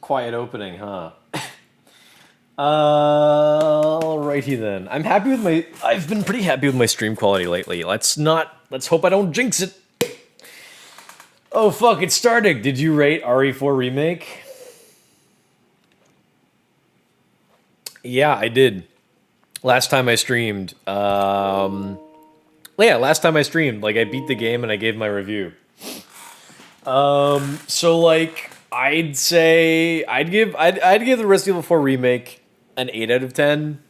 Quiet opening, huh? Alrighty then. I've been pretty happy with my stream quality lately. Let's hope I don't jinx it. Oh fuck, it's starting. Did you rate RE4 Remake? Yeah, I did. Last time I streamed. Last time I streamed, like I beat the game and I gave my review. So like I'd say I'd give the Resident Evil 4 remake an 8 out of 10.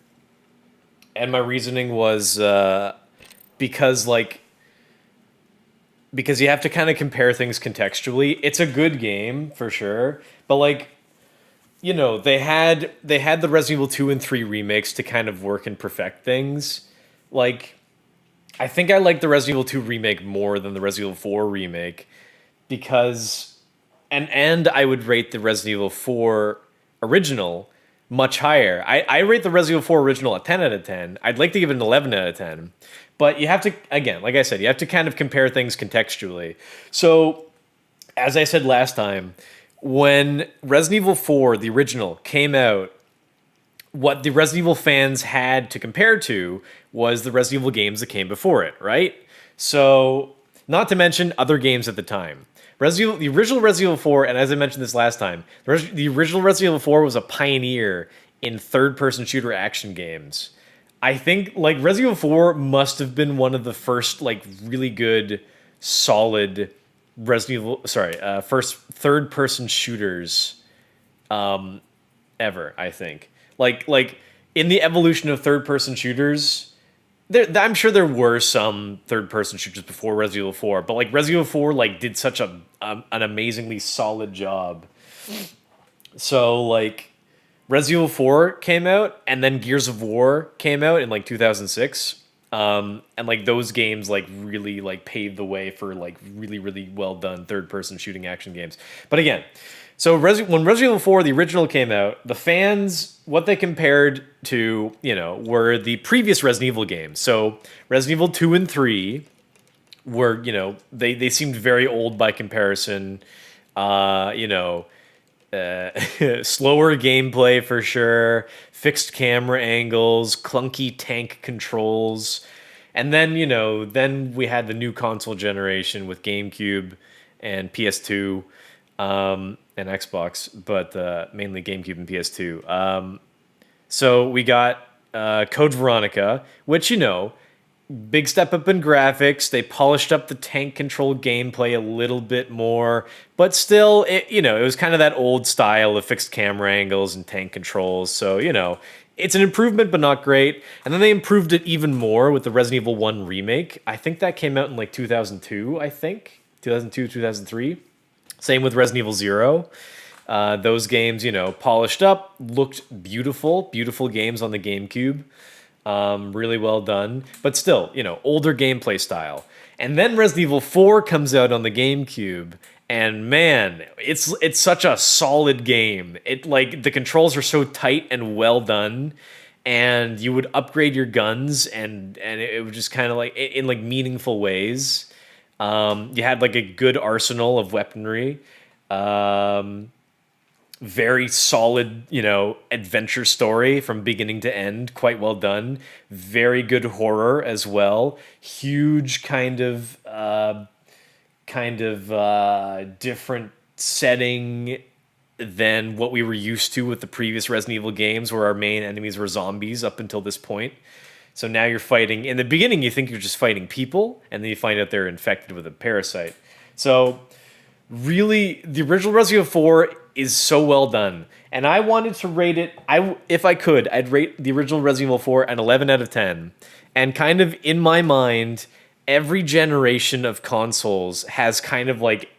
And my reasoning was because like because you have to kind of compare things contextually. It's a good game for sure, but like they had the Resident Evil 2 and 3 remakes to kind of work and perfect things. Like I think I like the Resident Evil 2 remake more than the Resident Evil 4 remake because and I would rate the Resident Evil 4 original much higher. I rate the Resident Evil 4 original a 10 out of 10. I'd like to give it an 11 out of 10. But you have to, again, like I said, you have to kind of compare things contextually. So, as I said last time, when Resident Evil 4, the original, came out, what the Resident Evil fans had to compare to was the Resident Evil games that came before it, right? So, not to mention other games at the time. The original Resident Evil 4, and as I mentioned this last time, the original Resident Evil 4 was a pioneer in third-person shooter action games. I think like Resident Evil 4 must have been one of the first like really good, solid first third-person shooters ever. I think like in the evolution of third-person shooters. I'm sure there were some third-person shooters before Resident Evil 4, but like Resident Evil 4 like did such an amazingly solid job. So like Resident Evil 4 came out, and then Gears of War came out in like 2006, and like those games like really like paved the way for like really really well done third-person shooting action games. But again, so when Resident Evil 4, the original, came out, the fans, what they compared to, were the previous Resident Evil games. So Resident Evil 2 and 3 were, they seemed very old by comparison. Slower gameplay for sure, fixed camera angles, clunky tank controls. And then, then we had the new console generation with GameCube and PS2. And Xbox, but mainly GameCube and PS2. So we got Code Veronica, which, big step up in graphics. They polished up the tank control gameplay a little bit more, but still, it was kind of that old style of fixed camera angles and tank controls. So, it's an improvement, but not great. And then they improved it even more with the Resident Evil 1 remake. I think that came out in like 2002, 2003. Same with Resident Evil 0. Those games, polished up, looked beautiful games on the GameCube. Really well done. But still, older gameplay style. And then Resident Evil 4 comes out on the GameCube. And man, it's such a solid game. It like the controls are so tight and well done. And you would upgrade your guns and it was just kind of like in like meaningful ways. You had like a good arsenal of weaponry, very solid, adventure story from beginning to end, quite well done. Very good horror as well. Huge kind of different setting than what we were used to with the previous Resident Evil games, where our main enemies were zombies up until this point. So now you're fighting. In the beginning, you think you're just fighting people, and then you find out they're infected with a parasite. So, really, the original Resident Evil 4 is so well done. And I wanted to rate it, if I could, I'd rate the original Resident Evil 4 an 11 out of 10. And kind of in my mind, every generation of consoles has kind of like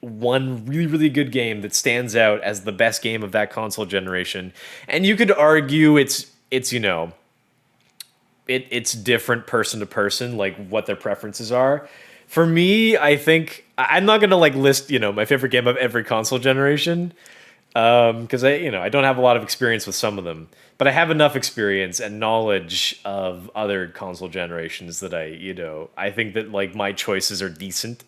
one really, really good game that stands out as the best game of that console generation. And you could argue it's it's different person to person, like what their preferences are. For me, I think I'm not gonna like list my favorite game of every console generation, because I don't have a lot of experience with some of them, but I have enough experience and knowledge of other console generations that I think that like my choices are decent.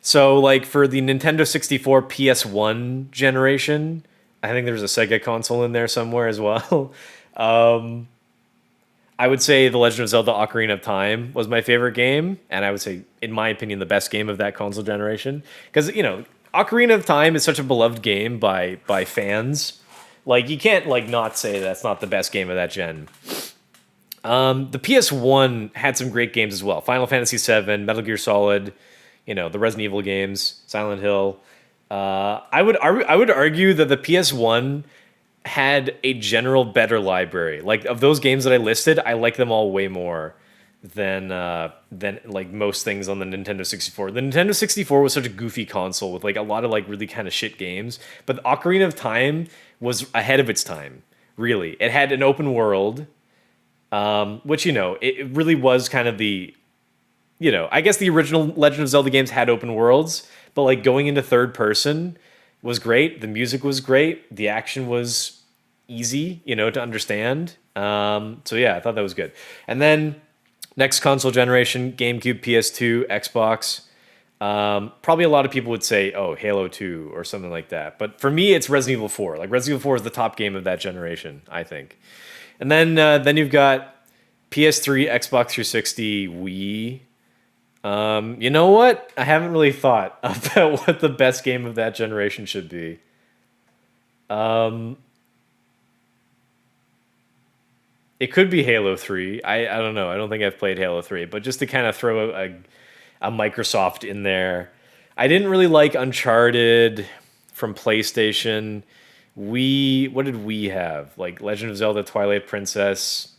So like for the Nintendo 64 PS1 generation, I think there's a Sega console in there somewhere as well. um, I would say The Legend of Zelda: Ocarina of Time was my favorite game, and I would say, in my opinion, the best game of that console generation. Because Ocarina of Time is such a beloved game by fans. Like you can't like not say that's not the best game of that gen. The PS1 had some great games as well. Final Fantasy VII, Metal Gear Solid, the Resident Evil games, Silent Hill. I would argue that the PS1 had a general better library. Like of those games that I listed, I like them all way more than like most things on the Nintendo 64. The Nintendo 64 was such a goofy console with like a lot of like really kind of shit games, but Ocarina of Time was ahead of its time. Really, it had an open world, which it really was kind of I guess the original Legend of Zelda games had open worlds, but like going into third person was great. The music was great. The action was easy, to understand. So yeah, I thought that was good. And then next console generation, GameCube, PS2, Xbox. Probably a lot of people would say, oh, Halo 2 or something like that. But for me, it's Resident Evil 4. Like Resident Evil 4 is the top game of that generation, I think. And then you've got PS3, Xbox 360, Wii. You know what? I haven't really thought about what the best game of that generation should be. It could be Halo 3. I don't know. I don't think I've played Halo 3, but just to kind of throw a Microsoft in there. I didn't really like Uncharted from PlayStation. What did we have? Like Legend of Zelda, Twilight Princess,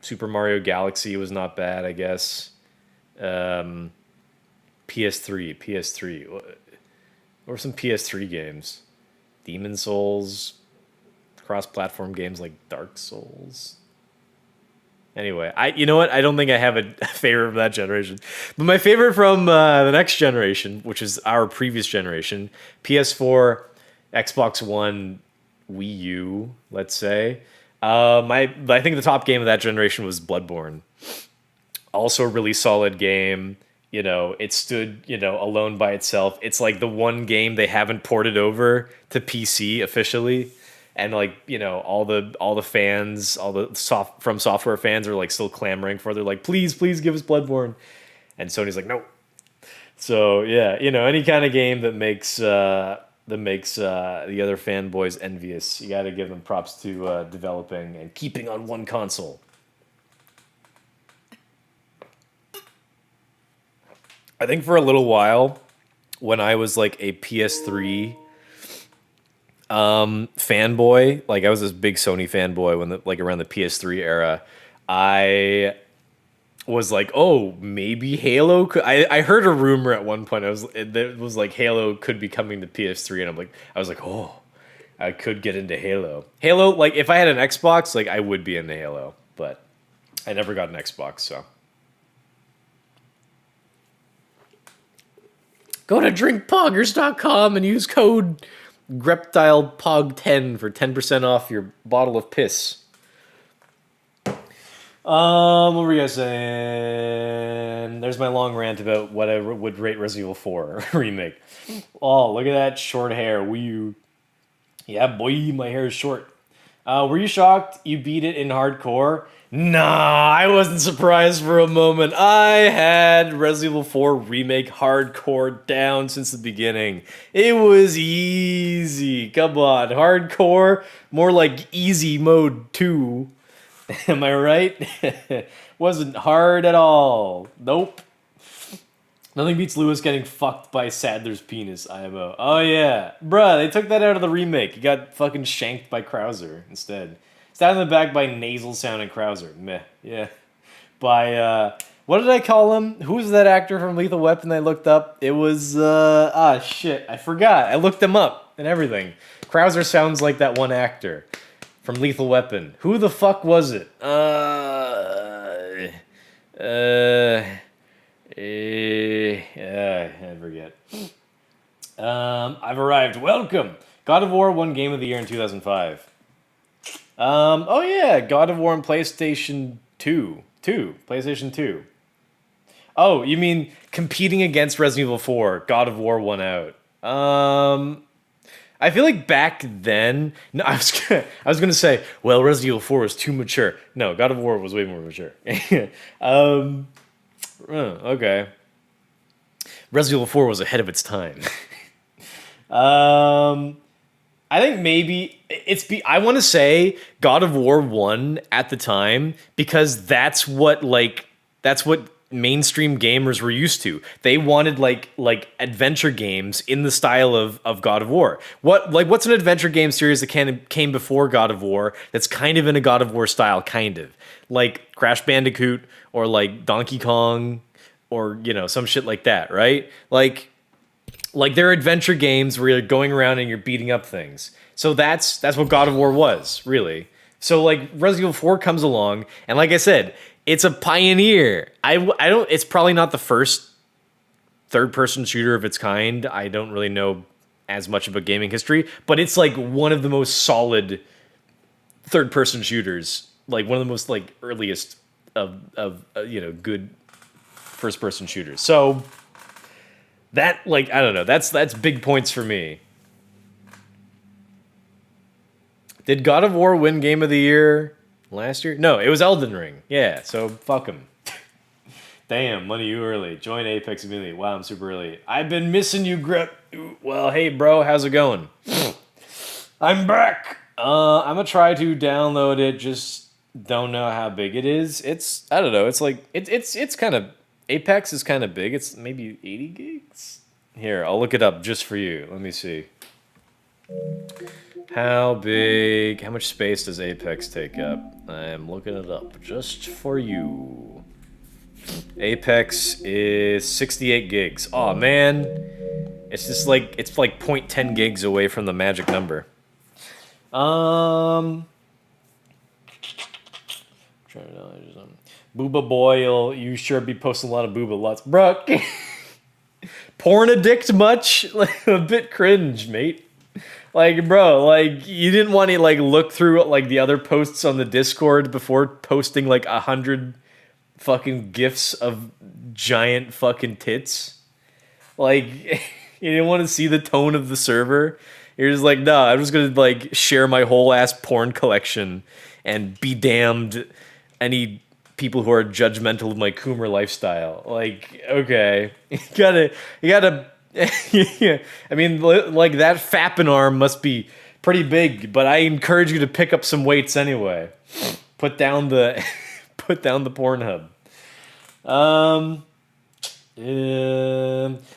Super Mario Galaxy was not bad, I guess. PS3. What were some PS3 games? Demon Souls, cross-platform games like Dark Souls. Anyway, you know what? I don't think I have a favorite from that generation. But my favorite from the next generation, which is our previous generation, PS4, Xbox One, Wii U, let's say. I think the top game of that generation was Bloodborne. Also a really solid game. It stood, alone by itself. It's like the one game they haven't ported over to PC officially. And like, all the fans, all the From Software fans are like still clamoring for. They're like, please give us Bloodborne. And Sony's like, no. So yeah, any kind of game that makes the other fanboys envious, you got to give them props to developing and keeping on one console. I think for a little while, when I was like a PS3 fanboy, like I was this big Sony fanboy when around the PS3 era, I was like, oh, maybe Halo could. I heard a rumor at one point. It was like Halo could be coming to PS3, and I was like, oh, I could get into Halo. Halo, like if I had an Xbox, like I would be into Halo, but I never got an Xbox, so. Go to drinkpoggers.com and use code GreptilePog10 for 10% off your bottle of piss. What were you guys saying? There's my long rant about what I would rate Resident Evil 4 remake. Oh, look at that short hair. Yeah, boy, my hair is short. Were you shocked you beat it in hardcore? Nah, I wasn't surprised for a moment. I had Resident Evil 4 Remake hardcore down since the beginning. It was easy. Come on, hardcore, more like easy mode 2. Am I right? Wasn't hard at all. Nope. Nothing beats Lewis getting fucked by Sadler's penis, IMO. Oh yeah. Bruh, they took that out of the remake. He got fucking shanked by Krauser instead. Stabbed in the back by nasal sound and Krauser. Meh. Yeah. By, what did I call him? Who was that actor from Lethal Weapon I looked up? It was, shit. I forgot. I looked him up and everything. Krauser sounds like that one actor from Lethal Weapon. Who the fuck was it? I forget. I've arrived. Welcome. God of War won Game of the Year in 2005. Oh yeah, God of War on PlayStation 2. PlayStation 2. Oh, you mean competing against Resident Evil 4, God of War won out. I feel like back then, no, I was gonna say, well, Resident Evil 4 was too mature. No, God of War was way more mature. um, okay, Resident Evil 4 was ahead of its time. um, I think maybe I want to say God of War won at the time because that's what mainstream gamers were used to. They wanted like adventure games in the style of God of War. What's an adventure game series that came before God of War that's kind of in a God of War style, kind of like Crash Bandicoot or like Donkey Kong or some shit like that, right? Like they're adventure games where you're going around and you're beating up things. So that's what God of War was, really. So like Resident Evil 4 comes along, and like I said, it's a pioneer. I don't. It's probably not the first third person shooter of its kind. I don't really know as much about gaming history, but it's like one of the most solid third person shooters. Like one of the most like earliest of good first person shooters. So that, like, I don't know. That's big points for me. Did God of War win Game of the Year last year? No, it was Elden Ring. Yeah, so fuck him. Damn, money you early. Join Apex immediately. Wow, I'm super early. I've been missing you, Grip. Well, hey, bro, how's it going? I'm back. I'm gonna try to download it. Just don't know how big it is. I don't know. It's like it's kind of Apex is kind of big. It's maybe 80 gigs. Here, I'll look it up just for you. Let me see. How big? How much space does Apex take up? I am looking it up just for you. Apex is 68 gigs. Oh man, it's like 0.10 gigs away from the magic number. Booba Boyle, you sure be posting a lot of booba lots, bro. Porn addict much? Like a bit cringe, mate. Like, bro, like you didn't want to like look through like the other posts on the Discord before posting like 100 fucking gifs of giant fucking tits. Like you didn't want to see the tone of the server. You're just like, nah, I'm just gonna like share my whole ass porn collection and be damned any people who are judgmental of my Coomer lifestyle. Like, okay, you gotta. Yeah, I mean, like that fapping arm must be pretty big, but I encourage you to pick up some weights anyway. Put down the, put down the Pornhub.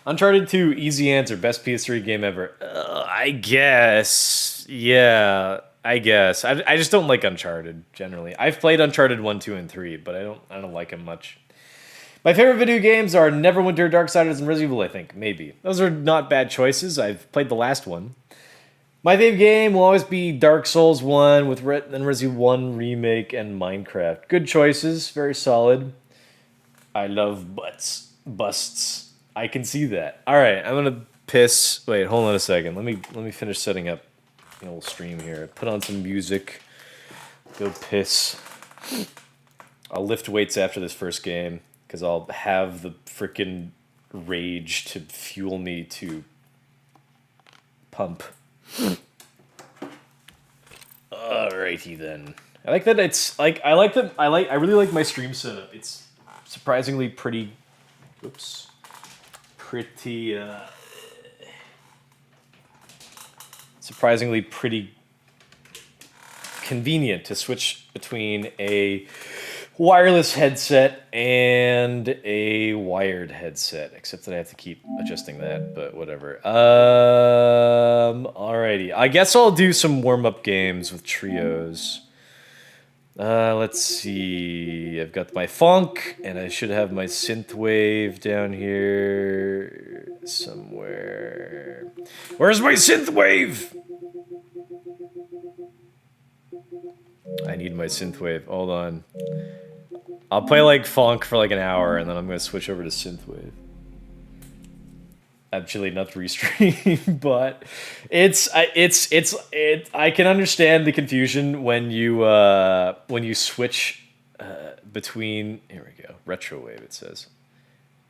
Uncharted 2, easy answer. Best PS3 game ever. I guess. Yeah, I guess. I just don't like Uncharted generally. I've played Uncharted 1, 2, and 3, but I don't like them much. My favorite video games are Neverwinter, Darksiders, and Resident Evil, I think. Maybe. Those are not bad choices. I've played the last one. My favorite game will always be Dark Souls 1 with then Resident Evil 1 Remake and Minecraft. Good choices. Very solid. I love busts. I can see that. All right, I'm going to piss. Wait, hold on a second. Let me finish setting up the old stream here. Put on some music. Go piss. I'll lift weights after this first game, because I'll have the freaking rage to fuel me to pump. Alrighty then. I like that it's like I really like my stream setup. It's surprisingly pretty. Oops. Pretty. Surprisingly pretty convenient to switch between a wireless headset and a wired headset, except that I have to keep adjusting that, but whatever. Alrighty. I guess I'll do some warm-up games with trios. Let's see. I've got my funk, and I should have my synthwave down here somewhere. Where's my synthwave? I need my synthwave. Hold on. I'll play like funk for like an hour, and then I'm gonna switch over to synthwave. Actually, not restream, but I can understand the confusion when you switch between. Here we go. Retrowave. It says.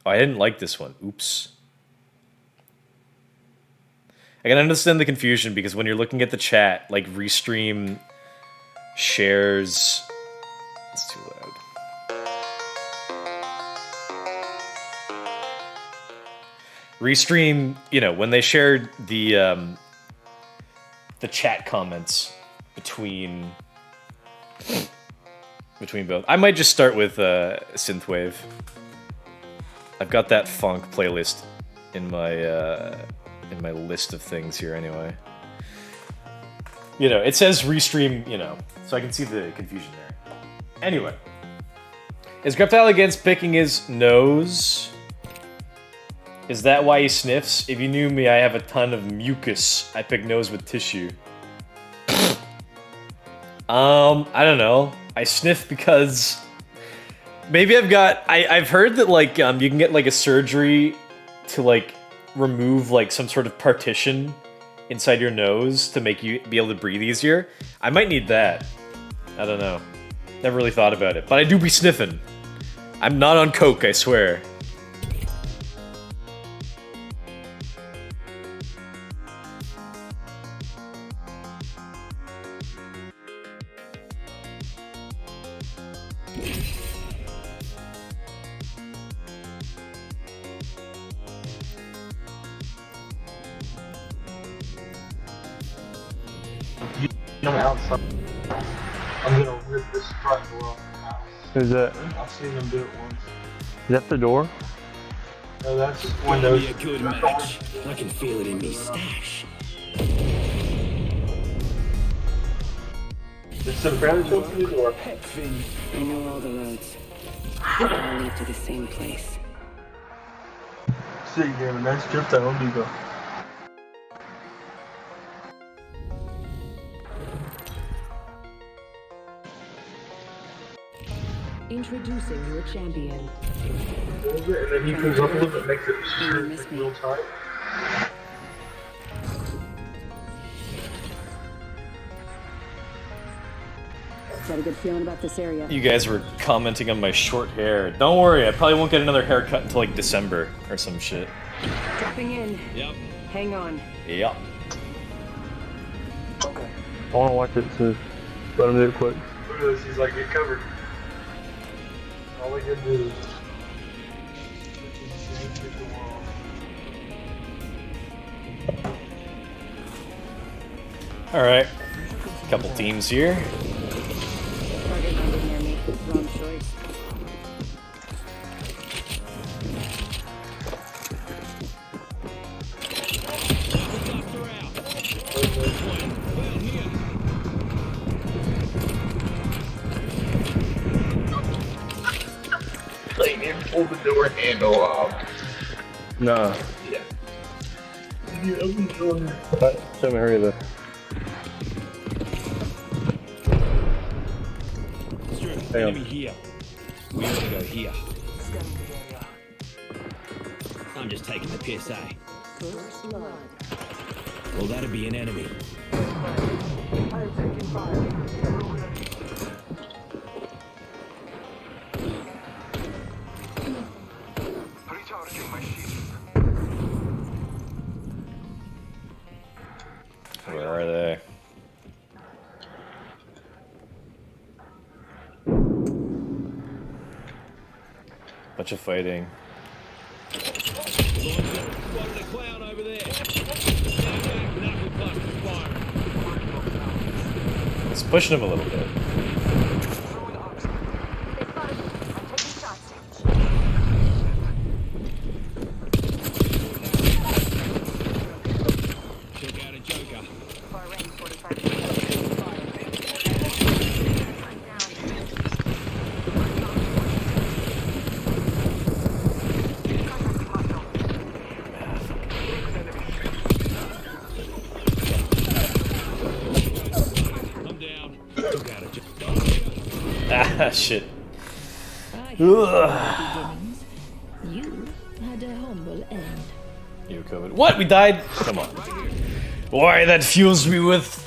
Oh, I didn't like this one. Oops. can understand the confusion because when you're looking at the chat, like Restream shares. It's too loud. Restream, you know, when they shared the chat comments between both. I might just start with synthwave. I've got that funk playlist in my list of things here anyway. You know, it says Restream, you know, so I can see the confusion there. Anyway, is Greptile against picking his nose? Is that why he sniffs? If you knew me, I have a ton of mucus. I pick nose with tissue. I don't know. I sniff because maybe I've heard that like you can get like a surgery to like remove like some sort of partition inside your nose to make you be able to breathe easier. I might need that. I don't know. Never really thought about it, but I do be sniffing. I'm not on coke, I swear. I'm outside. I'm gonna rip this front door off the house. Who's that? I've seen them do it once. Is that the door? No, that's windows. Be a good match. I can feel it in me stash. Is some predator through the door? I know all the roads. They all lead to the same place. See, you have a nice trip to Home Depot. Introducing your champion. And then he comes up a little bit, makes it real tight. Got a good feeling about this area. You guys were commenting on my short hair. Don't worry, I probably won't get another haircut until like December or some shit. Dropping in. Yep. Hang on. Yeah. Okay. I want to watch it, so let him do it quick. Look at this, he's like, get covered. All we can do is hit the wall. Alright. Couple teams here. Target landed near me. Wrong choice. They didn't pull the door handle off. Nah. Yeah. You open the door. Alright, show me hurry though. Hang on. Enemy here. We ought to go here. I'm just taking the piss, eh? First blood. Well, that'd be an enemy. Where are they? Bunch of fighting. Spotted a clown over there. Knuckle clusters firing. It's pushing him a little bit. Took out a joker. I'm down. Took out a joker. Ah, shit. Beginnings. You had a humble end. You COVID. What? We died? Come on. Why, that fuels me with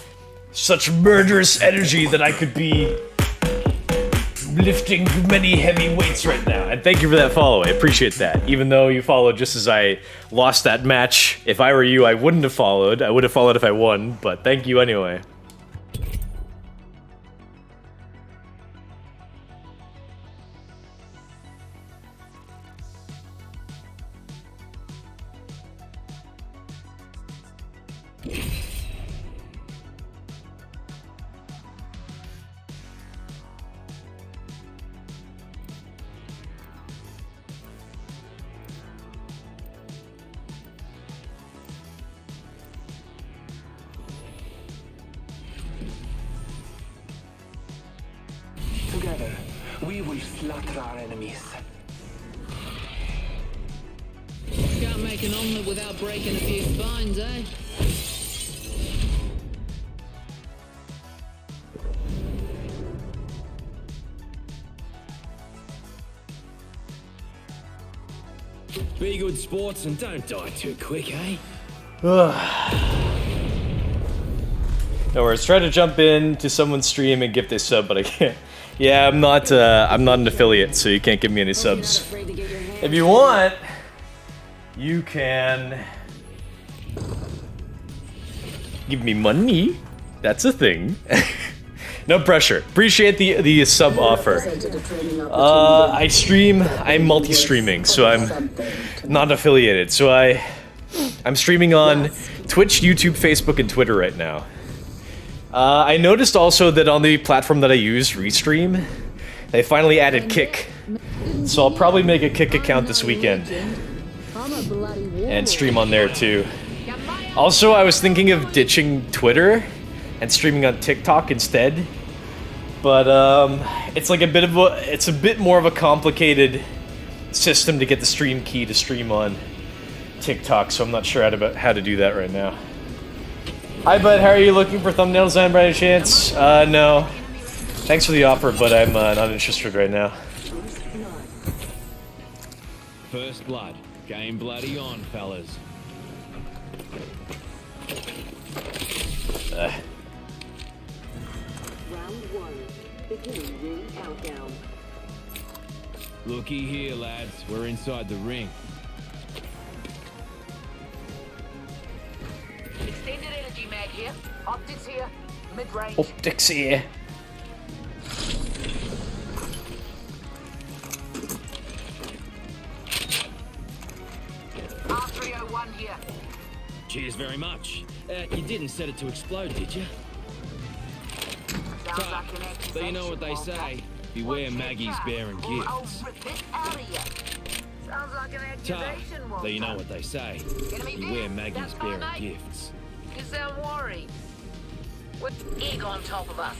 such murderous energy that I could be lifting too many heavy weights right now. And thank you for that follow. I appreciate that. Even though you followed just as I lost that match. If I were you, I wouldn't have followed. I would have followed if I won, but thank you anyway. Together, we will slaughter our enemies. Can't make an omelette without breaking a few spines, eh? Be good sports and don't die too quick, eh? No worries. Try to jump in to someone's stream and gift a sub, but I can't. Yeah, I'm not an affiliate, so you can't give me any subs. If you want, you can give me money. That's a thing. No pressure. Appreciate the sub offer. I stream. I'm multi-streaming, so I'm not affiliated. So I'm streaming on Twitch, YouTube, Facebook, and Twitter right now. I noticed also that on the platform that I use, Restream, they finally added Kick. So I'll probably make a Kick account this weekend and stream on there too. Also, I was thinking of ditching Twitter and streaming on TikTok instead. But it's like it's a bit more of a complicated system to get the stream key to stream on TikTok, so I'm not sure how to do that right now. Hi, bud. How are you looking for thumbnail design by any chance? No. Thanks for the offer, but I'm not interested right now. First blood. Game bloody on, fellas. Round one. Beginning ring countdown. Looky here, lads. We're inside the ring. Extended energy mag here. Optics here. Mid-range. Optics here. R301 here. Cheers very much. You didn't set it to explode, did you? Sounds like an But you know what they say. Beware Maggie's bearing gifts. Sounds like an Tough. accusation, Though you know what they say. Beware Maggie's bearing gifts. You sound worried. With egg on top of us.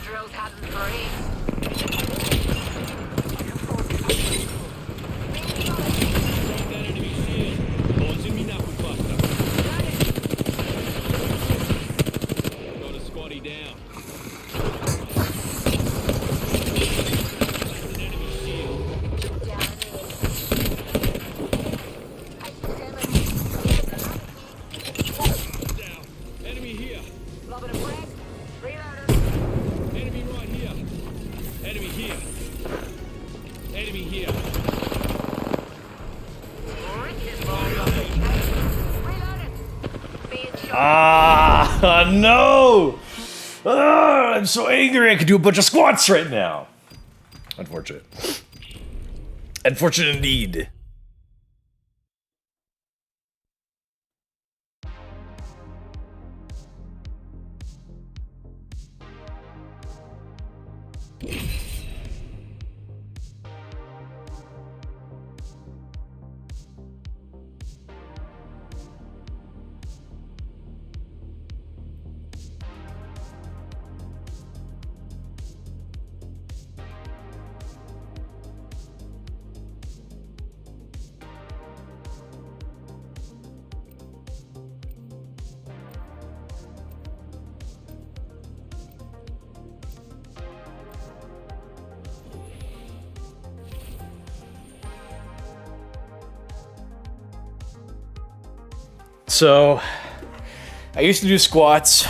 Drills hunting for eggs. Drop that enemy shield. Launching me knuckle buster. Got a squatty down. An enemy shield. Down. Enemy here. Lobbing a frag. Reloaded. Enemy right here. Enemy here. Enemy here. Riches ball. Reloaded. Being shot. Ah, no! Ah, I'm so angry I could do a bunch of squats right now. Unfortunate. Unfortunate indeed. So, I used to do squats,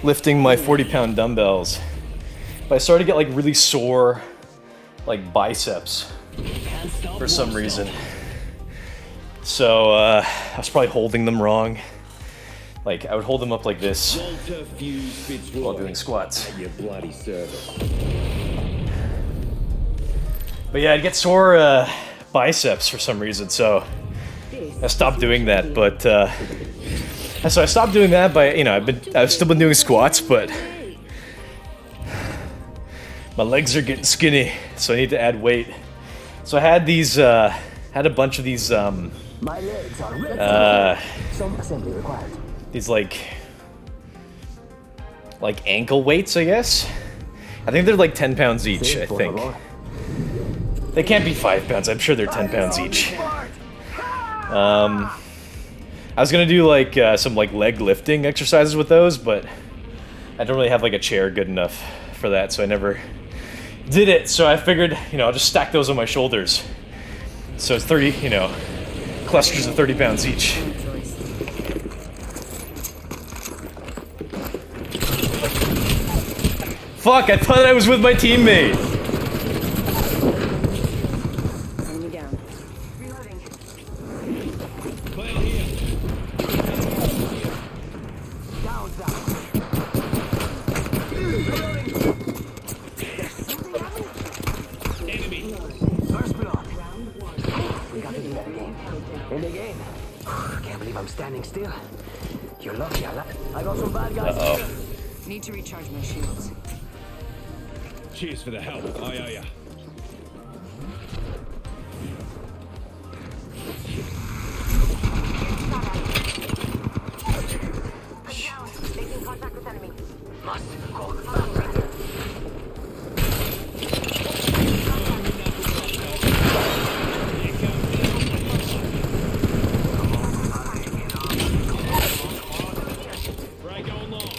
lifting my 40-pound dumbbells. but I started to get like really sore, like biceps for some reason. So I was probably holding them wrong. Like I would hold them up like this Walter Fuse Fitzroy. while doing squats. At your bloody service. But yeah, I'd get sore biceps for some reason, so I stopped doing that. But so I stopped doing that by, you know, I've still been doing squats, but my legs are getting skinny, so I need to add weight. So I had these, had a bunch of these, My legs are ready. Some assembly required. these like ankle weights, I guess. I think they're like 10 pounds each, I think. They can't be 5 pounds, I'm sure they're 10 pounds each. I was gonna do like some like leg lifting exercises with those, but I don't really have like a chair good enough for that, so I never did it. So I figured, you know, I'll just stack those on my shoulders. So it's 30, you know, clusters of 30 pounds each. Fuck, I thought I was with my teammate. Enemy down. Clown here. Enemy. First blood. We got to do that again. And again. Can't believe I'm standing still. You're lucky I got some bad guys. Uh-oh. Need to recharge my shields. Cheers for the help. I owe ya. Down. Making contact with enemy. Must go faster. Break on long.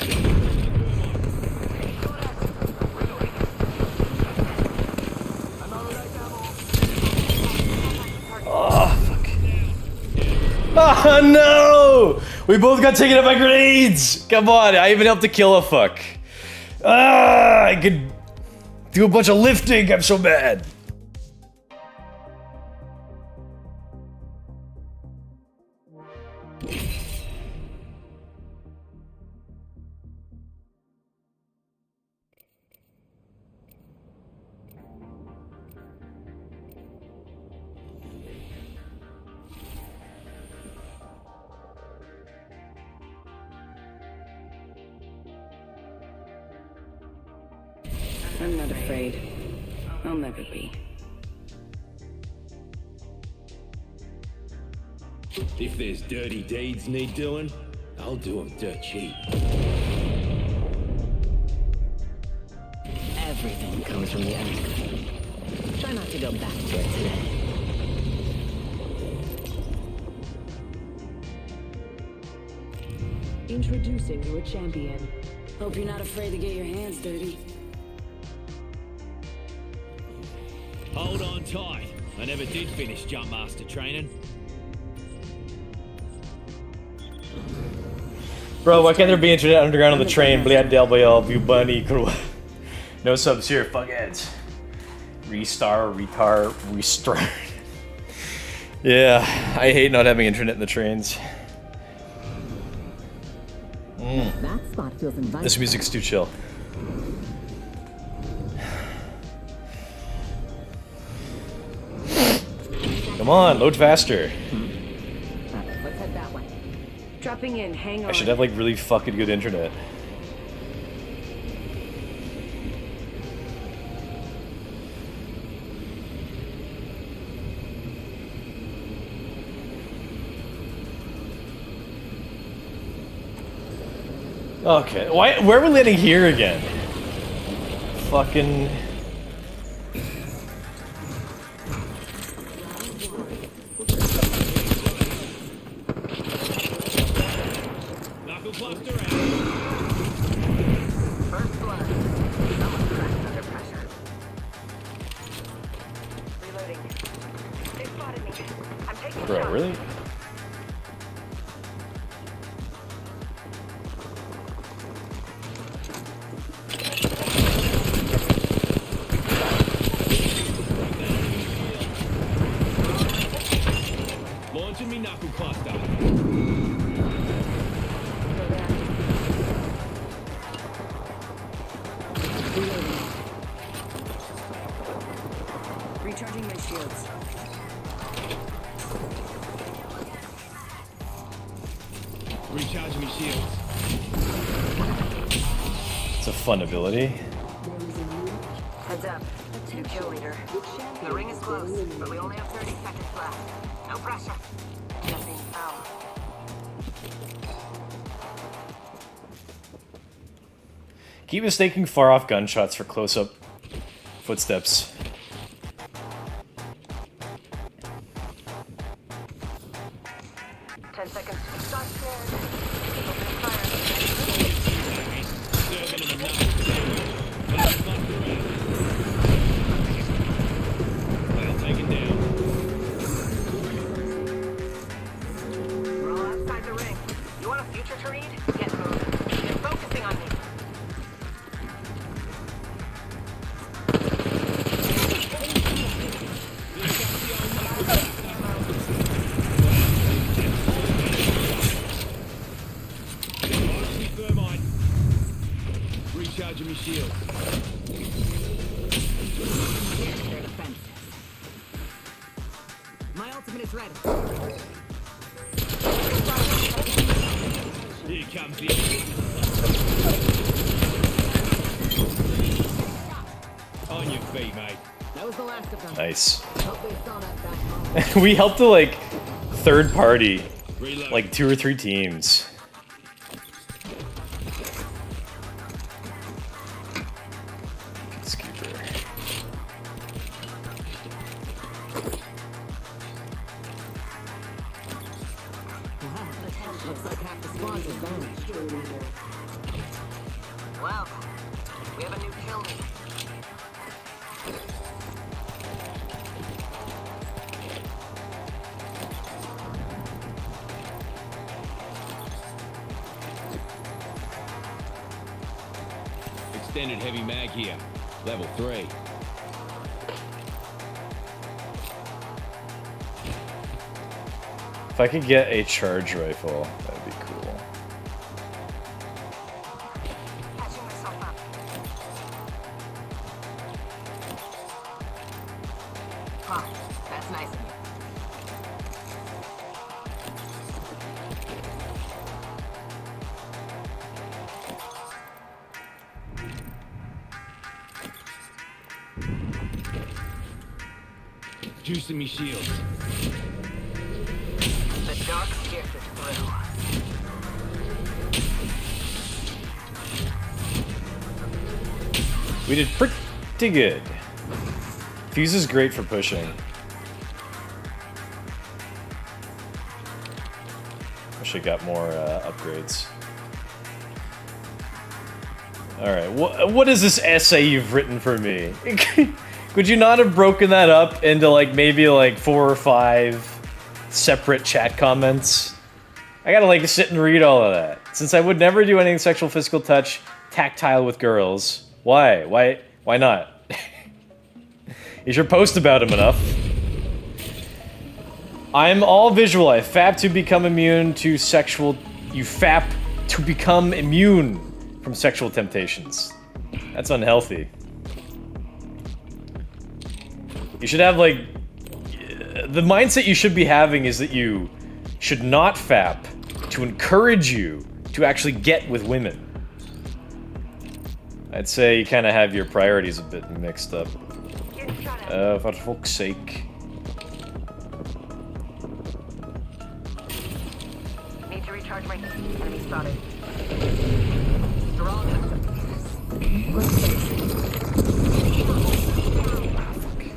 Oh no! We both got taken out by grenades! Come on, I even helped to kill a fuck. Ah, I could do a bunch of lifting, I'm so mad. I'm not afraid. I'll never be. If there's dirty deeds need doing, I'll do them dirt cheap. Everything comes from the end. Try not to go back to it today. Introducing your champion. Hope you're not afraid to get your hands dirty. Hold on tight. I never did finish jump master training. Bro, why can't there be internet underground on the train? Bliad del Bayal, Bubani, no subs here, fuckheads. Restart. Yeah, I hate not having internet in the trains. That spot feels inviting. This music's too chill. Come on, load faster. Let's head that way. Dropping in, hang on. I should have like really fucking good internet. Okay, where are we landing here again? Fucking... Knuckle cluster out. First blood. That was cracked under pressure. Reloading. They spotted me. I'm taking Bro, shots. really? Launching me knuckle cluster. Recharging my shields. Recharging me shields. It's a fun ability. Heads up. New kill leader. The ring is close, but we only have 30 seconds left. No pressure. Nothing. Ow. Keep mistaking far off gunshots for close-up footsteps. Seconds. Start scared. Open fire. Serving him enough. Well taken down. We're all outside the ring. You want a future to read? Get moving. They're focusing on me. Thermite. Recharging me shield. Their defenses. My ultimate is ready. Here comes the on your feet, mate. That was the last of them. Nice. Hope they saw that back home. We helped the like third party, Reload. like 2 or 3 teams. Scooter. Looks like half the squad is gone. Well, we have a new kill leader. Extended heavy mag here. Level 3. If I could get a charge rifle, that'd be cool. Catching myself up. Huh. That's nice of you. Juicing me shields. The dark gift is through. We did pretty good. Fuse is great for pushing. Wish I got more upgrades. Alright, what is this essay you've written for me? Could you not have broken that up into like maybe like 4 or 5 separate chat comments? I gotta like sit and read all of that. Since I would never do anything sexual, physical touch, tactile with girls. Why? Why not? You should post about him enough. I'm all visual. I fap to become immune to sexual... You fap to become immune from sexual temptations. That's unhealthy. You should have, like... The mindset you should be having is that you should not fap to encourage you to actually get with women. I'd say you kind of have your priorities a bit mixed up. For fuck's sake. Need to recharge my enemy spotted. Strong.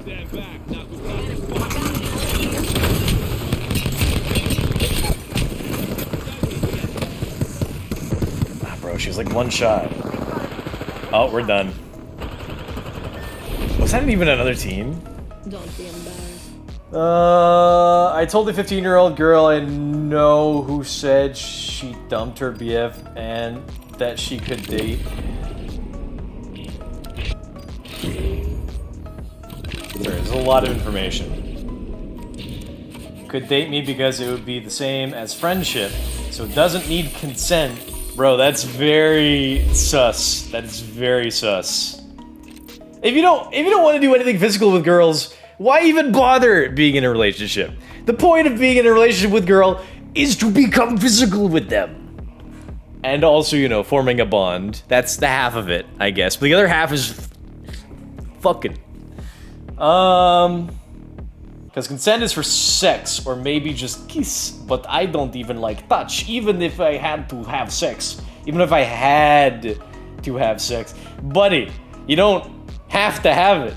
Stand back, knuckle cluster. Ah, bro, she's like one shot. Oh, we're done. Was that even another team? Don't be embarrassed. I told the 15-year-old girl I know who said she dumped her BF and that she could date. Sorry, there's a lot of information. could date me because it would be the same as friendship, so it doesn't need consent. Bro, that's very sus. That is very sus. If you don't want to do anything physical with girls, why even bother being in a relationship? The point of being in a relationship with girl is to become physical with them. And also, you know, forming a bond. That's the half of it, I guess. But the other half is fucking. Because consent is for sex, or maybe just kiss. But I don't even like touch, even if I had to have sex. Even if I had to have sex. Buddy, you don't have to have it.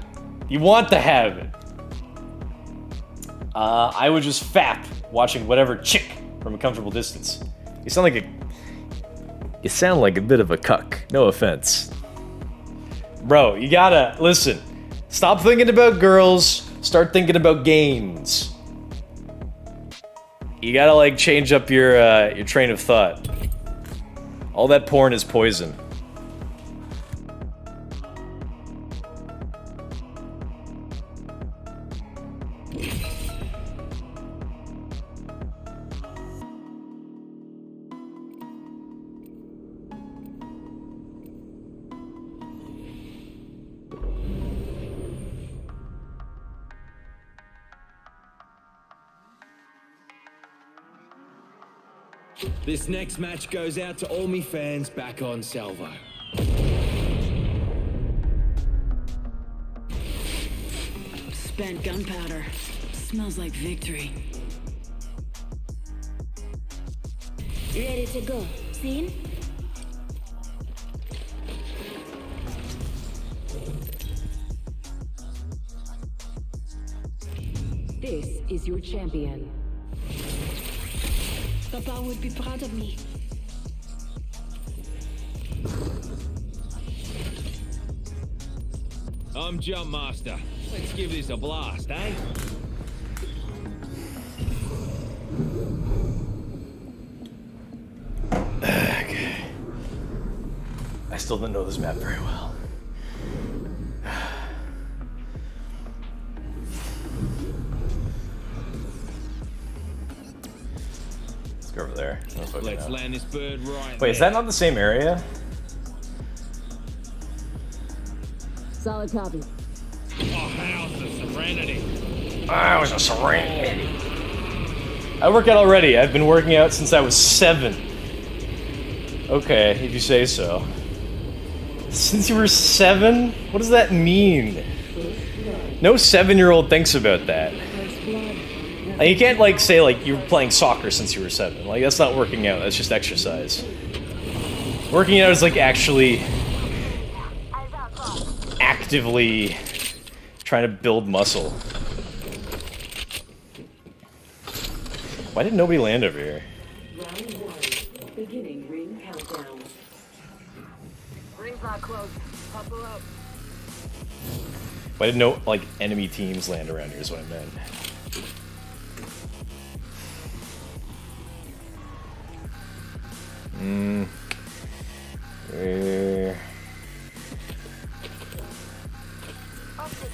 You want to have it. I would just fap watching whatever chick from a comfortable distance. You sound like a bit of a cuck. No offense. Bro, you gotta, listen. Stop thinking about girls. Start thinking about games. You gotta, like, change up your train of thought. All that porn is poison. This next match goes out to all me fans back on Salvo. Spent gunpowder. Smells like victory. Ready to go. Scene? This is your champion. Papa would be proud of me. I'm Jump Master. Let's give this a blast, eh? Okay. I still don't know this map very well. Let's go over there. Let's land this bird right Wait, is that not the same area? Solid copy. Oh, how's the serenity? I was a serenity. I work out already. I've been working out since I was 7. Okay, if you say so. Since you were 7? What does that mean? No 7-year-old thinks about that. Like, you can't, like, say, like, you were playing soccer since you were 7. Like, that's not working out. That's just exercise. Working out is, like, actually actively trying to build muscle. Why did nobody land over here? Round 1. Beginning ring countdown. Ring's not close. Hustle up. Why did no, like, enemy teams land around here is what I meant.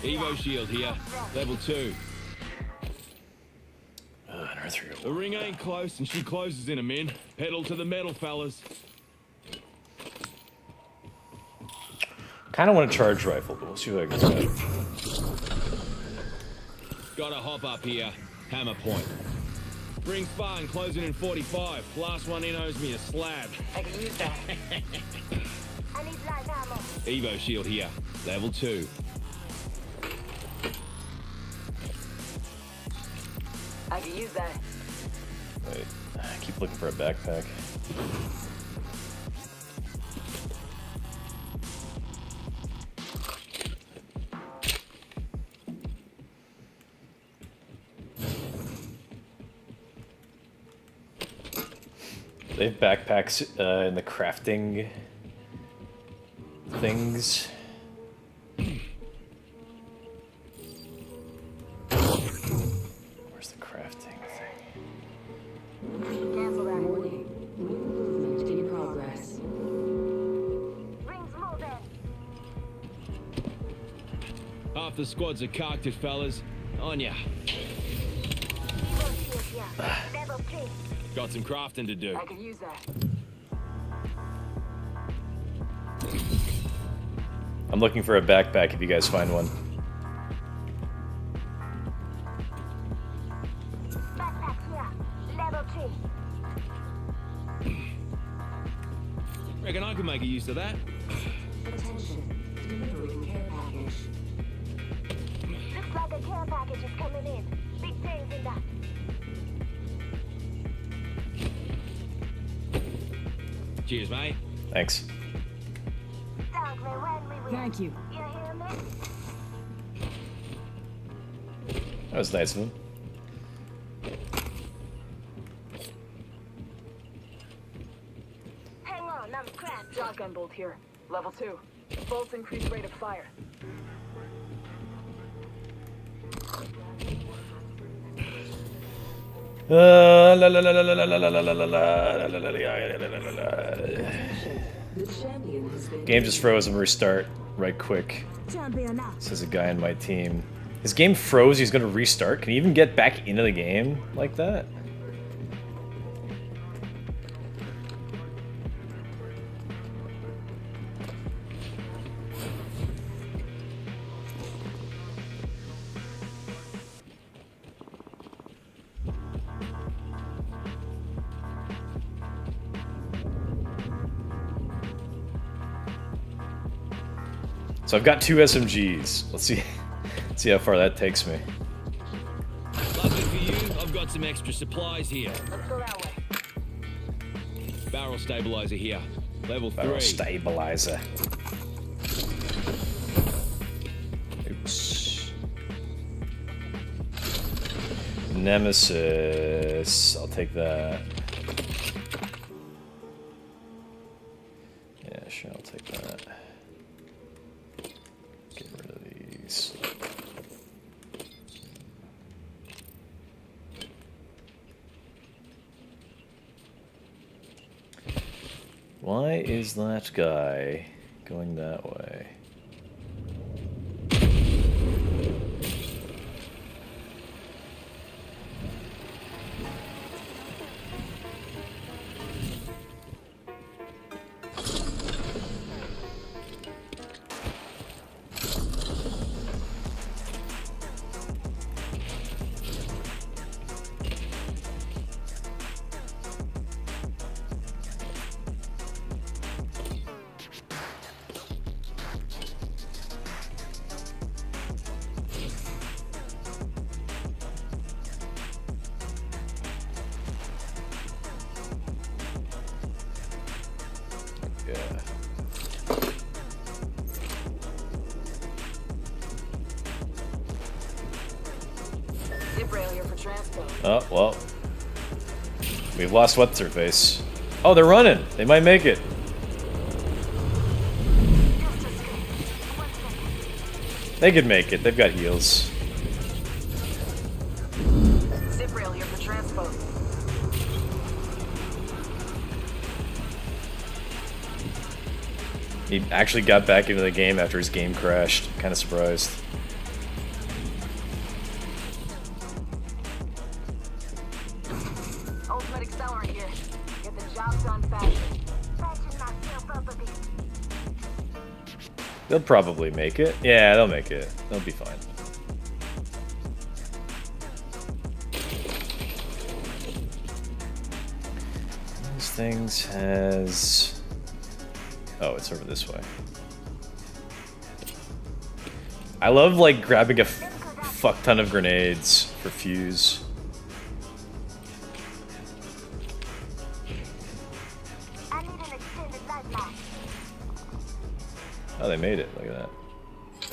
Evo shield here. Level 2. The ring ain't close and she closes in a min. Pedal to the metal, fellas. Kind of want a charge rifle, but we'll see what I can get. Gotta hop up here. Hammer point. Ring's far and closing in 45. Last one in owes me a slab. I can use that. I need light ammo. Evo shield here. Level 2. I can use that. Wait, I keep looking for a backpack. They have backpacks in the crafting things. Where's the crafting thing? Cancel that. Warning. Movement in progress. Ring's moving. Half the squads are cocked it, fellas. On ya. Got some crafting to do. I can use that. I'm looking for a backpack if you guys find one. Backpack here. Level 3. Reckon I could make a use of that. Attention. Delivering care package. Looks like a care package is coming in. Big things in that. Cheers, mate. Thanks. Thank me when we win. Thank you. You hear me? That was nice of him. Hang on, I'm cramped. Shotgun bolt here. Level 2. Bolts increase rate of fire. La la la la la la la la la la la la la la la. The champion has been Game just froze and restart right quick. Champion up. Says a guy on my team. His game froze, he's gonna restart. Can he even get back into the game like that? So I've got 2 SMGs. Let's see how far that takes me. Lucky for you, I've got some extra supplies here. Let's go that way. Barrel stabilizer here. Level 3. Barrel stabilizer. Oops. Nemesis. I'll take that. Yeah, sure, I'll take that. Get rid of these. Why is that guy going that way? Yeah. Zip rail here for transport. Oh, well. We've lost what's her face. Oh, they're running. They might make it. They could make it. They've got heals. Zip rail here for transport. He actually got back into the game after his game crashed. Kind of surprised. Ultimate accelerant here. Get the job done faster. Patching myself up a bit. They'll probably make it. Yeah, they'll make it. They'll be fine. These things has... Oh, it's over this way. I love, like, grabbing a fuck ton of grenades for Fuse. I need an extended lifeline. Oh, they made it. Look at that.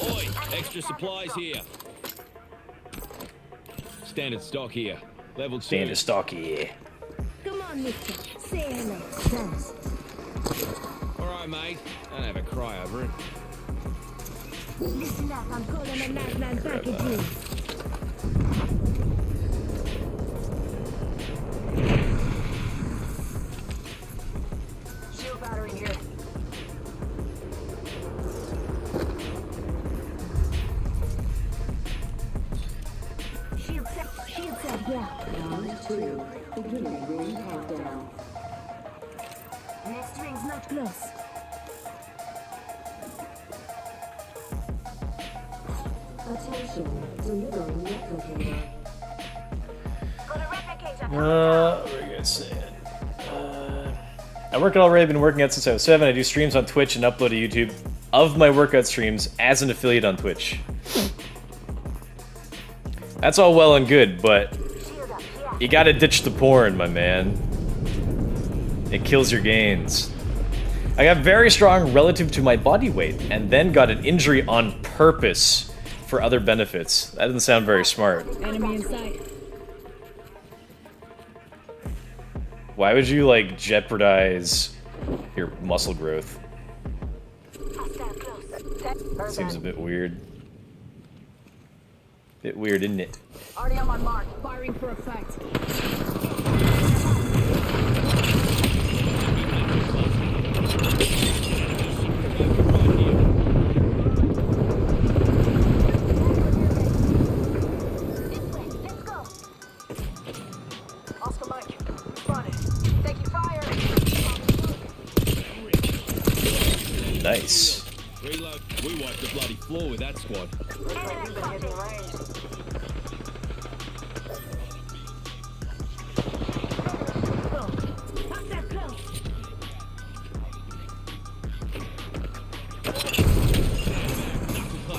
Oi, extra supplies here. Standard stock here. Level 2. Standard stocky. Come on, mister. Say hello. Thanks. Alright, mate. Don't have a cry over it. Listen up, I'm calling a madman package in. Shield battery here. Shield set, yeah. round 2. Beginning ring countdown. Next ring's not close. Attention, delivering replicator. Got a replicator. What were you gonna say? I work already. Been working out since I was 7. I do streams on Twitch and upload to YouTube of my workout streams as an affiliate on Twitch. That's all well and good, but Shield up here. you gotta ditch the porn, my man. It kills your gains. I got very strong relative to my body weight, and then got an injury on purpose for other benefits. That doesn't sound very smart. Enemy in sight. Why would you, like, jeopardize your muscle growth? Hostile close. Seems a bit weird. Bit weird, isn't it? Already on my mark. Firing for effect. Let's go. Oscar Mike. Spotted. Taking fire. Nice. Reload. We wiped the bloody floor with that squad. Looks like we've been hitting range. Hostile close.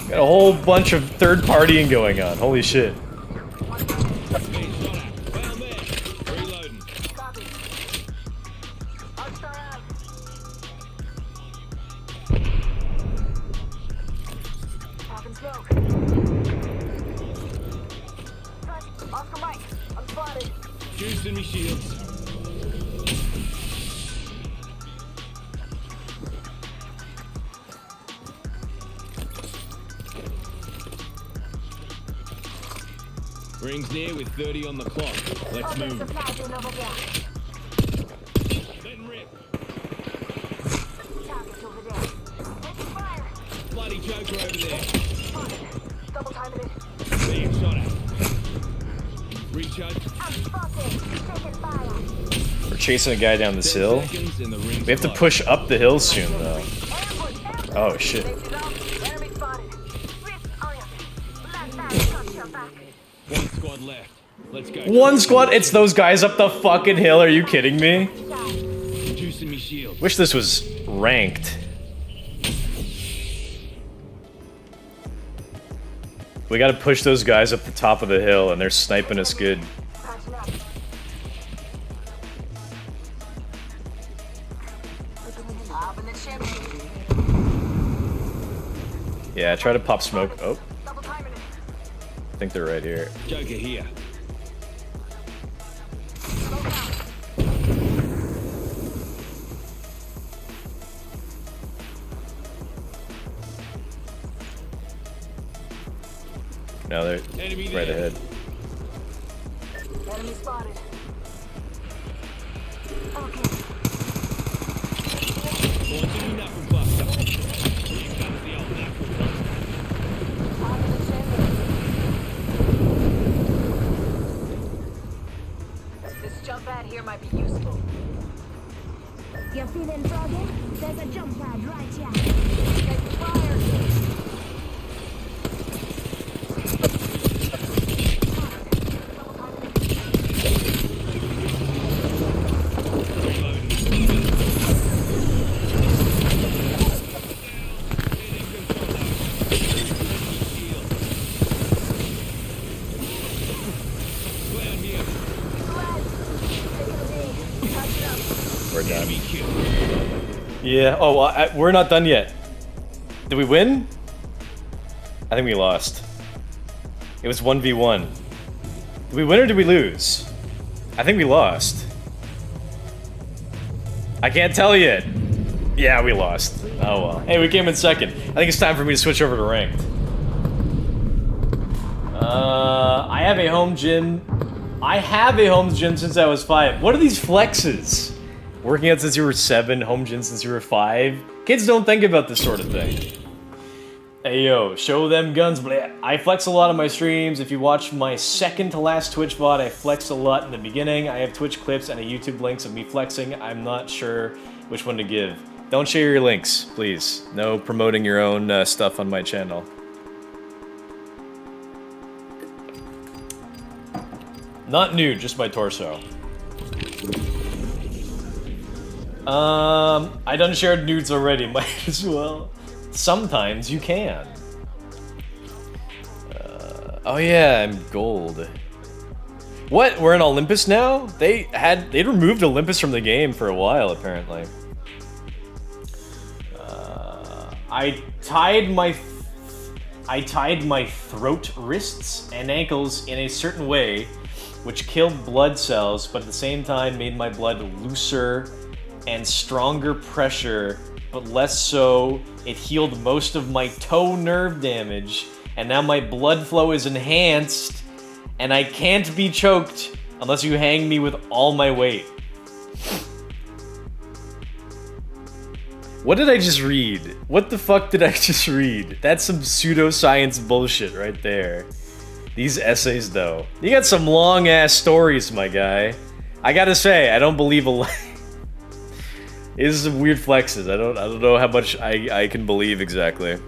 Got a whole bunch of third partying going on. Holy shit. Being shot at. Found there. Reloading. Copy. Hostile out. Popping smoke. Oscar Mike. I'm spotted. Juicing me shields. Rings near with 30 on the clock. Let's Open move. supply bin over there. Letting rip. Target over there. Taking fire. Bloody Joker over there. Spotted. Double timing it. Being shot at. Recharge. I'm spotted. Taking fire. We're chasing a guy down this 10 hill. seconds and the ring's We have to closed. push up the hill soon, though. Ambush. Ambush. Oh, shit. Safety's out. Enemy spotted. Wrist iron. Left back. Got your back. One squad left. Let's go. One squad? It's those guys up the fucking hill. Are you kidding me? Juicing me shield. Wish this was ranked. We gotta push those guys up the top of the hill, and they're sniping us good. Patching up. Up in the chimney. Yeah, try to pop smoke. Oh, Double timing it. I think they're right here. Joker here. Smoke out. No, they're Enemy right there. ahead. Enemy spotted. Okay. Launching a knuckle buster. Here comes the old knuckle buster. Up in the chimney. This jump pad here might be useful. You feeling froggy? There's a jump pad right here. Taking fire. We're done. Yeah. Oh, well, we're not done yet. Did we win? I think we lost. It was 1v1. Did we win or did we lose? I think we lost. I can't tell yet. Yeah, we lost. Oh well. Hey, we came in second. I think it's time for me to switch over to ranked. I have a home gym. I have a home gym since I was 5. What are these flexes? Working out since you were 7, home gym since you were 5. Kids don't think about this sort of thing. Hey yo, show them guns, blah. I flex a lot on my streams. If you watch my second to last Twitch VOD, I flexed a lot in the beginning. I have Twitch clips and a YouTube links of me flexing. I'm not sure which one to give. Don't share your links, please. No promoting your own stuff on my channel. Not nude, just my torso. I done shared nudes already, might as well. Sometimes you can. Oh yeah, I'm gold. What? We're in Olympus now? They'd removed Olympus from the game for a while, apparently. I tied my throat, wrists, and ankles in a certain way, which killed blood cells, but at the same time made my blood looser and stronger pressure, but less so. It healed most of my toe nerve damage, and now my blood flow is enhanced, and I can't be choked unless you hang me with all my weight. What did I just read? What the fuck did I just read? That's some pseudoscience bullshit right there. These essays, though. You got some long-ass stories, my guy. I gotta say, I don't believe a lot. These are some weird flexes. I don't know how much I can believe exactly.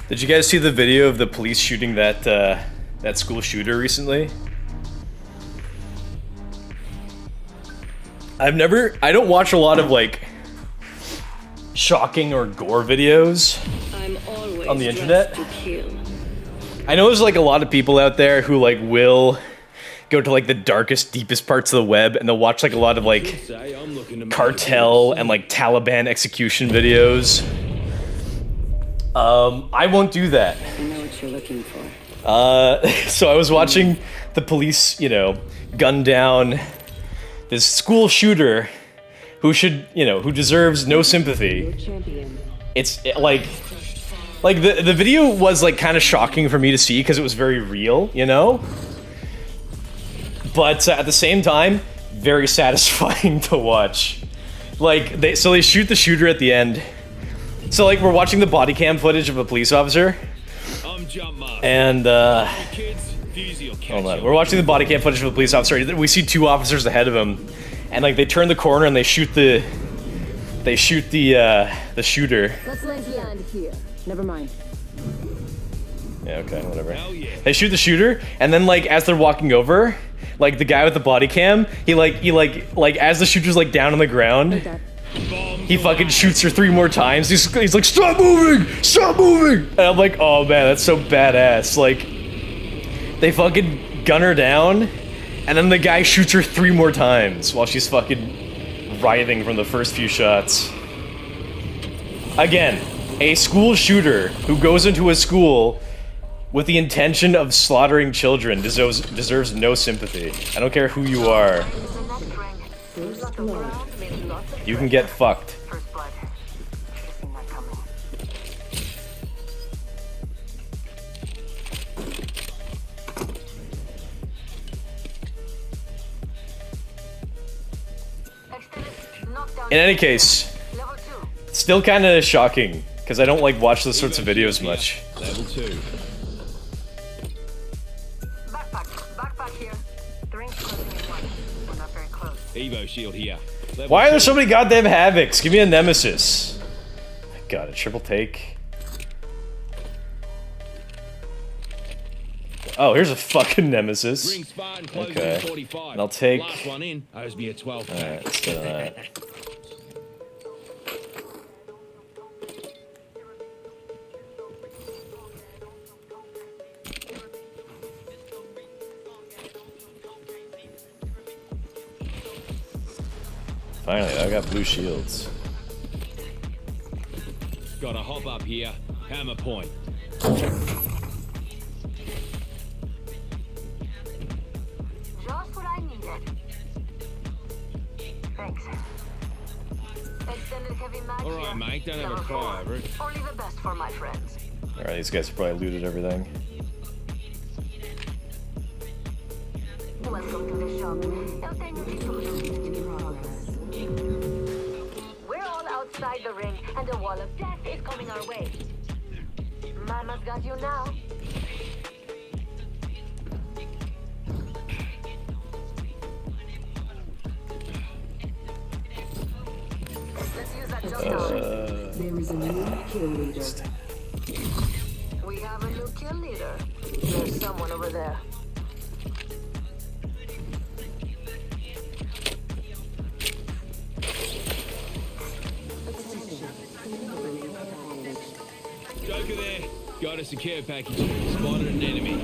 Did you guys see the video of the police shooting that that school shooter recently? I don't watch a lot of like shocking or gore videos on the internet. I know there's like a lot of people out there who like will go to like the darkest, deepest parts of the web and they'll watch like a lot of like cartel and like Taliban execution videos. I won't do that. I know what you're looking for. So I was watching the police, you know, gun down this school shooter who who deserves no sympathy. It's like the video was like kind of shocking for me to see because it was very real, you know? But at the same time, very satisfying to watch. Like, they shoot the shooter at the end. So like we're watching the body cam footage of a police officer, and hold on, we're watching the body cam footage of a police officer. We see two officers ahead of him, and like they turn the corner and they shoot the shooter. Let's land here. Never mind. Yeah, okay, whatever. They shoot the shooter, and then like as they're walking over, like the guy with the body cam, he as the shooter's like down on the ground. He fucking shoots her 3 more times. He's like, stop moving! Stop moving! And I'm like, oh man, that's so badass. Like, they fucking gun her down, and then the guy shoots her 3 more times while she's fucking writhing from the first few shots. Again, a school shooter who goes into a school with the intention of slaughtering children deserves no sympathy. I don't care who you are. You can get fucked. In any case, still kind of shocking because I don't like watch those sorts of videos much. Level 2. Backpack here. The ring's closing in 1. We're not very close. Evo shield here. Level Why are there 2. so many goddamn Havocs? Give me a Nemesis. My god, a triple take. Oh, here's a fucking nemesis. Ring Spartan closing Okay. in 45. And I'll take... Last one in owes me a 12 pack. Alright, let's do that. Finally, I got blue shields. Gotta hop up here. Hammer point. Just what I needed. Thanks. Extended heavy mag All right, here. mate. Don't have a Level cry 4. over it. Only the best for my friends. Alright, these guys probably looted everything. Welcome to the shop. Eu tenho We're all outside the ring, and a wall of death is coming our way. Mama's got you now. Let's use that jump down. There is a new kill leader. We have a new kill leader. There's someone over there. Joker there. Got a secure package. Spotted an enemy.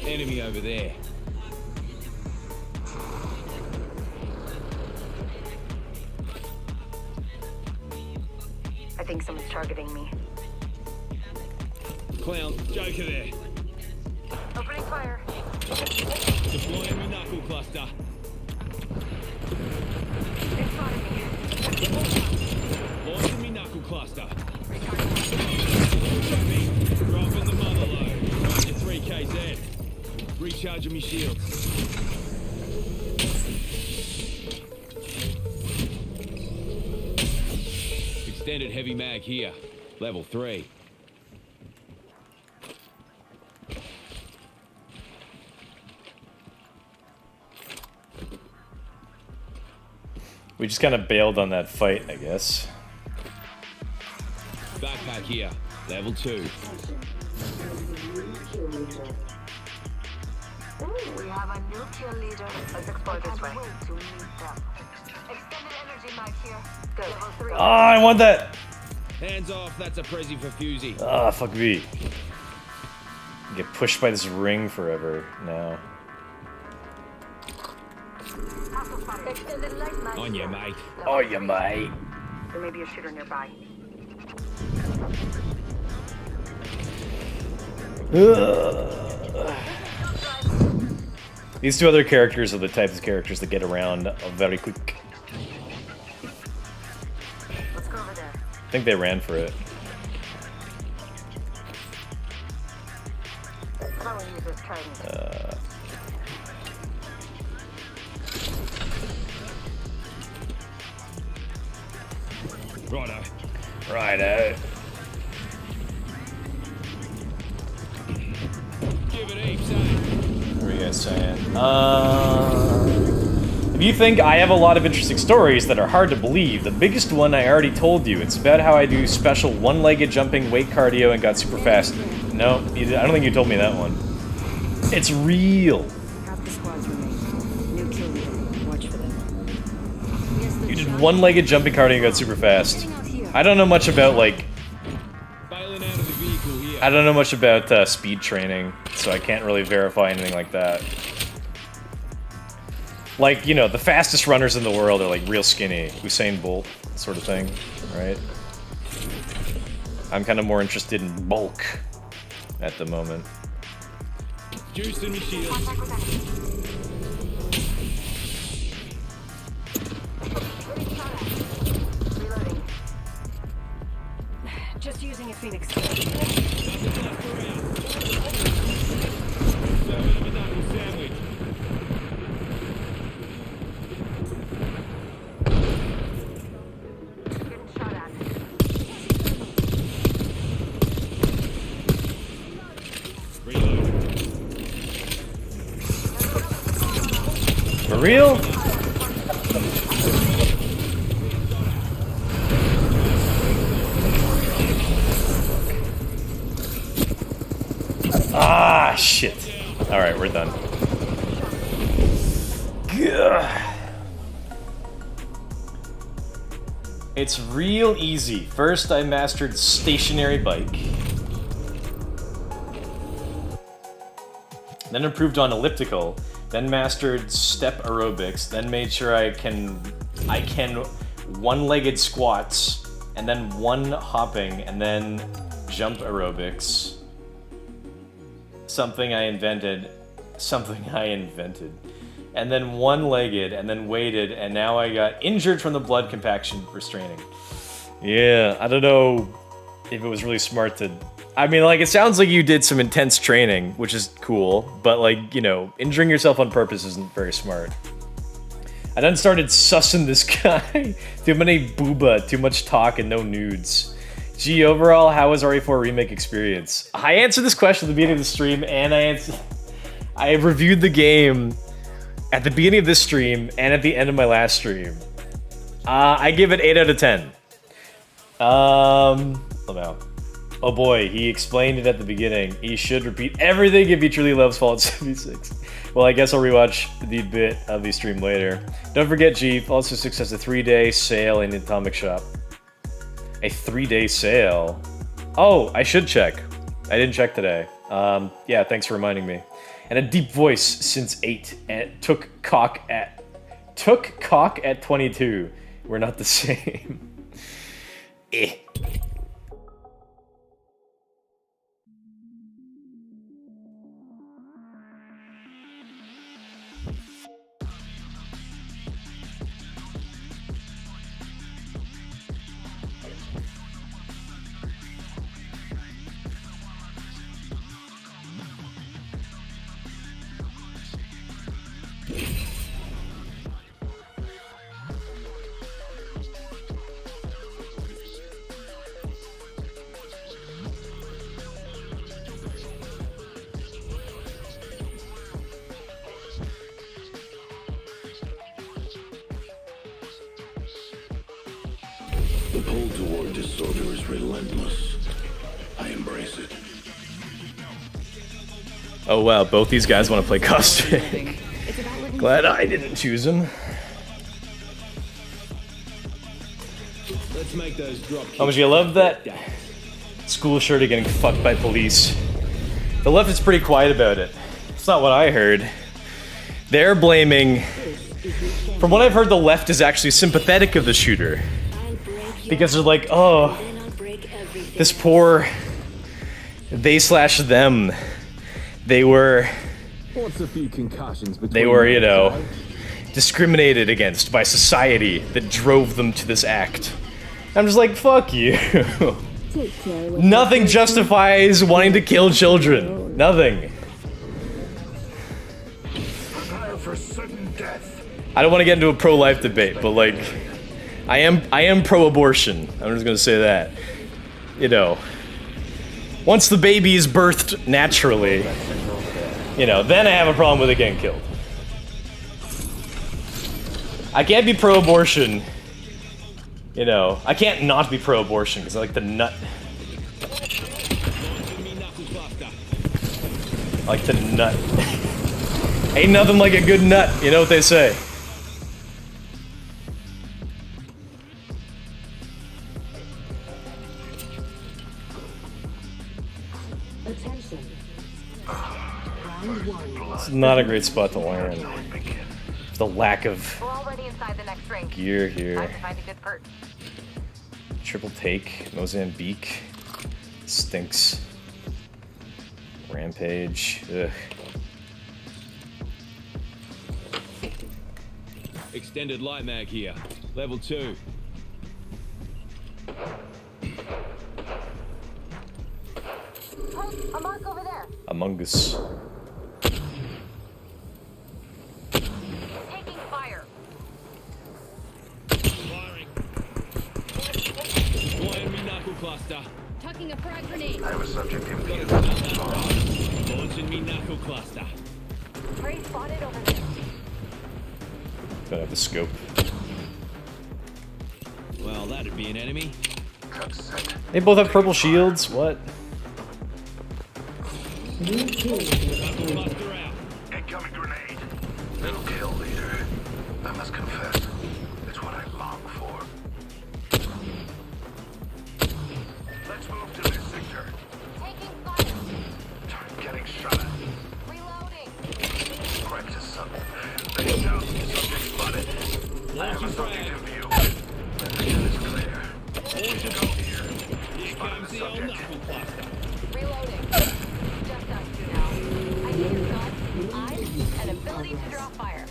Enemy over there. I think someone's targeting me. Clown. Joker there. Opening fire. Deploying my knuckle cluster. In front of me. Launching me knuckle cluster. Dropping the mother load. Got your 3KZ. Recharging me shields. Extended heavy mag here. Level 3. We just kind of bailed on that fight, I guess. Backpack here. Level 2. Ooh, we have a new kill leader. Let's explore this way. Wait to meet them. Extended energy mag here. Good. Level 3. Ah, I want that! Hands off. That's a prezi for Fusey. Ah, fuck me. Get pushed by this ring forever now. Extended light mag On you, here. mate. Oh, you mate. There may be a shooter nearby. These two other characters are the types of characters that get around very quick. Let's go over there. I think they ran for it. Someone use this trident. Righto. Righto. Give it heaps, eh? What are you guys saying? If you think I have a lot of interesting stories that are hard to believe, the biggest one I already told you. It's about how I do special one-legged jumping, weight cardio, and got super fast. No, I don't think you told me that one. It's real. Half the squads remain. New kill leader. Watch for them. You did one-legged jumping, cardio, and got super fast. I don't know much about, like... Bailing out of the vehicle here. I don't know much about speed training, so I can't really verify anything like that. Like, you know, the fastest runners in the world are, like, real skinny. Usain Bolt sort of thing, right? I'm kind of more interested in bulk at the moment. Juicing me shields. Contact with enemy. Getting shot at. Reloading. Just using a phoenix. Serving him a knuckle sandwich. Getting shot at. Reload. For real? shit. Alright, we're done. Gah. It's real easy. First, I mastered stationary bike. Then improved on elliptical. Then mastered step aerobics. Then made sure I can one-legged squats. And then one hopping. And then jump aerobics. Something I invented. And then one-legged, and then weighted, and now I got injured from the blood compaction restraining. Yeah, I don't know if it was really smart to... I mean, like, it sounds like you did some intense training, which is cool, but, like, you know, injuring yourself on purpose isn't very smart. I then started sussing this guy. Too many booba, too much talk, and no nudes. Gee, overall, how was RE4 Remake experience? I answered this question at the beginning of the stream, and I reviewed the game at the beginning of this stream and at the end of my last stream. I give it 8 out of 10. Oh boy, he explained it at the beginning. He should repeat everything if he truly loves Fallout 76. Well, I guess I'll rewatch the bit of the stream later. Don't forget, G, Fallout 76 has a 3-day sale in the Atomic Shop. A 3-day sale? Oh, I should check. I didn't check today. Yeah, thanks for reminding me. And a deep voice since 8 and took cock at 22. We're not the same. Eh. The pull toward disorder is relentless. I embrace it. Oh wow, both these guys want to play Caustic. Glad I didn't choose him. Let's make those drop How much you love that school shirt of getting fucked by police? The left is pretty quiet about it. It's not what I heard. They're blaming... From what I've heard, the left is actually sympathetic of the shooter. Because they're like, oh, this poor... They/them. They were... What's a few concussions between They were, you know, discriminated against by society that drove them to this act. I'm just like, fuck you. Nothing justifies wanting to kill children. Nothing. I don't want to get into a pro-life debate, but like, I am pro-abortion. I'm just gonna say that. You know, once the baby is birthed naturally, you know, then I have a problem with it getting killed. I can't be pro-abortion. You know, I can't not be pro-abortion because I like the nut. I like the nut. Ain't nothing like a good nut, you know what they say. It's not a great spot to land. The lack of gear here. Triple take, Mozambique. Stinks. Rampage. Ugh. Extended light mag here. Level 2. A mark over there. Among Us. Taking fire. Firing. Deploying me knuckle cluster. Tucking a frag grenade. I have a subject in view. Launching me knuckle cluster. Prey spotted over there. Don't have the scope. Well, that'd be an enemy. They both have purple shields? What? New kill leader. Buster out. Incoming grenade. Little kill leader. I must confess, it's what I long for. Let's move to this sector. Taking fire. Getting shot at. Reloading. Correct to something. Face down. Subject spotted. I have a subject in view. Position is clear. Go here. Here comes the old knuckle cluster. Reloading. Just us two now. I need a gun, eyes, and ability to draw fire.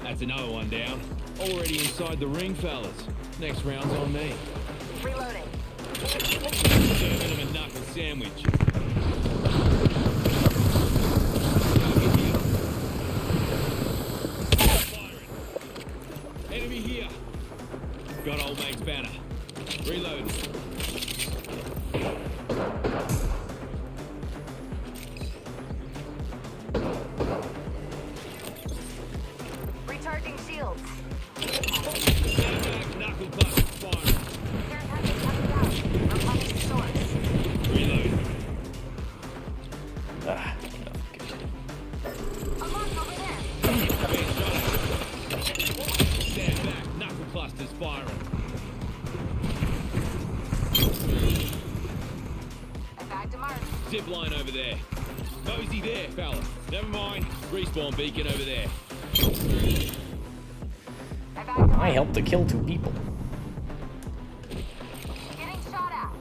That's another one down. Already inside the ring, fellas. Next round's on me. Reloading. Serving him a knuckle sandwich. Firing. Enemy here. Got old mate's banner. Reload. Recharging shields. Stand back, knuckle cluster firing. Care package coming down. Repelling source. Reload. Ah, A mark over there. Stand back, knuckle clusters firing. Back to Mark. Zip line over there. Fusey there, fella. Never mind. Respawn beacon over there. Back to I Mark. helped to kill 2 people. Getting shot at.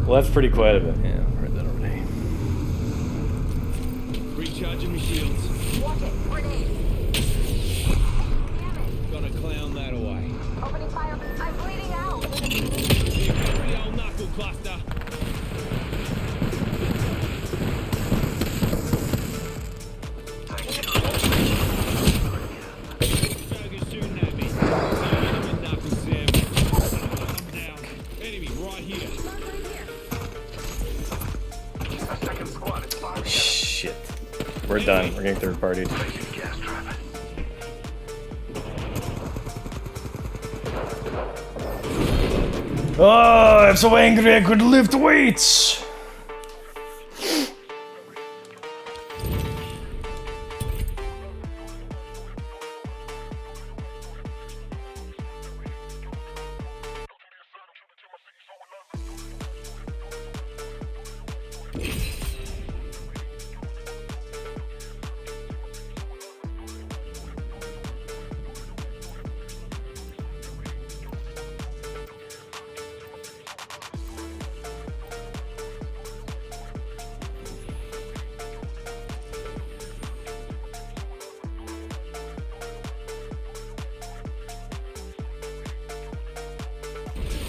Well, that's pretty quite a bit. Yeah, read that already. Recharging my shields. Watch it. Grenade. Damn it. Gonna clown that away. Opening fire. I'm bleeding out. Here comes the old knuckle cluster. Joker's shooting at me. Enemy knuckle sandwich. I'm down. Enemy right here. A second squad is firing. Shit. We're done. We're getting third party. Placing gas trap. Oh, I'm so angry I could lift weights.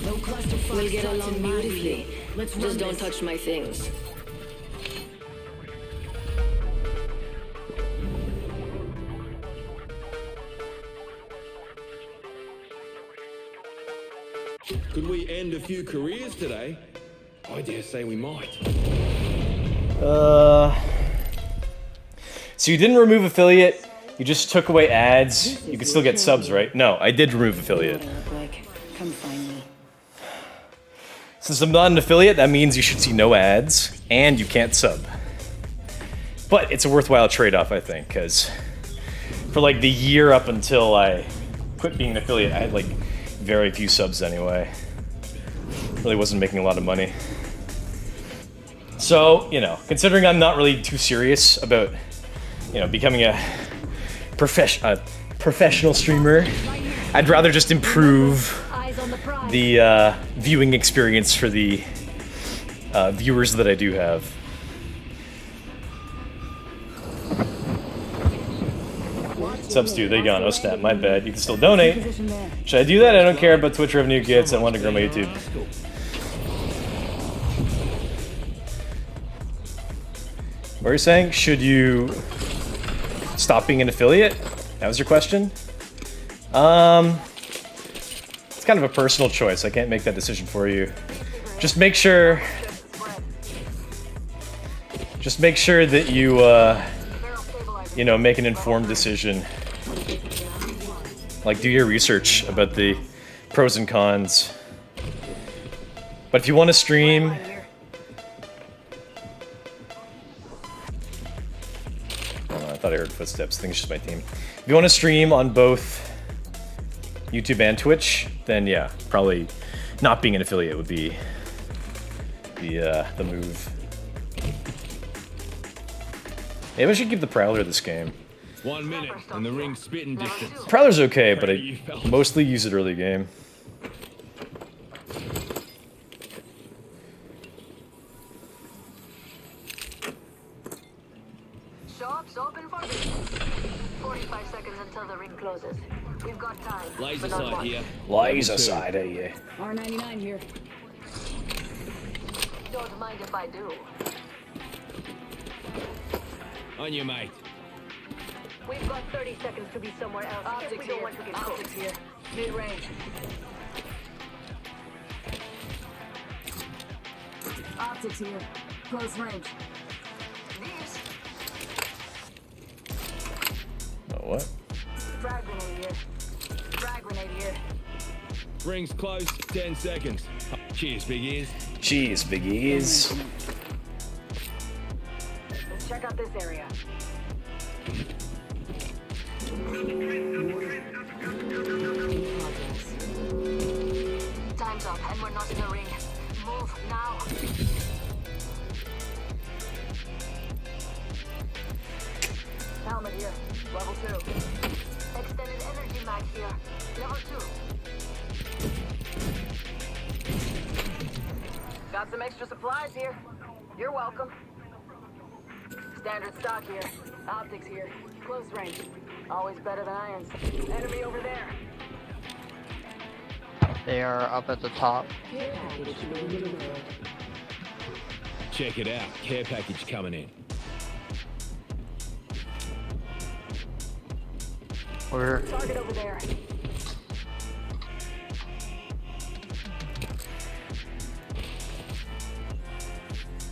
No cluster we'll get along beautifully. Just don't touch my things. Could we end a few careers today? I dare say we might. So you didn't remove affiliate, you just took away ads. You could still get subs, right? No, I did remove affiliate. Come find me. Since I'm not an affiliate, that means you should see no ads, and you can't sub. But it's a worthwhile trade-off, I think, because for like the year up until I quit being an affiliate, I had like very few subs anyway. Really wasn't making a lot of money. So, you know, considering I'm not really too serious about, you know, becoming a professional streamer, I'd rather just improve the viewing experience for the viewers that I do have. Subs too, they gone. Oh snap, my bad. You can still donate. Should I do that? I don't care about Twitch revenue gets. I want to grow my YouTube. What are you saying? Should you stop being an affiliate? That was your question? It's kind of a personal choice. I can't make that decision for you. Just make sure that you, you know, make an informed decision Like, do your research about the pros and cons. But if you want to stream... I thought I heard footsteps. I think it's just my team. If you want to stream on both YouTube and Twitch, then yeah, probably not being an affiliate would be the move. Maybe I should give the Prowler this game. 1 minute and the ring's spitting distance. Prowler's okay, but I mostly use it early game. Shops open for business. 45 seconds until the ring closes. We've got time. Laser but not sight much. here. Laser side of you. R99 here. Don't mind if I do. On you, mate. We've got 30 seconds to be somewhere else. If we don't want to get cooked. Optics here. Mid-range. Optics here. Close range. These. Oh, what? Frag grenade here. Frag grenade here. Ring's close. 10 seconds. Cheers, big ears. Cheese, big ears. Let's check out this area. Time's up and we're not in the ring. Move now. Helmet here. Level 2. Extended energy mag here. Level 2. Got some extra supplies here. You're welcome. Standard stock here. Optics here. Close range. Always better than irons. Enemy over there. They are up at the top. Check it out. Care package coming in. Where? Target over there.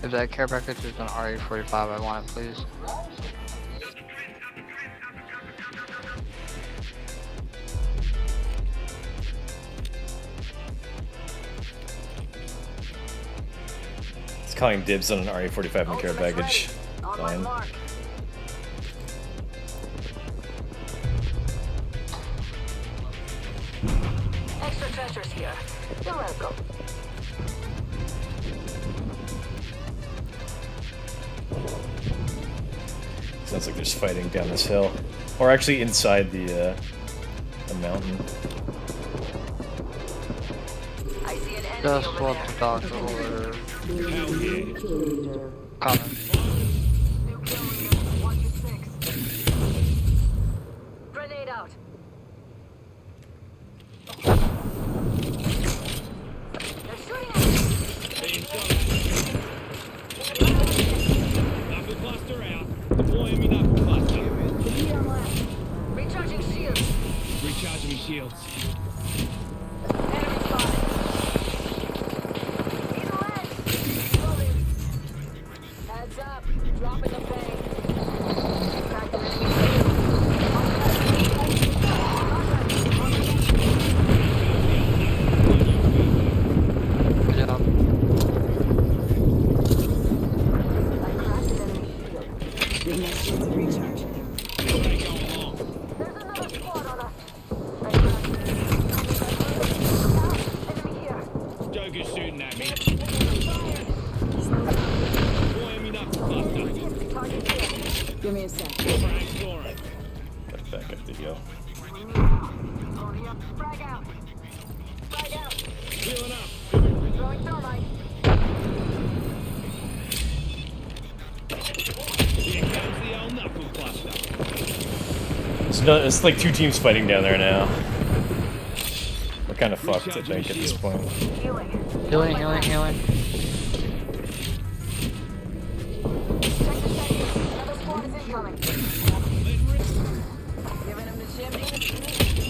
If that care package is an RE45, I want it, please. It's calling dibs on an RE45 and care package. On my Fine. mark. Extra treasures here. You're welcome. Sounds like there's fighting down this hill. Or actually inside the mountain. I see an enemy Just over what there. the doctor ordered. Hell yeah. Coming. New kill leader. 1 to 6. Grenade out. They're shooting at me. Knuckle cluster out. Deploying me knuckle cluster. Recharging shields. Recharging me shields. Enemy spotted. Need a leg. Moving. Heads up. Dropping the bank. Cracked an enemy Good job. I cracked an enemy shield. Give my shields a recharge. There's another squad on us. I cracked it. Enemy here. Joker's shooting at me. Deploying me knuckle cluster. Target here. Give me a sec. Frag scoring. Got back up to go. Only up. Frag out. Frag out. Healing up. Throwing thermite. Here comes the old knuckle cluster. It's like two teams fighting down there now. We're kind of fucked, I think, at this point. Healing. Healing, healing, healing. Check the settings. Another squad is incoming. Giving him the shimmy.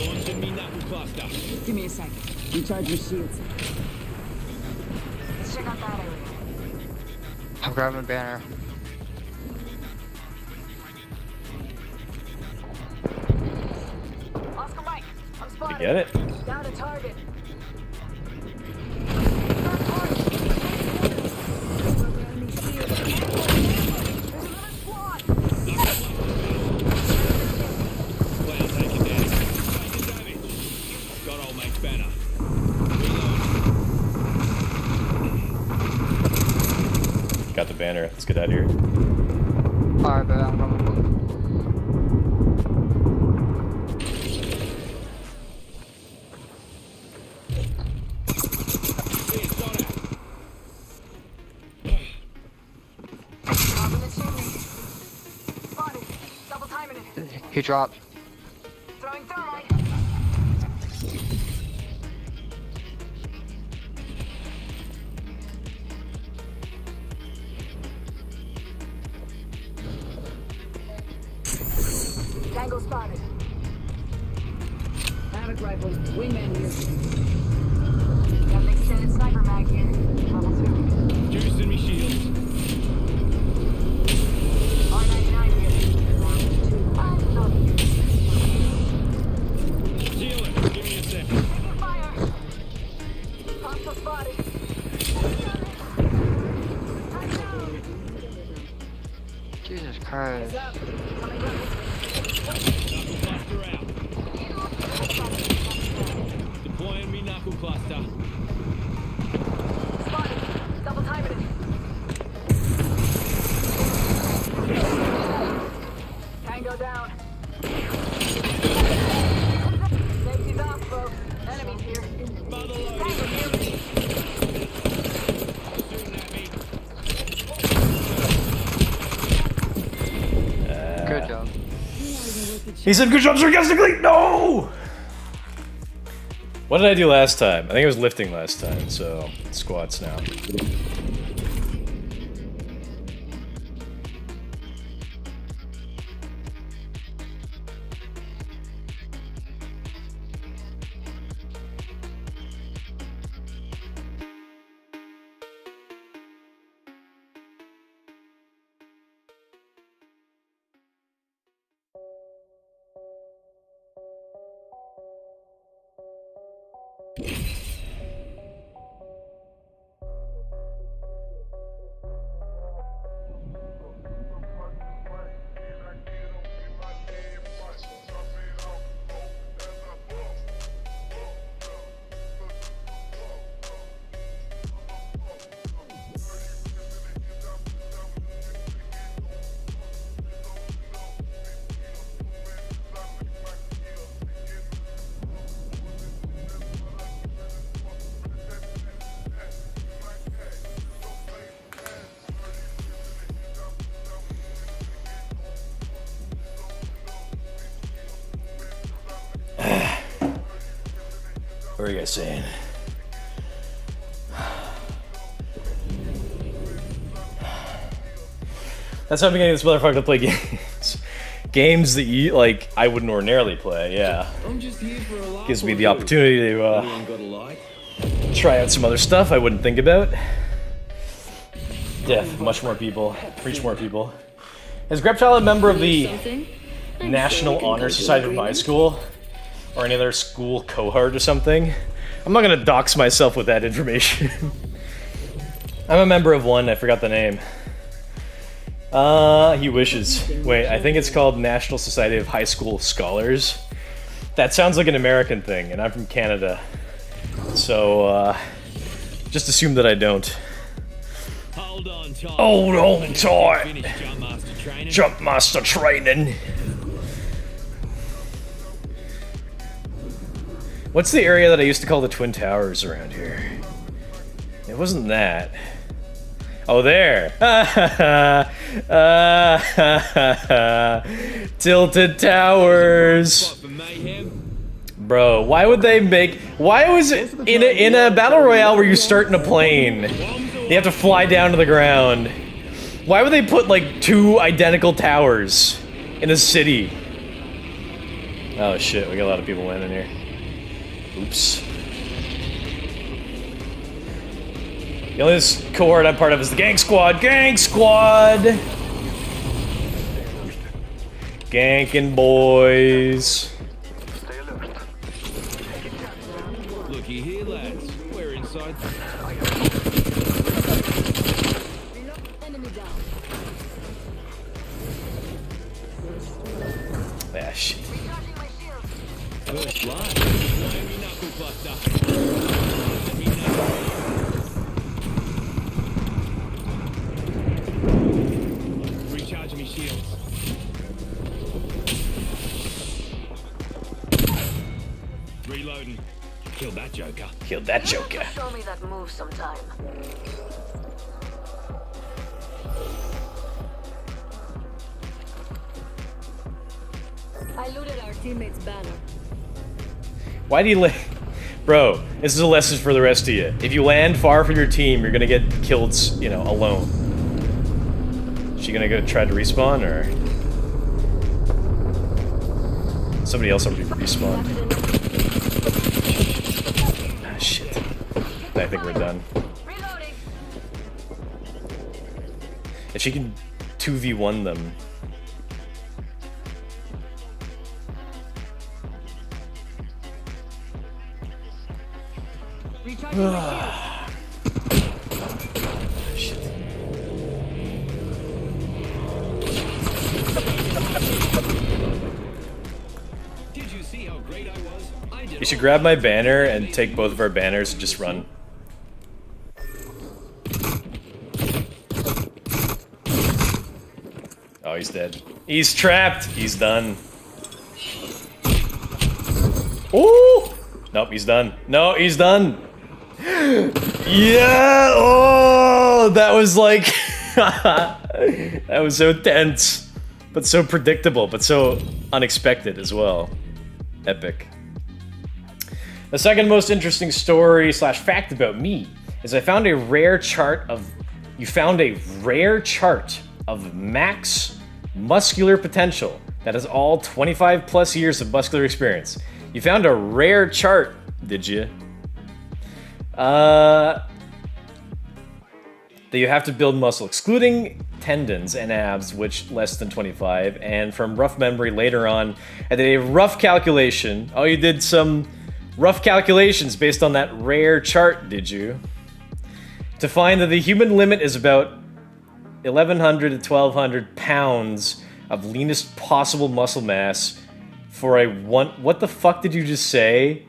Launching me knuckle cluster. Give me a second. Recharge your shields. Let's check out that area. I'm grabbing a banner. Oscar Mike. spotted. get it? Down to target. Cloud taken down. Taking damage. Got old mate's banner. Got the banner. Let's get out of here. Alright, but I'm coming. Top of the chimney. Spotted. Double timing it. He dropped. Throwing thermite. Tango spotted. Havoc rifle. Wingman here. Got an extended sniper mag here. Level 2. Juicing me shields. R99 here. Round 2. Healing. Give me a sec. Taking fire. Hostile spotted. Jesus Christ. Knuckle cluster out. Deploying me knuckle cluster. Spotted. Double timing it. Tango down. Safety's off, folks. Enemies here. Mother load. Tango here. Shooting at me. Good job. He said, "Good job, sarcastically." No. What did I do last time? I think it was lifting last time. So squats now. What are you guys saying? That's how I'm getting this motherfucker to play games. Games that you, like, I wouldn't ordinarily play, yeah. I'm just here for a laugh. Gives me the opportunity to Anyone got a light? try out some other stuff I wouldn't think about. Yeah, much more people. Reach more people. Is Greptile a member of the National Honor Society of my school? Or any other school cohort or something? I'm not gonna dox myself with that information. I'm a member of one, I forgot the name. He wishes. Wait, I think it's called National Society of High School Scholars. That sounds like an American thing, and I'm from Canada. So, just assume that I don't. Hold on tight. Hold on tight. Finish jump master training. Jump master training. What's the area that I used to call the Twin Towers around here? It wasn't that. Oh, there. Tilted Towers. Bro, why would they make... Why was it... In a battle royale where you start in a plane, you have to fly down to the ground. Why would they put, like, 2 identical towers in a city? Oh, shit. We got a lot of people landing here. Oops. The only cohort I'm part of is the Gang Squad. Gang Squad! Ganking boys. looky here, lads. We're inside. Enemy down. Ah, shit. First blood. Miami knuckle cluster. Let me know. Recharging me shields. Reloading. Killed that joker. Killed that joker. Show me that move sometime. I looted our teammate's banner. Why do you Bro, this is a lesson for the rest of you. If you land far from your team, you're gonna get killed, you know, alone. Is she gonna go try to respawn, or somebody else already respawned? Ah, shit. I think we're done. If she can 2v1 them. Shit. Did you see how great I was? I did. You should grab my banner and take both of our banners and just run. Oh, he's dead. He's trapped. He's done. Ooh! Nope, he's done. No, he's done. Yeah! Oh, that was like... that was so tense. But so predictable, but so unexpected as well. Epic. The second most interesting story / fact about me is I found a rare chart of... You found a rare chart of max muscular potential that has all 25 plus years of muscular experience. You found a rare chart, did you? That you have to build muscle, excluding tendons and abs, which less than 25, and from rough memory later on, I did a rough calculation. Oh, you did some rough calculations based on that rare chart, did you? To find that the human limit is about 1,100 to 1,200 pounds of leanest possible muscle mass for a one... What the fuck did you just say?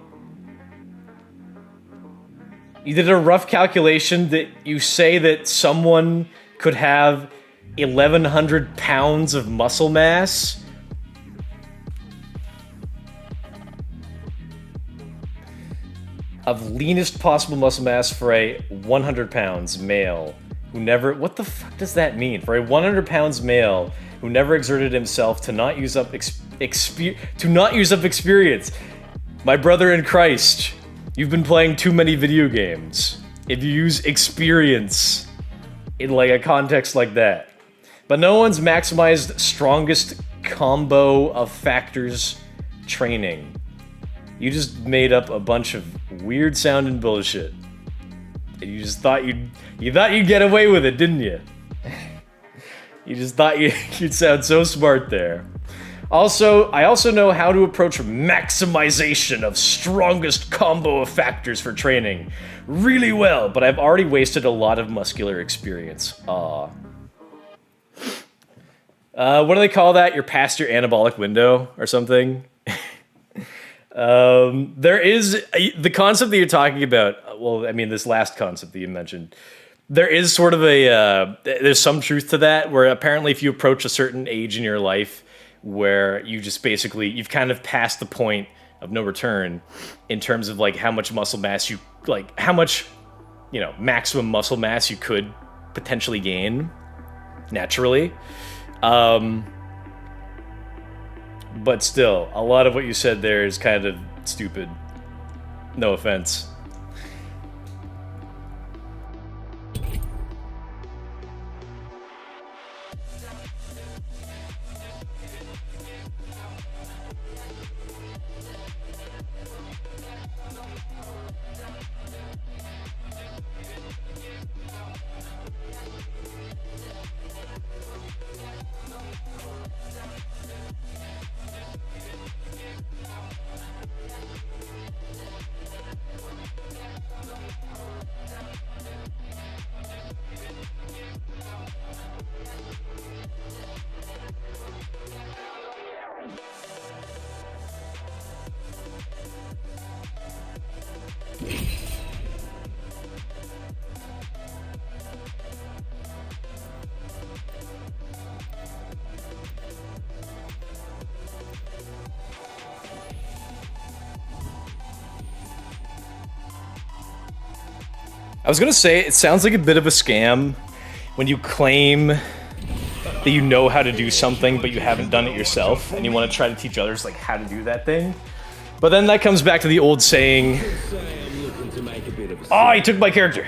You did a rough calculation that you say that someone could have 1,100 pounds of muscle mass? Of leanest possible muscle mass for a 100 pounds male who never... What the fuck does that mean? For a 100 pounds male who never exerted himself to not use up experience. My brother in Christ, you've been playing too many video games. If you use experience in like a context like that. But no one's maximized strongest combo of factors training. You just made up a bunch of weird sounding bullshit. And you just thought you'd get away with it, didn't you? You just thought you'd sound so smart there. Also, I also know how to approach maximization of strongest combo of factors for training really well, but I've already wasted a lot of muscular experience. Aw. What do they call that? You're past your anabolic window or something? There is the concept that you're talking about. Well, I mean, this last concept that you mentioned. There is sort of there's some truth to that, where apparently if you approach a certain age in your life where you just basically, you've kind of passed the point of no return in terms of like how much muscle mass you, like how much, you know, maximum muscle mass you could potentially gain naturally. But still, a lot of what you said there is kind of stupid. No offense. I was gonna say, it sounds like a bit of a scam when you claim that you know how to do something, but you haven't done it yourself, and you want to try to teach others like how to do that thing. But then that comes back to the old saying, "Oh, he took my character."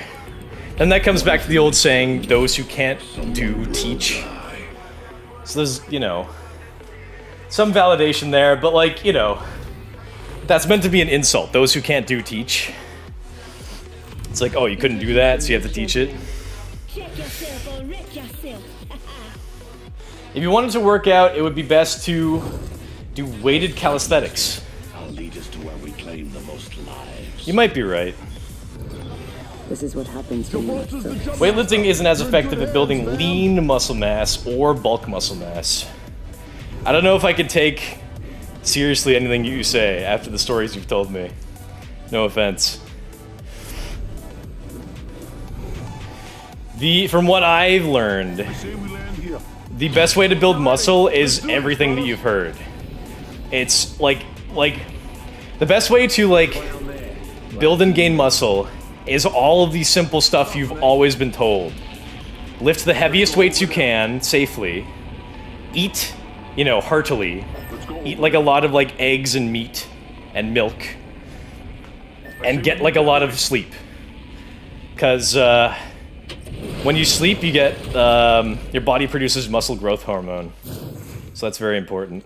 And that comes back to the old saying, "Those who can't do, teach." So there's, you know, some validation there, but like, you know, that's meant to be an insult. Those who can't do, teach. It's like, oh, you couldn't do that, so you have to teach it. If you wanted to work out, it would be best to do weighted calisthenics. I'll lead us to where we claim the most lives. You might be right. This is what happens when you Weightlifting isn't as effective at building lean muscle mass or bulk muscle mass. I don't know if I could take seriously anything you say after the stories you've told me. No offense. From what I've learned, the best way to build muscle is everything that you've heard. It's like the best way to like build and gain muscle is all of the simple stuff you've always been told. Lift the heaviest weights you can safely. Eat, you know, heartily. Eat like a lot of like eggs and meat and milk. And get like a lot of sleep. Cause when you sleep, you get your body produces muscle growth hormone. So that's very important.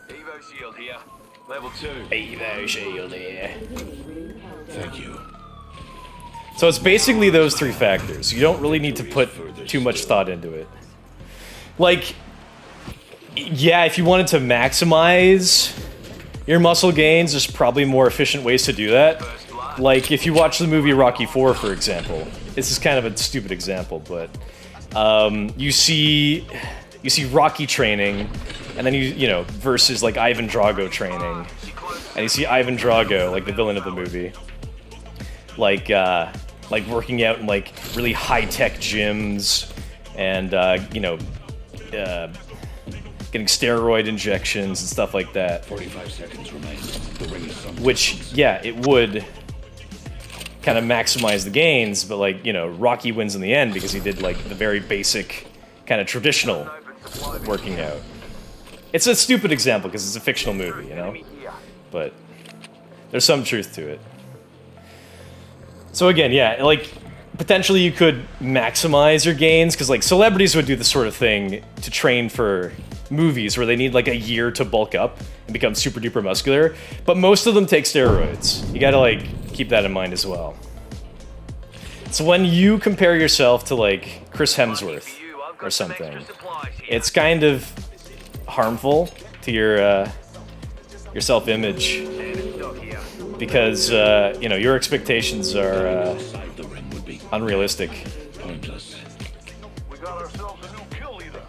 Evo shield here. Level 2. Evo shield here. Thank you. So it's basically those three factors. You don't really need to put too much thought into it. Like, yeah, if you wanted to maximize your muscle gains, there's probably more efficient ways to do that. Like, if you watch the movie Rocky IV, for example. This is kind of a stupid example, but you see Rocky training, and then you know, versus like Ivan Drago training, and you see Ivan Drago, like the villain of the movie, like working out in like really high-tech gyms, and you know, getting steroid injections and stuff like that. 45 seconds remain. The ring is something. Which, yeah, it would kind of maximize the gains, but like, you know, Rocky wins in the end because he did like the very basic kind of traditional working out. It's a stupid example because it's a fictional movie, you know? But there's some truth to it. So again, yeah, like potentially you could maximize your gains because like celebrities would do this sort of thing to train for movies where they need like a year to bulk up and become super duper muscular, but most of them take steroids. You gotta like keep that in mind as well. So when you compare yourself to like Chris Hemsworth or something, it's kind of harmful to your self-image because you know, your expectations are unrealistic. Pointless. We got ourselves a new kill leader.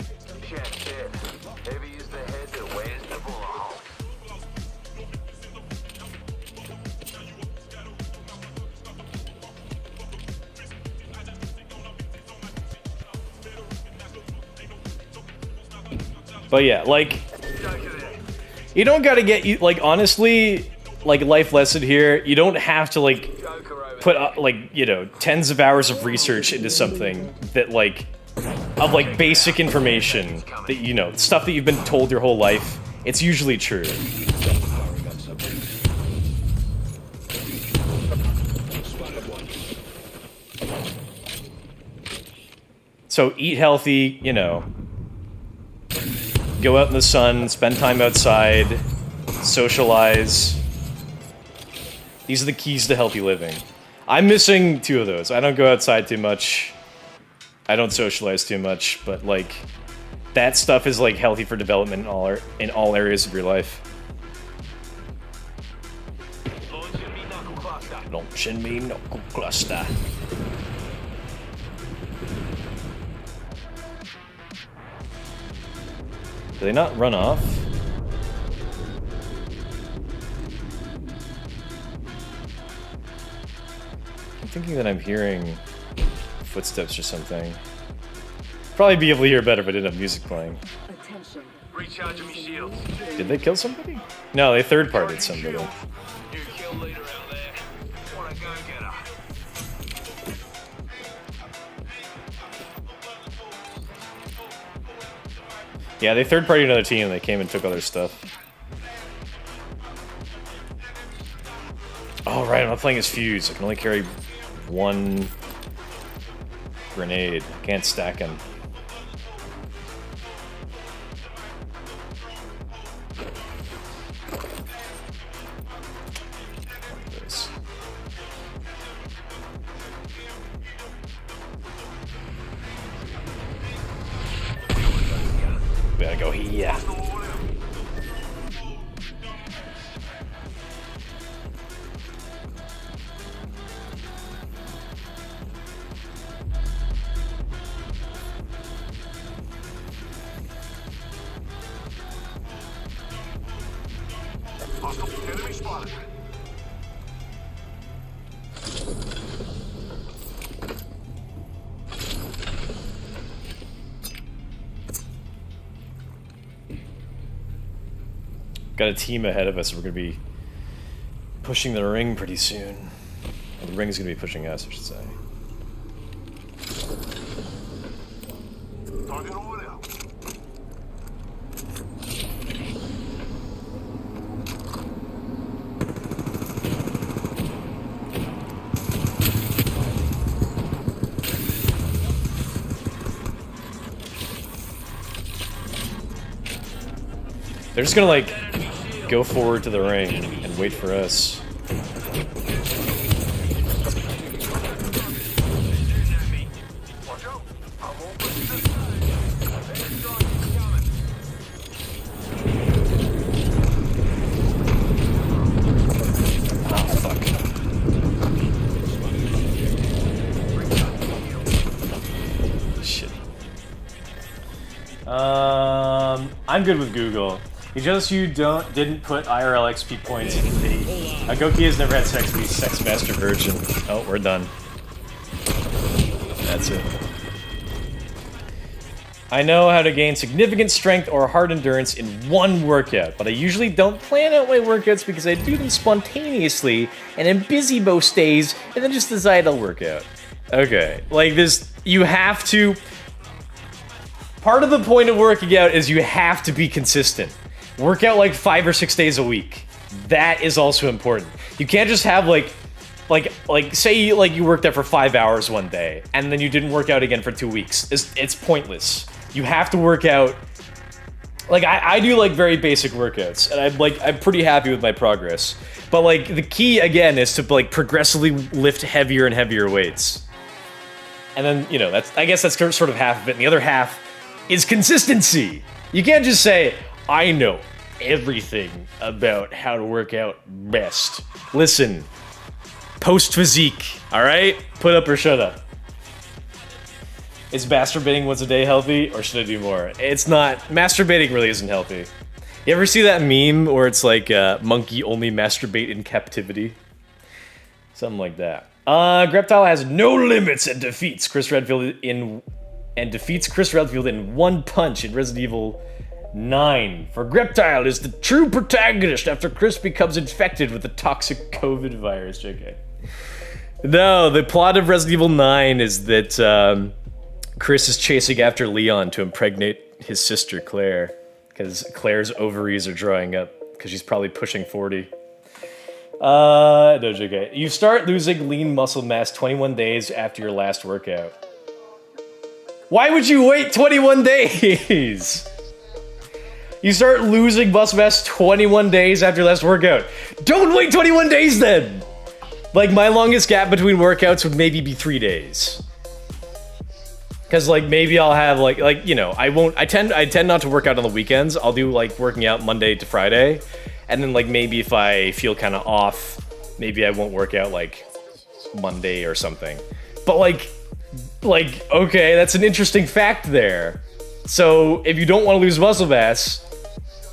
Check it. Heavy is the head that weighs the ball. But yeah, like, you don't gotta get, you like, honestly, like, life lesson here, you don't have to, like, put, like, you know, tens of hours of research into something that, like, of, like, basic information that, you know, stuff that you've been told your whole life. It's usually true. So eat healthy, you know, go out in the sun, spend time outside, socialize. These are the keys to healthy living. I'm missing two of those. I don't go outside too much. I don't socialize too much, but like, that stuff is like healthy for development in all areas of your life. Launching me knuckle cluster. Do they not run off? I'm thinking that I'm hearing footsteps or something. Probably be able to hear better if I didn't have music playing. Attention. Recharging me shields. Did they kill somebody? No, they third-partied somebody. New kill Yeah, they third-partied another team and they came and took all their stuff. Oh, right, I'm not playing as Fuse. I can only carry one grenade. I can't stack them. Gotta go here. Enemy spotted. Got a team ahead of us. We're gonna be pushing the ring pretty soon. Well, the ring's gonna be pushing us, I should say. Target over there. They're just gonna like go forward to the ring and wait for us. I'm good with Google. He just didn't put IRL XP points in the Agoki has never had sex, but he's sex master virgin. Oh, we're done. That's it. I know how to gain significant strength or hard endurance in one workout, but I usually don't plan out my workouts because I do them spontaneously and am busy most days and then just decide I'll work out. Okay, like this, you have to... Part of the point of working out is you have to be consistent. Work out like 5 or 6 days a week. That is also important. You can't just have like say you worked out for 5 hours one day and then you didn't work out again for 2 weeks. It's pointless. You have to work out. Like I do like very basic workouts and I'm pretty happy with my progress. But like the key again is to like progressively lift heavier and heavier weights. And then, you know, I guess that's sort of half of it. And the other half is consistency. You can't just say, I know everything about how to work out best. Listen, post physique, all right? Put up or shut up. Is masturbating once a day healthy, or should I do more? It's not. Masturbating really isn't healthy. You ever see that meme where it's like, monkey only masturbate in captivity? Something like that. Greptile has no limits and defeats Chris Redfield in one punch in Resident Evil 9. For Greptile is the true protagonist after Chris becomes infected with the toxic COVID virus. JK. No, the plot of Resident Evil 9 is that Chris is chasing after Leon to impregnate his sister Claire, because Claire's ovaries are drying up because she's probably pushing 40. No, JK. You start losing lean muscle mass 21 days after your last workout. Why would you wait 21 days? You start losing muscle mass 21 days after your last workout. Don't wait 21 days then! Like, my longest gap between workouts would maybe be 3 days. Because, like, maybe I'll have, like, you know, I tend not to work out on the weekends. I'll do, like, working out Monday to Friday. And then, like, maybe if I feel kind of off, maybe I won't work out, like, Monday or something. But, like, okay, that's an interesting fact there. So, if you don't want to lose muscle mass,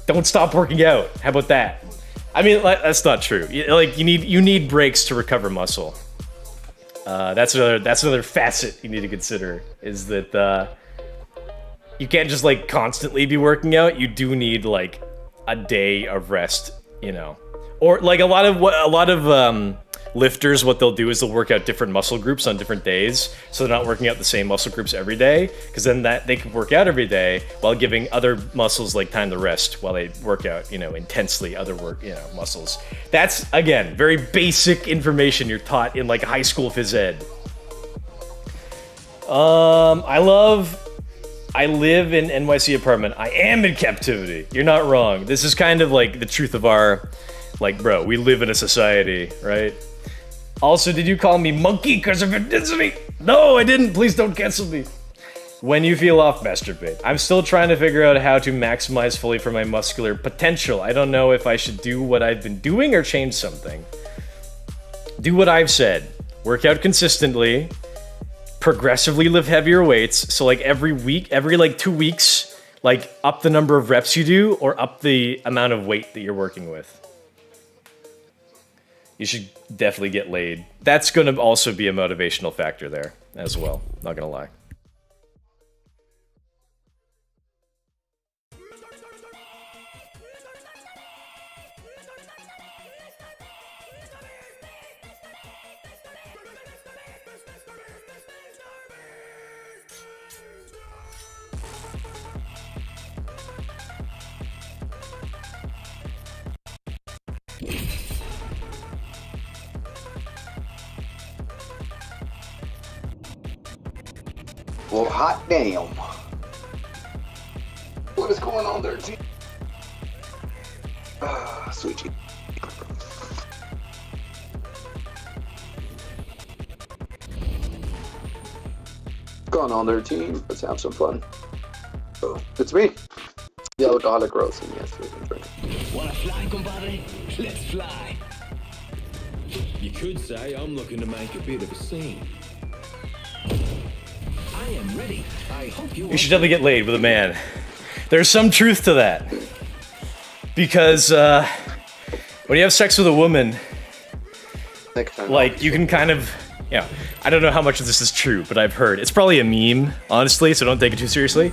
don't stop working out. How about that? I mean, that's not true. Like, you need breaks to recover muscle. That's another facet you need to consider, is that you can't just like constantly be working out. You do need like a day of rest, you know, or like a lot of lifters, what they'll do is they'll work out different muscle groups on different days, so they're not working out the same muscle groups every day, because then that they can work out every day while giving other muscles like time to rest while they work out, you know, intensely other muscles. That's, again, very basic information you're taught in like high school phys ed. I live in NYC apartment. I am in captivity. You're not wrong. This is kind of like the truth of our, like, bro, we live in a society, right? Also, did you call me monkey because of intensity? No, I didn't. Please don't cancel me. When you feel off, masturbate. I'm still trying to figure out how to maximize fully for my muscular potential. I don't know if I should do what I've been doing or change something. Do what I've said. Work out consistently. Progressively lift heavier weights, so like every week, every like 2 weeks, like up the number of reps you do or up the amount of weight that you're working with. You should definitely get laid. That's going to also be a motivational factor there as well, not gonna lie. Well, hot damn. What is going on there, T? Sweet G. What's going on there, team? Let's have some fun. Oh, it's me. The alcoholic rose, and yes, we can drink. Wanna fly, compadre? Let's fly. You could say I'm looking to make a bit of a scene. I am ready. I hope you should definitely get laid with a man. There's some truth to that. Because when you have sex with a woman, like, you can kind of, I don't know how much of this is true, but I've heard. It's probably a meme, honestly, so don't take it too seriously.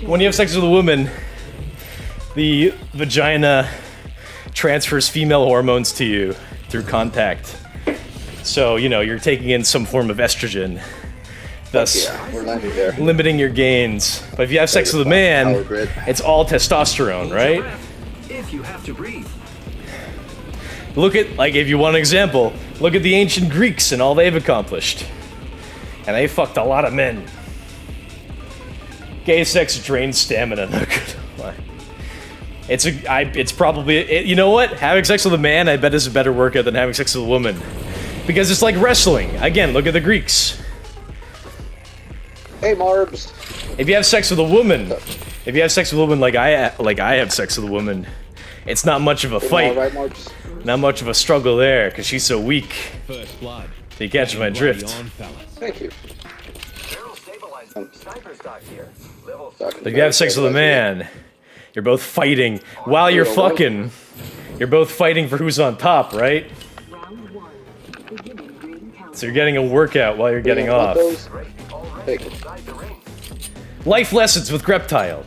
When you have sex with a woman, the vagina transfers female hormones to you through contact. So, you know, you're taking in some form of estrogen, thus limiting your gains. But if you have sex with a man, it's all testosterone, right? If you have to breathe. Look at, like, if you want an example, look at the ancient Greeks and all they've accomplished. And they fucked a lot of men. Gay sex drains stamina, not good. It's probably, you know what? Having sex with a man, I bet, is a better workout than having sex with a woman. Because it's like wrestling. Again, look at the Greeks. Hey, Marbs. If you have sex with a woman, like I have sex with a woman, it's not much of a fight. Right, Marbs? Not much of a struggle there, because she's so weak. First blood. You catch my drift. Thank you. If you have sex with a man, you're both fighting while you're fucking. You're both fighting for who's on top, right? So you're getting a workout while you're getting off. Life lessons with Greptile.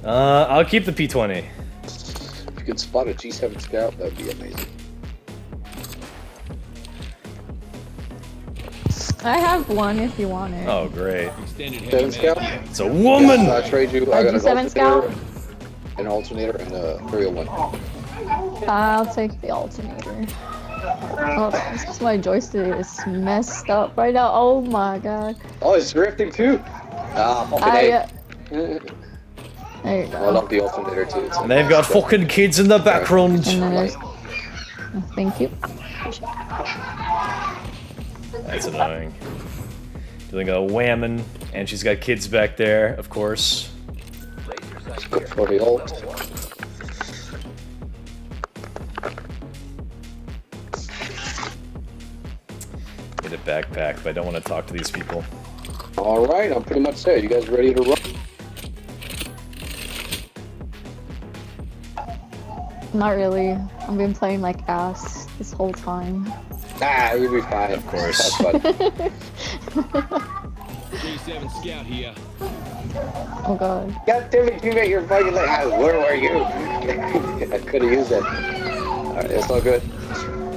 I'll keep the P20. If you could spot a G7 Scout, that'd be amazing. I have one if you want it. Oh, great. 7 Scout? It's a woman! Yeah, I'll trade you. I got an G7 Scout? An alternator, and a 301. I'll take the alternator. Oh, this is my joystick is messed up right now. Oh my god. Oh, it's drifting too. There you go. I love the alternator too. And they've got fucking kids in the background. And then there's... Thank you. That's annoying. Doing a whammon, and she's got kids back there, of course. For the ult. Get a backpack, but I don't want to talk to these people. Alright, I'm pretty much there. You guys ready to run? Not really. I've been playing like ass this whole time. Ah, you'll be fine. Of course. That's fun. G7 Scout here. Oh god. God damn it, teammate, you're fucking like, where were you? I could have used that. Alright, it's all good.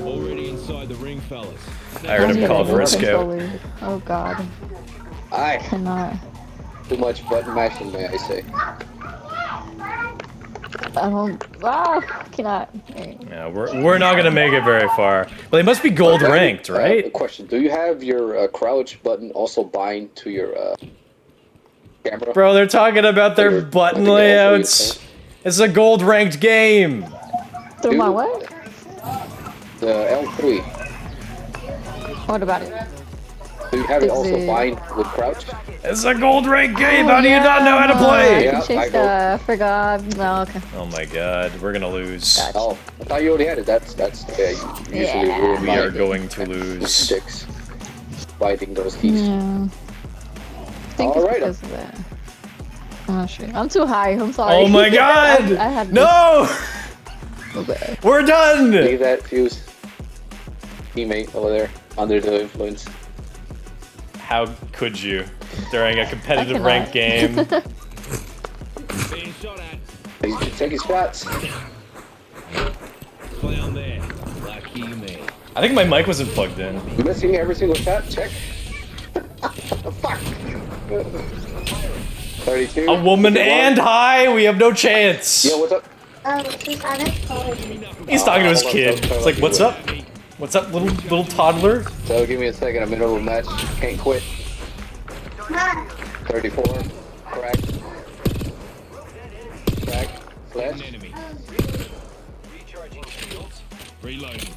Already inside the ring, fellas. I heard him call for a scout. Controller. Oh god. I Cannot. too much button mashing, may I say. I don't. Ah! Cannot. Yeah, we're not gonna make it very far. But they must be gold ranked, right? Question: do you have your crouch button also bind to your camera? Bro, they're talking about their button layouts. It's a gold ranked game. Through my what? The L3. What about it? Do you have it also bind with crouch? It's a gold ranked game. How do you not know how to play? Yeah, I forgot. No, okay. Oh my god, we're gonna lose. Gotcha. Oh, I thought you already had it. That's usually ruin We are going to lose. Sticks. Biting those keys. Yeah. I think it's because of that. Oh shit. I'm too high. I'm sorry. Oh my god! I had no! Okay. We're done! Leave that Fuse teammate over there under the influence. How could you? During a competitive ranked game. Being shot at. He's taking shots. Clown there. Lucky me. I think my mic wasn't plugged in. Missing every single shot. Check. Fuck. 32. A woman and high. We have no chance. Yo, what's up? He's talking to his kid. It's like, what's up? What's up, little toddler? So give me a second. I'm in the middle of a match. Can't quit. 34. Crack. Crack. Flash. Enemy. Recharging shields. Reloading.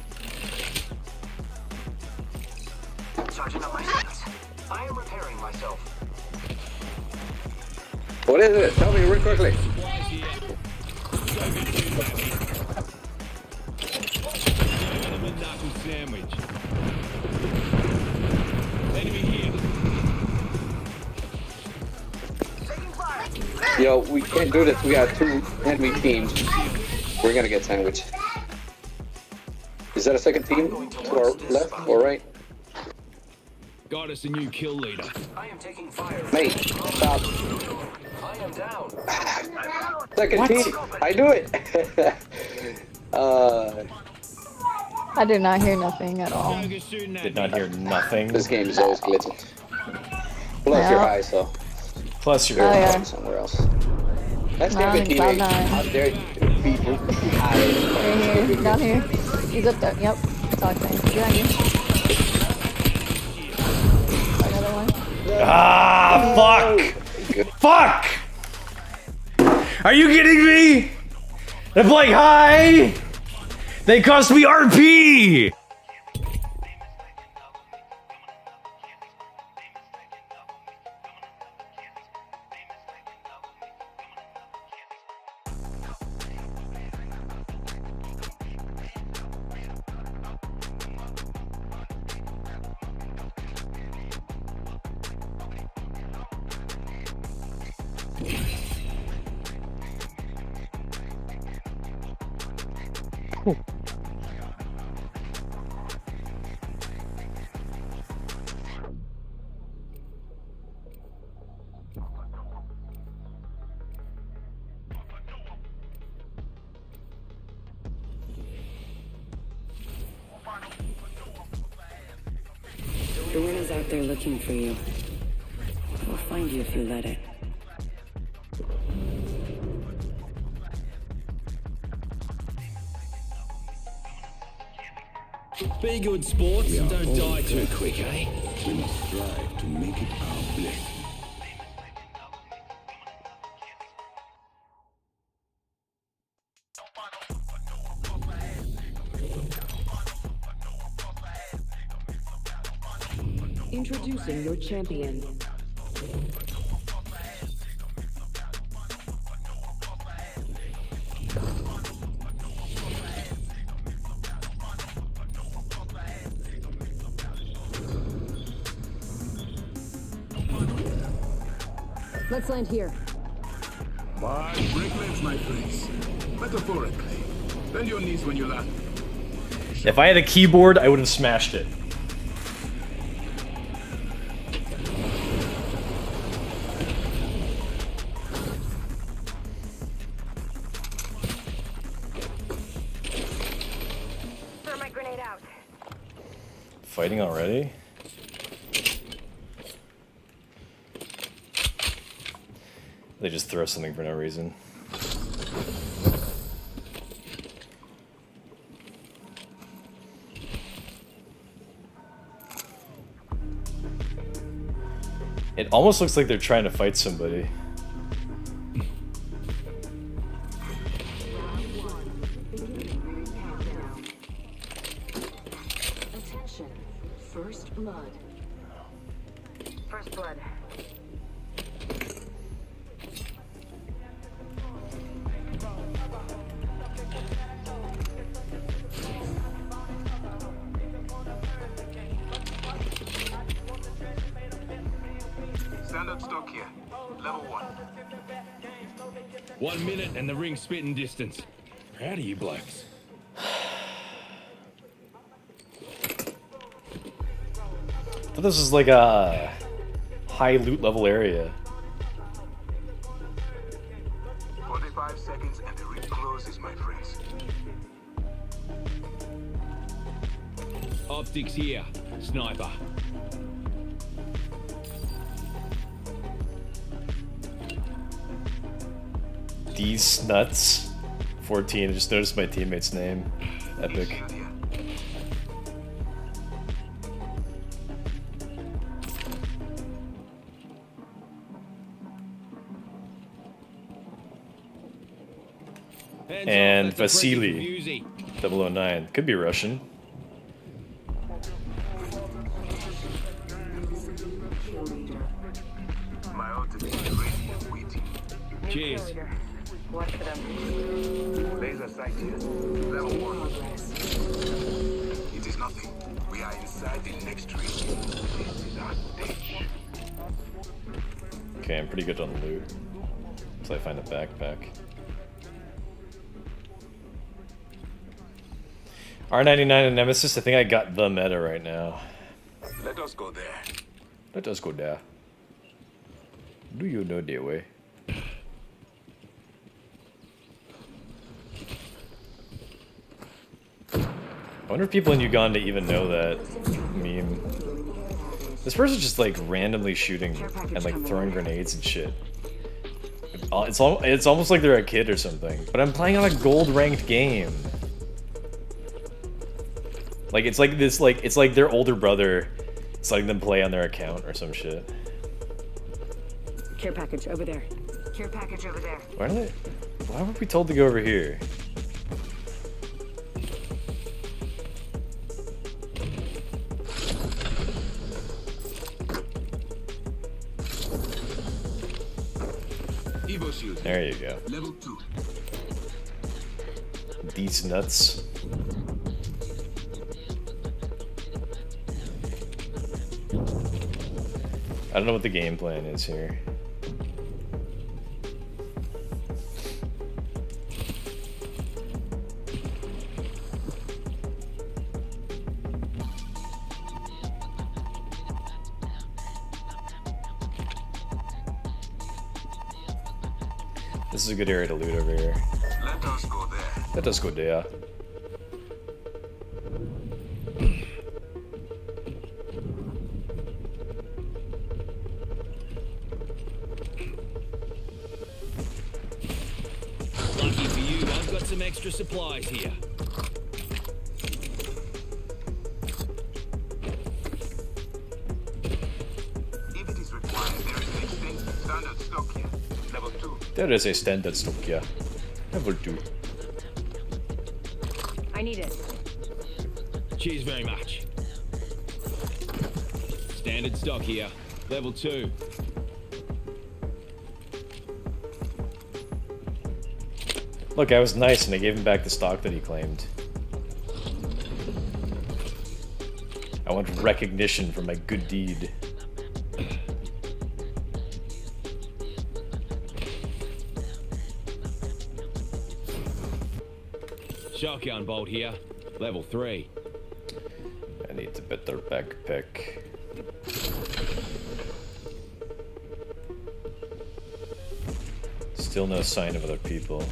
Charging up my shields. I am repairing myself. What is it? Tell me real quickly. Sandwich. Enemy here. Yo, we can't do this. We got two enemy teams. We're gonna get sandwiched. Is that a second team to our left or right? Got us a new kill leader. I am taking fire. Mate, stop. I am down. Second team. I do it. I did not hear nothing at all. Did not hear nothing. This game is always glitching. Plus you're high, so. Plus you're somewhere else. That's damn it, teammate. How dare you be high? Right here, down here. He's up there. Yep. Talking. Behind you. Another one. Ah, fuck! Fuck! Are you kidding me? They're playing high! They cost me RP! The wind is out there looking for you. It will find you if you let it. Be good sports and don't die too quick, eh? We must strive to make it our blessing. Introducing your champion. Let's land here. Why, break legs, my friends. Metaphorically. Bend your knees when you laugh. If I had a keyboard, I would have smashed it. Fighting already? They just throw something for no reason. It almost looks like they're trying to fight somebody. Attention. First blood. First blood. Standard stock here. Level 1. 1 minute and the ring's spitting distance. Proud of you blokes. I thought this was like a high loot level area. 45 seconds and the ring closes, my friends. Optics here. Sniper. These nuts. 14. I just noticed my teammate's name. Epic. And Vasily. 009. Could be Russian. My ultimate is ready and waiting. Cheers. Watch for them. Laser sight here. Level 1. It is nothing. We are inside the next ring. This is our stage. Okay, I'm pretty good on loot. Until I find a backpack. R99 and Nemesis, I think I got the meta right now. Let us go there. Let us go there. Do you know the way? I wonder if people in Uganda even know that meme. This person's just like randomly shooting and like throwing grenades and shit. It's almost like they're a kid or something. But I'm playing on a gold ranked game. Like it's like this it's like their older brother. It's letting them play on their account or some shit. Care package over there. Care package over there. Why were we told to go over here? Evo shield. There you go. Level 2. These nuts. I don't know what the game plan is here. This is a good area to loot over here. Let us go there. Let us go there. Lucky for you, I've got some extra supplies here. If it is required, there is an extended standard stock here. Level 2. There is a standard stock, yeah. Level 2. I need it. Cheers very much. Standard stock here. Level 2. Look, I was nice and I gave him back the stock that he claimed. I want recognition for my good deed. Shotgun bolt here. Level 3. I need a better backpack. Still no sign of other people.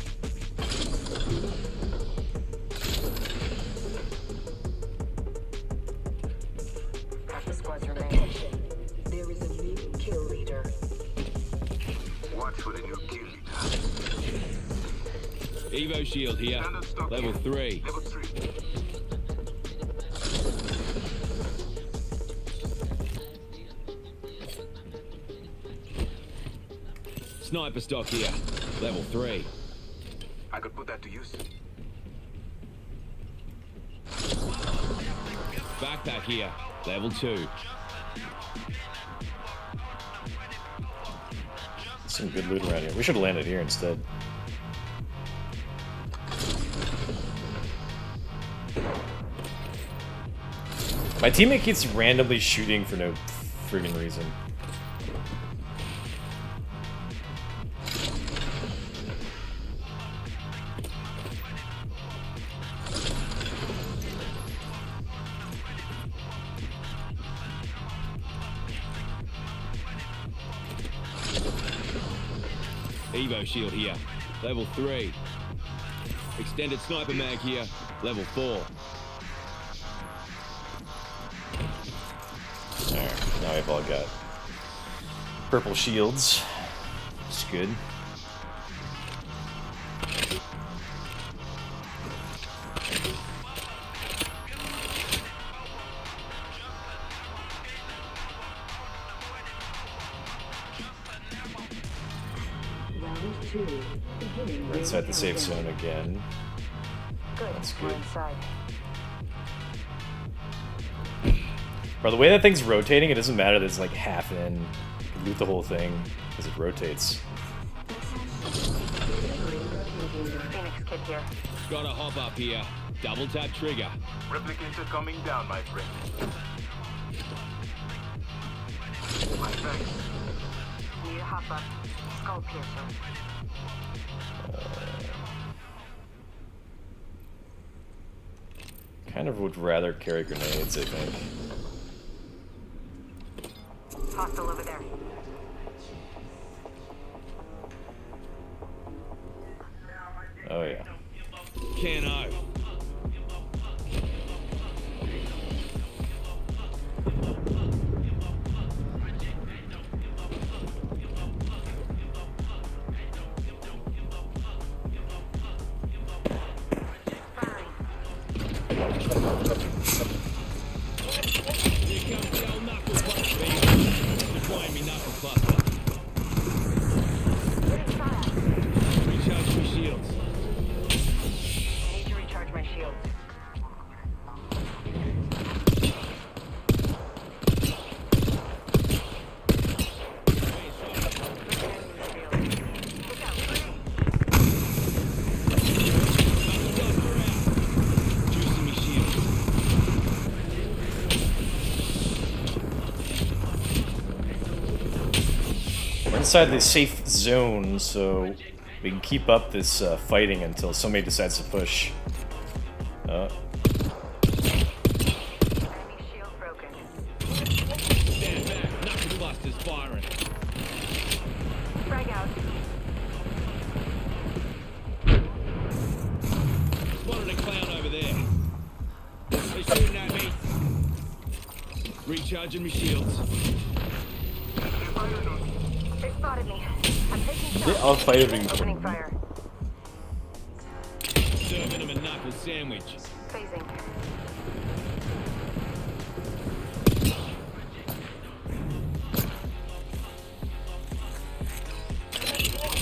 Evo shield here. Level 3. Level 3. Sniper stock here. Level 3. I could put that to use. Backpack here. Level 2. Some good loot around here. We should have landed here instead. My teammate keeps randomly shooting for no friggin' reason. Evo shield here. Level 3. Extended sniper mag here. Level 4. Alright, now we've all got purple shields. It's good. We're inside the safe zone again. Good. That's We're good. inside. Bro, the way that thing's rotating, it doesn't matter that it's like half in. You can loot the whole thing because it rotates. Phoenix kit here. Gotta hop up here. Double tap trigger. Replicator coming down, my friend. My thanks. Need a hop up. Skull piercer. Kind of would rather carry grenades, I think. Hostile over there. Oh yeah. Cano. Deploying me knuckle cluster. Recharge my shields. I need to recharge my shields. Juicing me shields. We're inside the safe zone, so we can keep up this fighting until somebody decides to push. Enemy shield broken. Stand back. Knuckle clusters firing. Frag out. Spotted a clown over there. They're shooting at me. Recharging my shields. They spotted me. I'm taking shots. They all fighting. Opening fire. Serving them a knuckle sandwich. Phasing.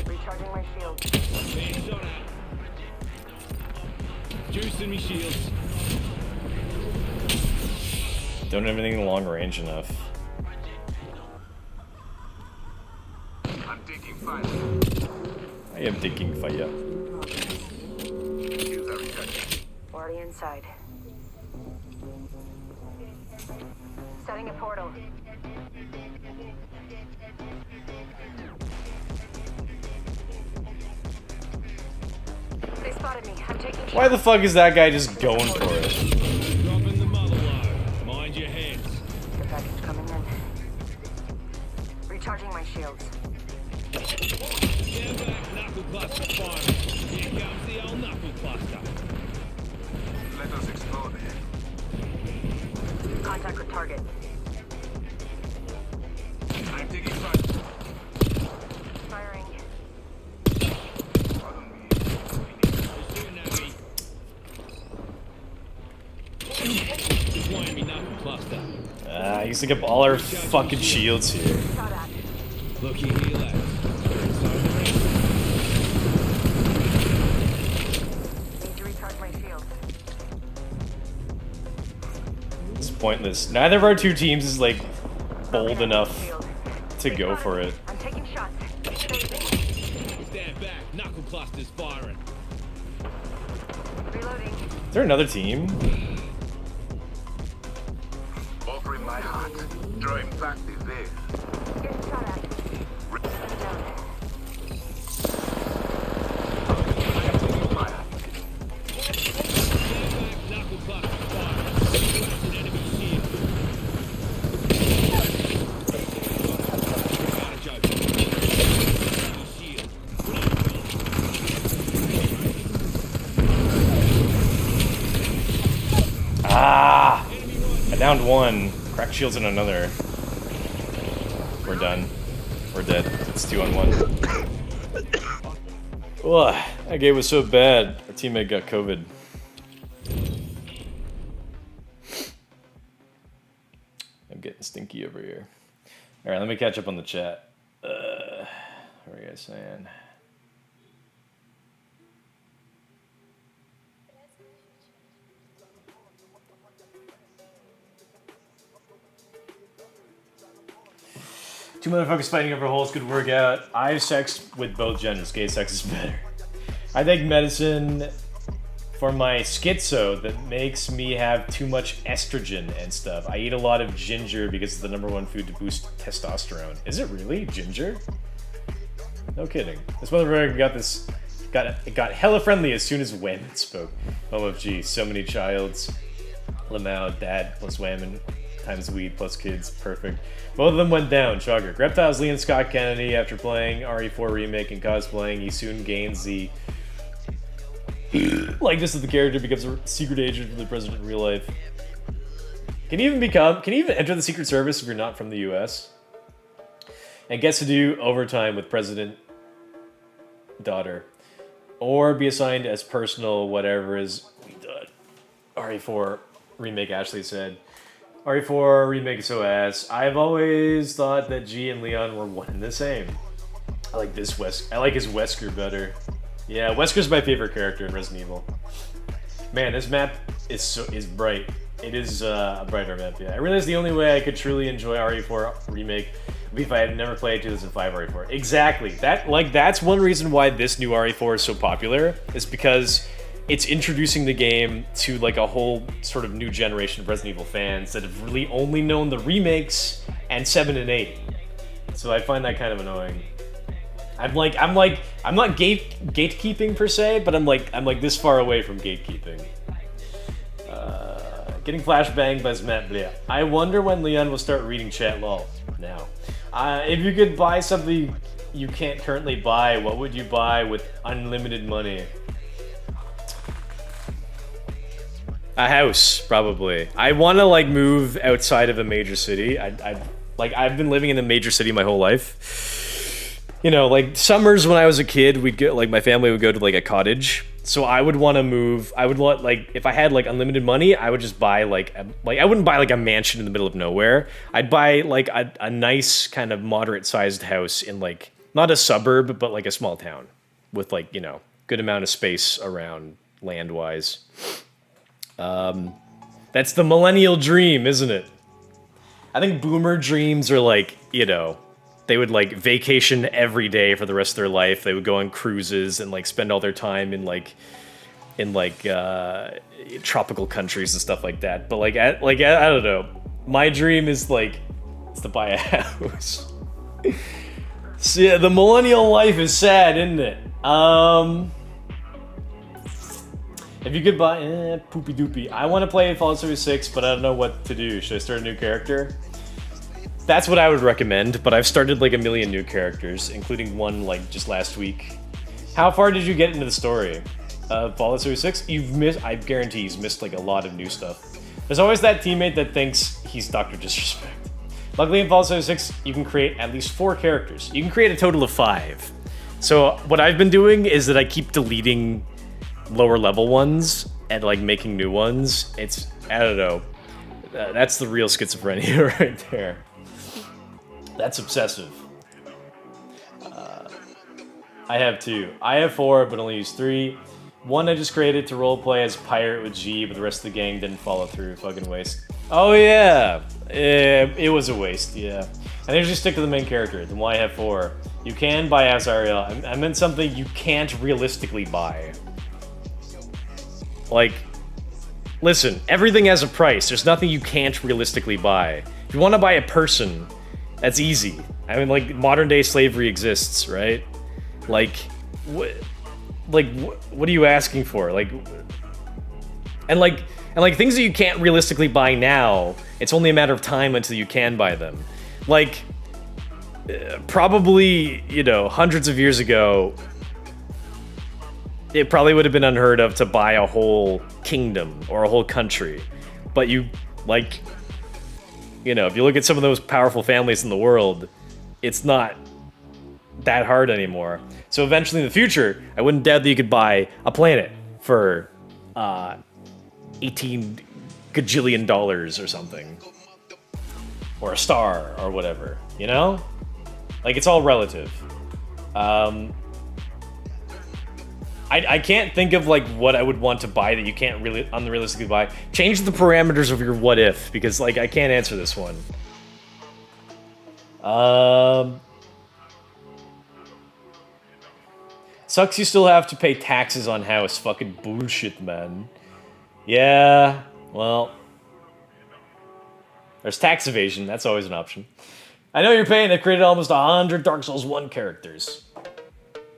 Recharging my shield. Being shot at. Juicing me shields. Don't have anything long range enough. I'm taking fire. I am taking fire. Shields are recharging. Already inside. Setting a portal. They spotted me. I'm taking shots. Why the fuck is that guy just going for it? Dropping the mother load. Mind your heads. The package coming in. Recharging my shields. Stand back. Knuckle cluster firing. Here comes the old knuckle cluster. Let us explode it. Contact with target. I'm taking fire. Firing. Pardon me. used to get all our fucking shields here. Looky here, lads. Need to recharge my shield. It's pointless. Neither of our two teams is like bold enough to go for it. I'm taking shots. Stand back. Knuckle clusters firing. Reloading. Is there another team? Offering my heart. Drawing back the veil. Getting shot at. Knuckle clusters firing. An enemy shield. Advantage open. Enemy shield. Ah! I downed one. Crack shields in another. We're done. We're dead. It's 2-on-1. Ugh, that game was so bad. Our teammate got COVID. I'm getting stinky over here. Alright, let me catch up on the chat. What are you guys saying? Two motherfuckers fighting over holes could work out. I have sex with both genders. Gay sex is better. I take medicine for my schizo that makes me have too much estrogen and stuff. I eat a lot of ginger because it's the #1 food to boost testosterone. Is it really? Ginger? No kidding. This motherfucker got hella friendly as soon as Whammon spoke. OMG, so many childs. Lamau, dad plus Whammon times weed plus kids, perfect. Both of them went down, shocker. Reptiles Leon Scott Kennedy, after playing RE4 Remake and cosplaying, he soon gains the likeness of the character, becomes a secret agent for the president in real life. Can you even enter the Secret Service if you're not from the US? And gets to do overtime with President daughter. Or be assigned as personal whatever is done. RE4 Remake, Ashley said. RE4 Remake is so ass. I've always thought that G and Leon were one and the same. I like his Wesker better. Yeah, Wesker's my favorite character in Resident Evil. Man, this map is bright. It is a brighter map, yeah. I realized the only way I could truly enjoy RE4 Remake would be if I had never played 2005 RE4. Exactly. That's one reason why this new RE4 is so popular, is because it's introducing the game to like a whole sort of new generation of Resident Evil fans that have really only known the remakes and 7 and 8. So I find that kind of annoying. I'm not gatekeeping per se, but I'm like this far away from gatekeeping. Getting flashbanged by Zmet, yeah. I wonder when Leon will start reading chat lol. Now. If you could buy something you can't currently buy, what would you buy with unlimited money? A house, probably. I want to like move outside of a major city. I've been living in a major city my whole life. You know, like summers when I was a kid, my family would go to like a cottage. So I would want to move. I would want like if I had like unlimited money, I would just buy I wouldn't buy like a mansion in the middle of nowhere. I'd buy like a nice kind of moderate sized house in like not a suburb but like a small town with like, you know, good amount of space around land wise. That's the millennial dream, isn't it? I think boomer dreams are like, you know, they would like vacation every day for the rest of their life. They would go on cruises and like spend all their time in tropical countries and stuff like that. But I don't know. My dream is to buy a house. So yeah, the millennial life is sad, isn't it? If you could buy, poopy doopy. I want to play Fallout 76, but I don't know what to do. Should I start a new character? That's what I would recommend, but I've started like a million new characters, including one like just last week. How far did you get into the story? Fallout 76? I guarantee he's missed like a lot of new stuff. There's always that teammate that thinks he's Dr. Disrespect. Luckily in Fallout 76, you can create at least 4 characters. You can create a total of 5. So what I've been doing is that I keep deleting lower level ones and like making new ones. I don't know. That's the real schizophrenia right there. That's obsessive. I have 2. I have 4, but only use 3. 1 I just created to roleplay as pirate with G, but the rest of the gang didn't follow through. Fucking waste. Oh yeah, it was a waste. Yeah, I usually stick to the main character. Then why I have 4? You can buy Azariel. I meant something you can't realistically buy. Like, listen, everything has a price. There's nothing you can't realistically buy. If you want to buy a person, that's easy. I mean, like, modern day slavery exists, right? Like, what are you asking for? Like, and things that you can't realistically buy now, it's only a matter of time until you can buy them. Like, probably, you know, hundreds of years ago, it probably would have been unheard of to buy a whole kingdom or a whole country. But you, like, you know, if you look at some of those powerful families in the world, it's not that hard anymore. So eventually in the future, I wouldn't doubt that you could buy a planet for 18 gajillion dollars or something. Or a star or whatever, you know? Like, it's all relative. I can't think of, like, what I would want to buy that you can't really unrealistically buy. Change the parameters of your what if, because, like, I can't answer this one. Sucks you still have to pay taxes on house. Fucking bullshit, man. Yeah, well, there's tax evasion. That's always an option. I know you're paying. They created almost 100 Dark Souls 1 characters.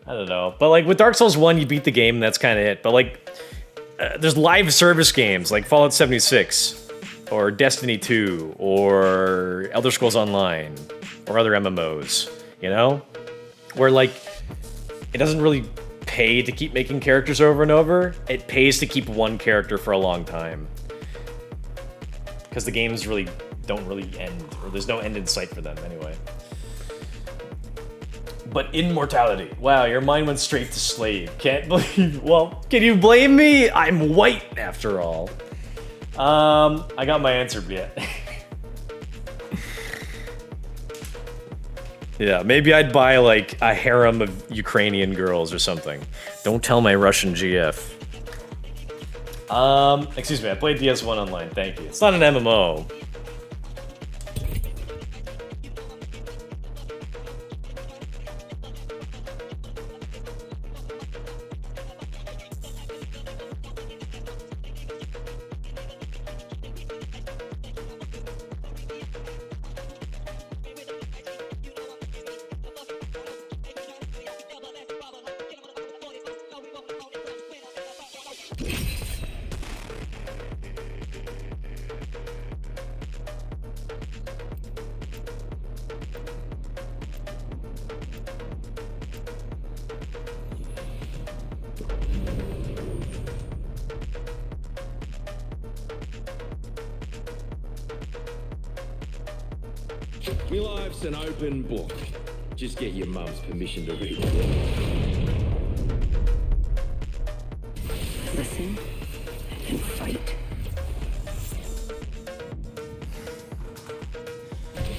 I don't know. But, like, with Dark Souls 1, you beat the game, and that's kind of it. But, like, there's live service games, like Fallout 76, or Destiny 2, or Elder Scrolls Online, or other MMOs, you know? Where, like, it doesn't really pay to keep making characters over and over. It pays to keep one character for a long time. Because the games really don't really end, or there's no end in sight for them anyway. But immortality. Wow, your mind went straight to slave. Can't believe. Well, can you blame me? I'm white after all. I got my answer yet. Yeah, maybe I'd buy, like, a harem of Ukrainian girls or something. Don't tell my Russian GF. Excuse me, I played DS1 online, thank you. It's not an MMO. Me life's an open book. Just get your mum's permission to read it. Listen and fight.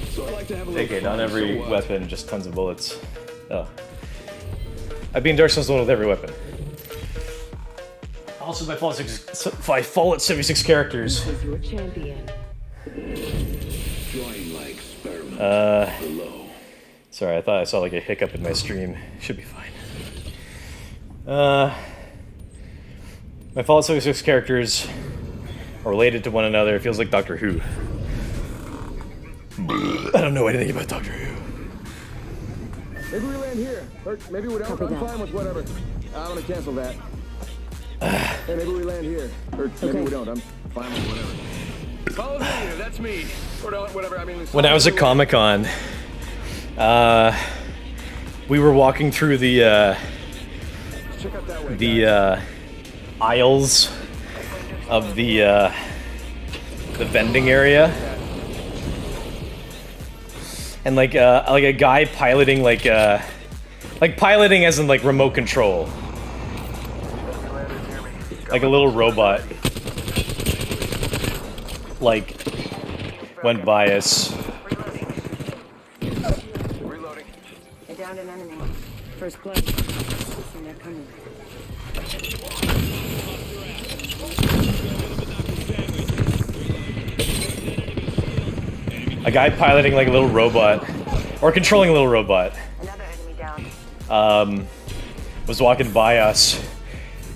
So I like to have a little Okay, fun, not every so what? weapon, just tons of bullets. Oh. I've been Dark Souls 1 with every weapon. Also, by Fallout 76 characters. This is your champion. Join my experiment below. Sorry, I thought I saw like a hiccup in my stream. Should be fine. My Fallout 76 characters are related to one another. It feels like Doctor Who. I don't know anything about Doctor Who. Maybe we land here. Or maybe we don't. I'm fine with whatever. I'm gonna cancel that. Hey, maybe we land here. Or maybe we don't. I'm fine with whatever. Follow the leader, that's me. Or don't, whatever, I mean... When I was at Comic-Con, we were walking through the aisles of the vending area. And like a guy piloting like piloting as in like remote control. Like a little robot. Like went by us. Reloading. I downed an enemy. First blood. And they're coming. A guy piloting like a little robot, or controlling a little robot, was walking by us,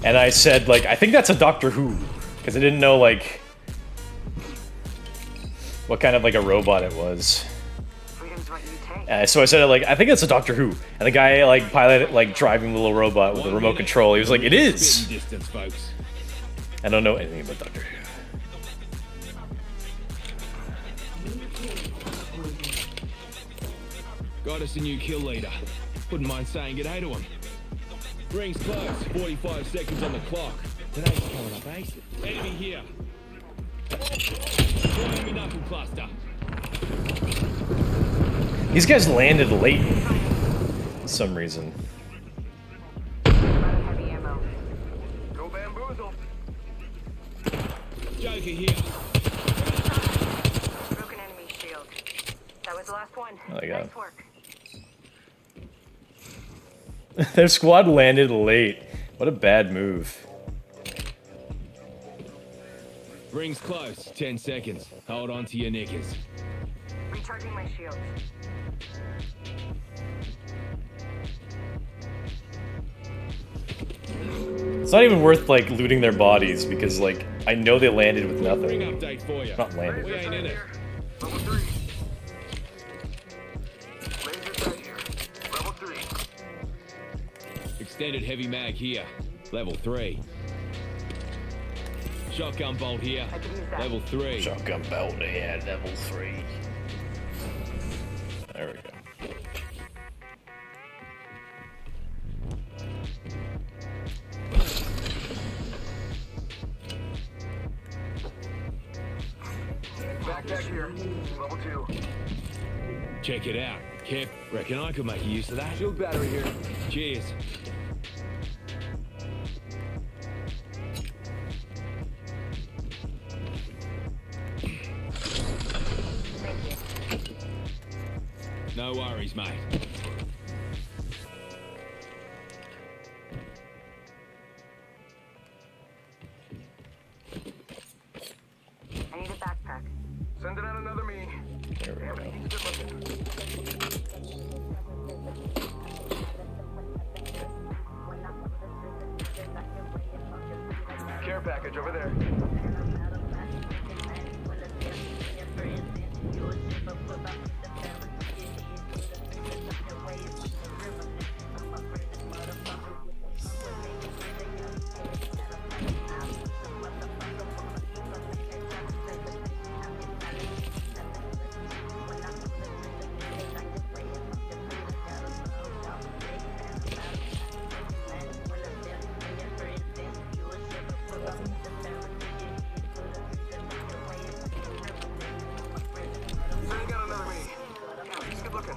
and I said, like, I think that's a Doctor Who, because I didn't know, like, what kind of, like, a robot it was. So I said, like, I think it's a Doctor Who, and the guy, like, piloted, like, driving the little robot with a remote control, he was like, it is! Distance, folks. I don't know anything about Doctor Who. Got us a new kill leader. Wouldn't mind saying good day to him. Rings close. 45 seconds on the clock. Today's coming up ace. Enemy here. Enemy knuckle cluster. These guys landed late for some reason. Heavy ammo. Go bamboozle. Joker here. Broken enemy shield. That was the last one. Oh my god. Nice work. Their squad landed late. What a bad move. Rings close. 10 seconds. Hold on to your knickers. Recharging my shields. It's not even worth, like, looting their bodies, because, like, I know they landed with Ring nothing. update for you. Not landed. We ain't in it. Level 3. Laser sight here. Level 3. Extended heavy mag here. Level 3. Shotgun bolt here. Level 3. Shotgun bolt here, level 3. There we go. Backpack here. Level 2. Check it out. Kev, reckon I could make use of that. Shield battery here. Cheers. No worries, mate. I need a backpack. Sending out another me. There we go. Care package over there. Sending out another me. He's good looking.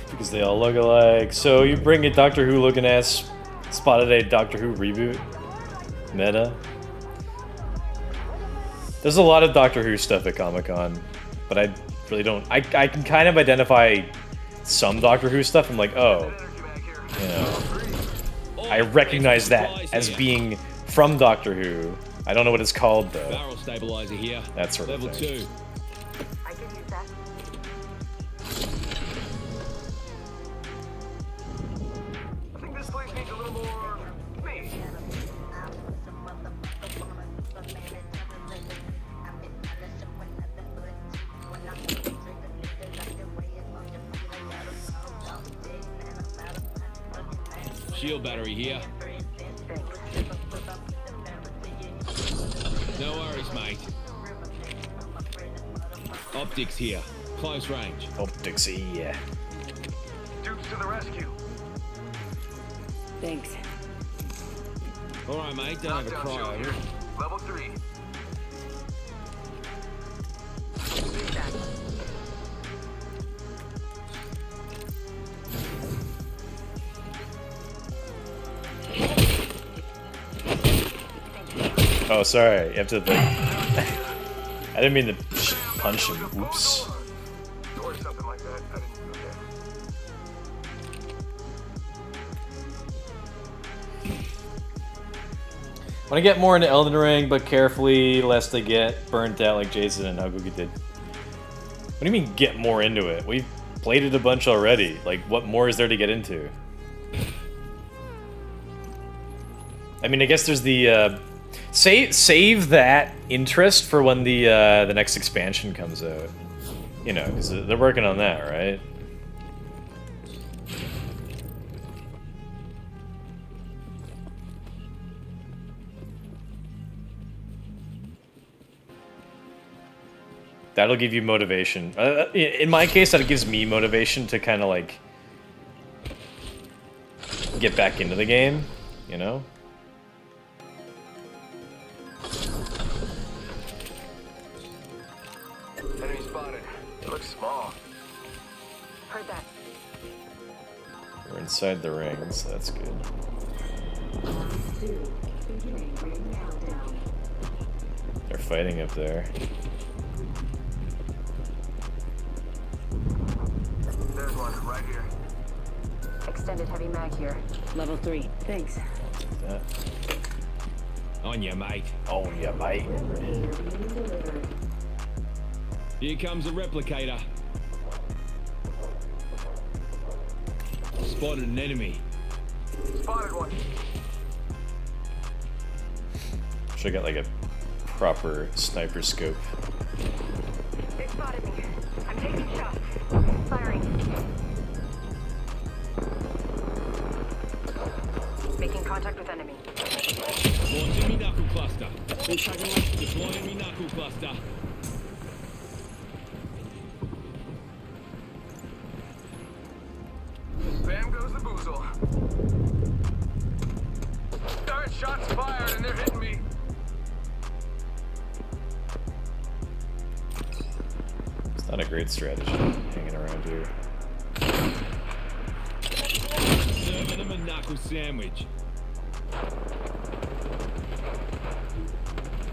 Because they all look alike. So you bring a Doctor Who looking ass, spotted a Doctor Who reboot? Meta? There's a lot of Doctor Who stuff at Comic-Con, but I really don't. I can kind of identify some Doctor Who stuff. I'm like, oh, you know, I recognize that as being from Doctor Who. I don't know what it's called though. Barrel stabilizer here. That sort of Level thing. 2. I can use that. I think this place needs a little more me. Shield battery here. No worries, mate. Optics here. Close range. Optics here. Dupes to the rescue. Thanks. Alright, mate. Don't have a Knockdown cry shield over here. it. Level 3. Oh, sorry. You have to, like... I didn't mean to punch him. Oops. Or something like that. I didn't do that. Want to get more into Elden Ring, but carefully, lest I get burnt out like Jason and Hagugi did. What do you mean, get more into it? We've played it a bunch already. Like, what more is there to get into? I mean, I guess there's the, save that interest for when the next expansion comes out. You know, because they're working on that, right? That'll give you motivation. In my case, that gives me motivation to kind of like get back into the game, you know? Enemy spotted. It looks small. Heard that. We're inside the ring, so that's good. They're fighting up there. There's one right here. Extended heavy mag here. Level 3. Thanks. Yeah. On ya, mate. On ya, mate. Here comes a replicator. Spotted an enemy. Spotted one. Should get like a proper sniper scope. They spotted me. I'm taking shots. Firing. Making contact with enemy. Launching me knuckle cluster. Deploying me knuckle cluster. Bam goes the boozle. Darn, shots fired and they're hitting me. It's not a great strategy, hanging around here. Serving them a knuckle sandwich.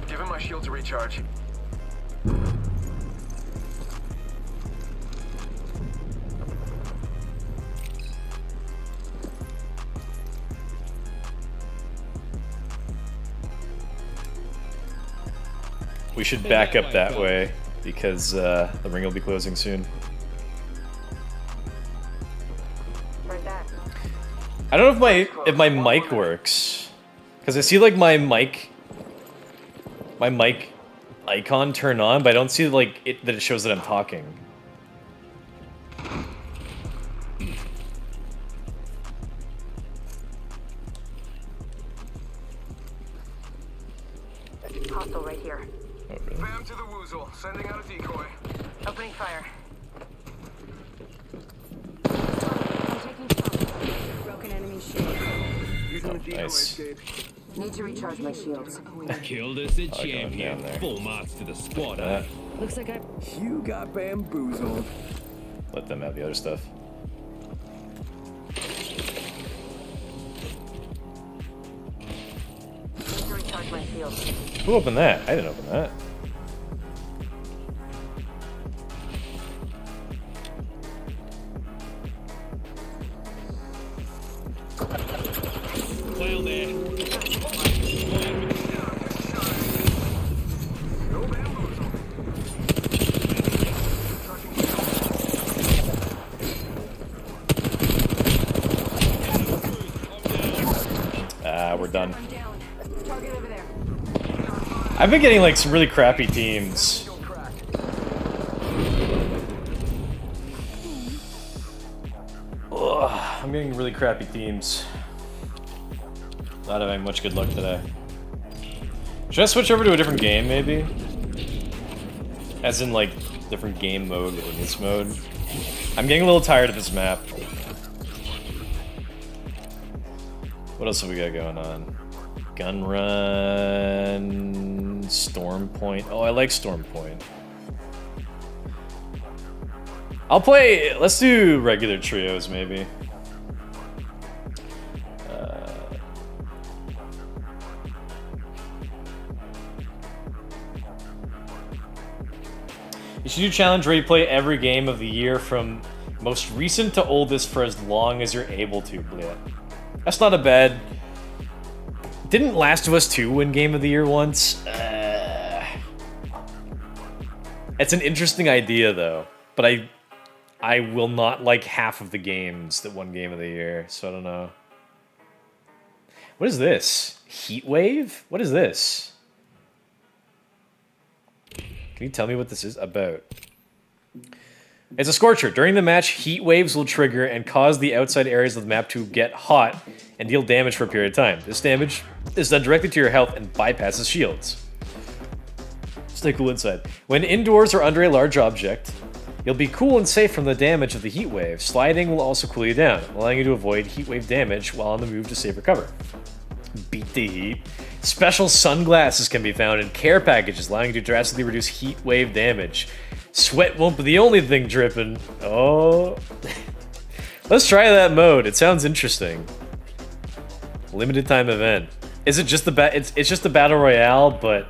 Give him my shield to recharge. We should back up that way because the ring will be closing soon. Heard that. I don't know if my mic works, because I see like my mic icon turn on, but I don't see like that it shows that I'm talking. Hostile right here. Oh, really? Bam to the woozle. Sending out a decoy. Opening fire. I'm taking shots. Broken enemy shield. Using the decoy Nice. escape. Need to recharge my shields. Killed us a Oh, going champion. down there. Full marks to the squad. Looks like I... You got bamboozled. Let them have the other stuff. Need to recharge my shields. Who opened that? I didn't open that. Clown there. No bamboozle. We're done. I'm down. Target over there. I've been getting like some really crappy teams. Ugh, I'm getting really crappy teams. Not having much good luck today. Should I switch over to a different game, maybe? As in, like, different game mode within this mode? I'm getting a little tired of this map. What else have we got going on? Gun Run... Storm Point. Oh, I like Storm Point. I'll play... Let's do regular trios, maybe. You should do challenge where you play every game of the year from most recent to oldest for as long as you're able to. Bleh. That's not a bad... Didn't Last of Us 2 win Game of the Year once? It's an interesting idea, though. But I will not like half of the games that won Game of the Year, so I don't know. What is this? Heat Wave? What is this? Can you tell me what this is about? It's a Scorcher. During the match, heat waves will trigger and cause the outside areas of the map to get hot and deal damage for a period of time. This damage is done directly to your health and bypasses shields. Stay cool inside. When indoors or under a large object, you'll be cool and safe from the damage of the heat wave. Sliding will also cool you down, allowing you to avoid heat wave damage while on the move to safer cover. Beat the heat. Special sunglasses can be found in care packages, allowing you to drastically reduce heat wave damage. Sweat won't be the only thing dripping. Oh. Let's try that mode. It sounds interesting. Limited time event. Is it just the it's just the battle royale, but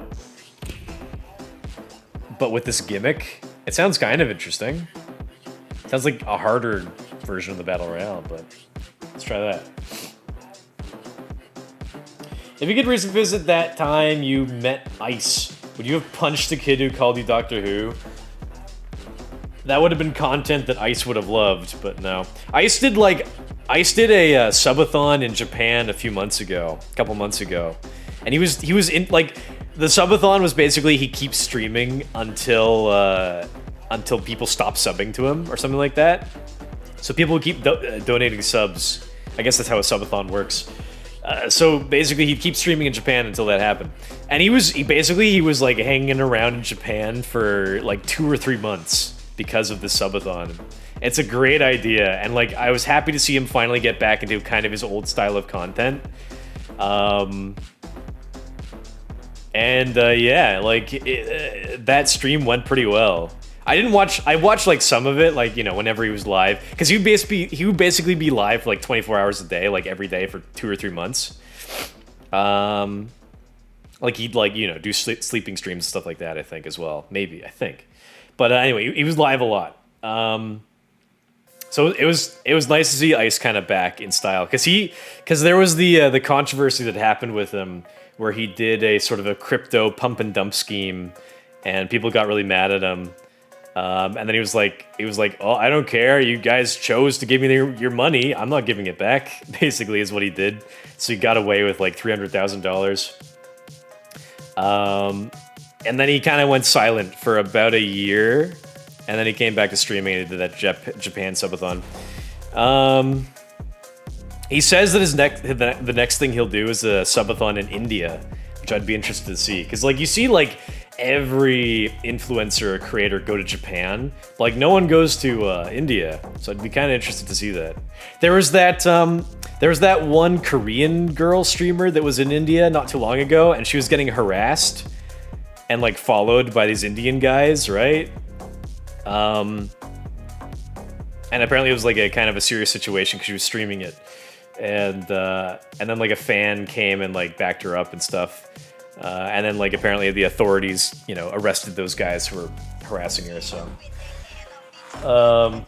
with this gimmick? It sounds kind of interesting. Sounds like a harder version of the battle royale, but let's try that. If you could revisit that time you met Ice, would you have punched the kid who called you Doctor Who? That would have been content that Ice would have loved, but no. Ice did a subathon in Japan a couple months ago, and he was in like the subathon was basically he keeps streaming until people stop subbing to him or something like that. So people would keep donating subs. I guess that's how a subathon works. So basically, he'd keep streaming in Japan until that happened, and he was like hanging around in Japan for like 2 or 3 months because of the subathon. It's a great idea, and like I was happy to see him finally get back into kind of his old style of content. Yeah, like that stream went pretty well. I watched like some of it, like, you know, whenever he was live, because he would basically be live for like 24 hours a day, like every day for 2 or 3 months. Like he'd like, you know, do sleeping streams and stuff like that, I think, as well. Maybe, I think. But anyway, he was live a lot. So it was nice to see Ice kind of back in style, because there was the controversy that happened with him where he did a sort of a crypto pump and dump scheme, and people got really mad at him. And then he was like, oh, I don't care. You guys chose to give me your money. I'm not giving it back, basically, is what he did. So he got away with like $300,000. And then he kind of went silent for about a year. And then he came back to streaming and he did that Japan subathon. He says that the next thing he'll do is a subathon in India, which I'd be interested to see. Because like you see like every influencer or creator go to Japan. Like no one goes to India, so I'd be kind of interested to see that. There was that one Korean girl streamer that was in India not too long ago, and she was getting harassed and like followed by these Indian guys, right? And apparently it was like a kind of a serious situation because she was streaming it, and then like a fan came and like backed her up and stuff. And then, like, apparently the authorities, you know, arrested those guys who were harassing her, so...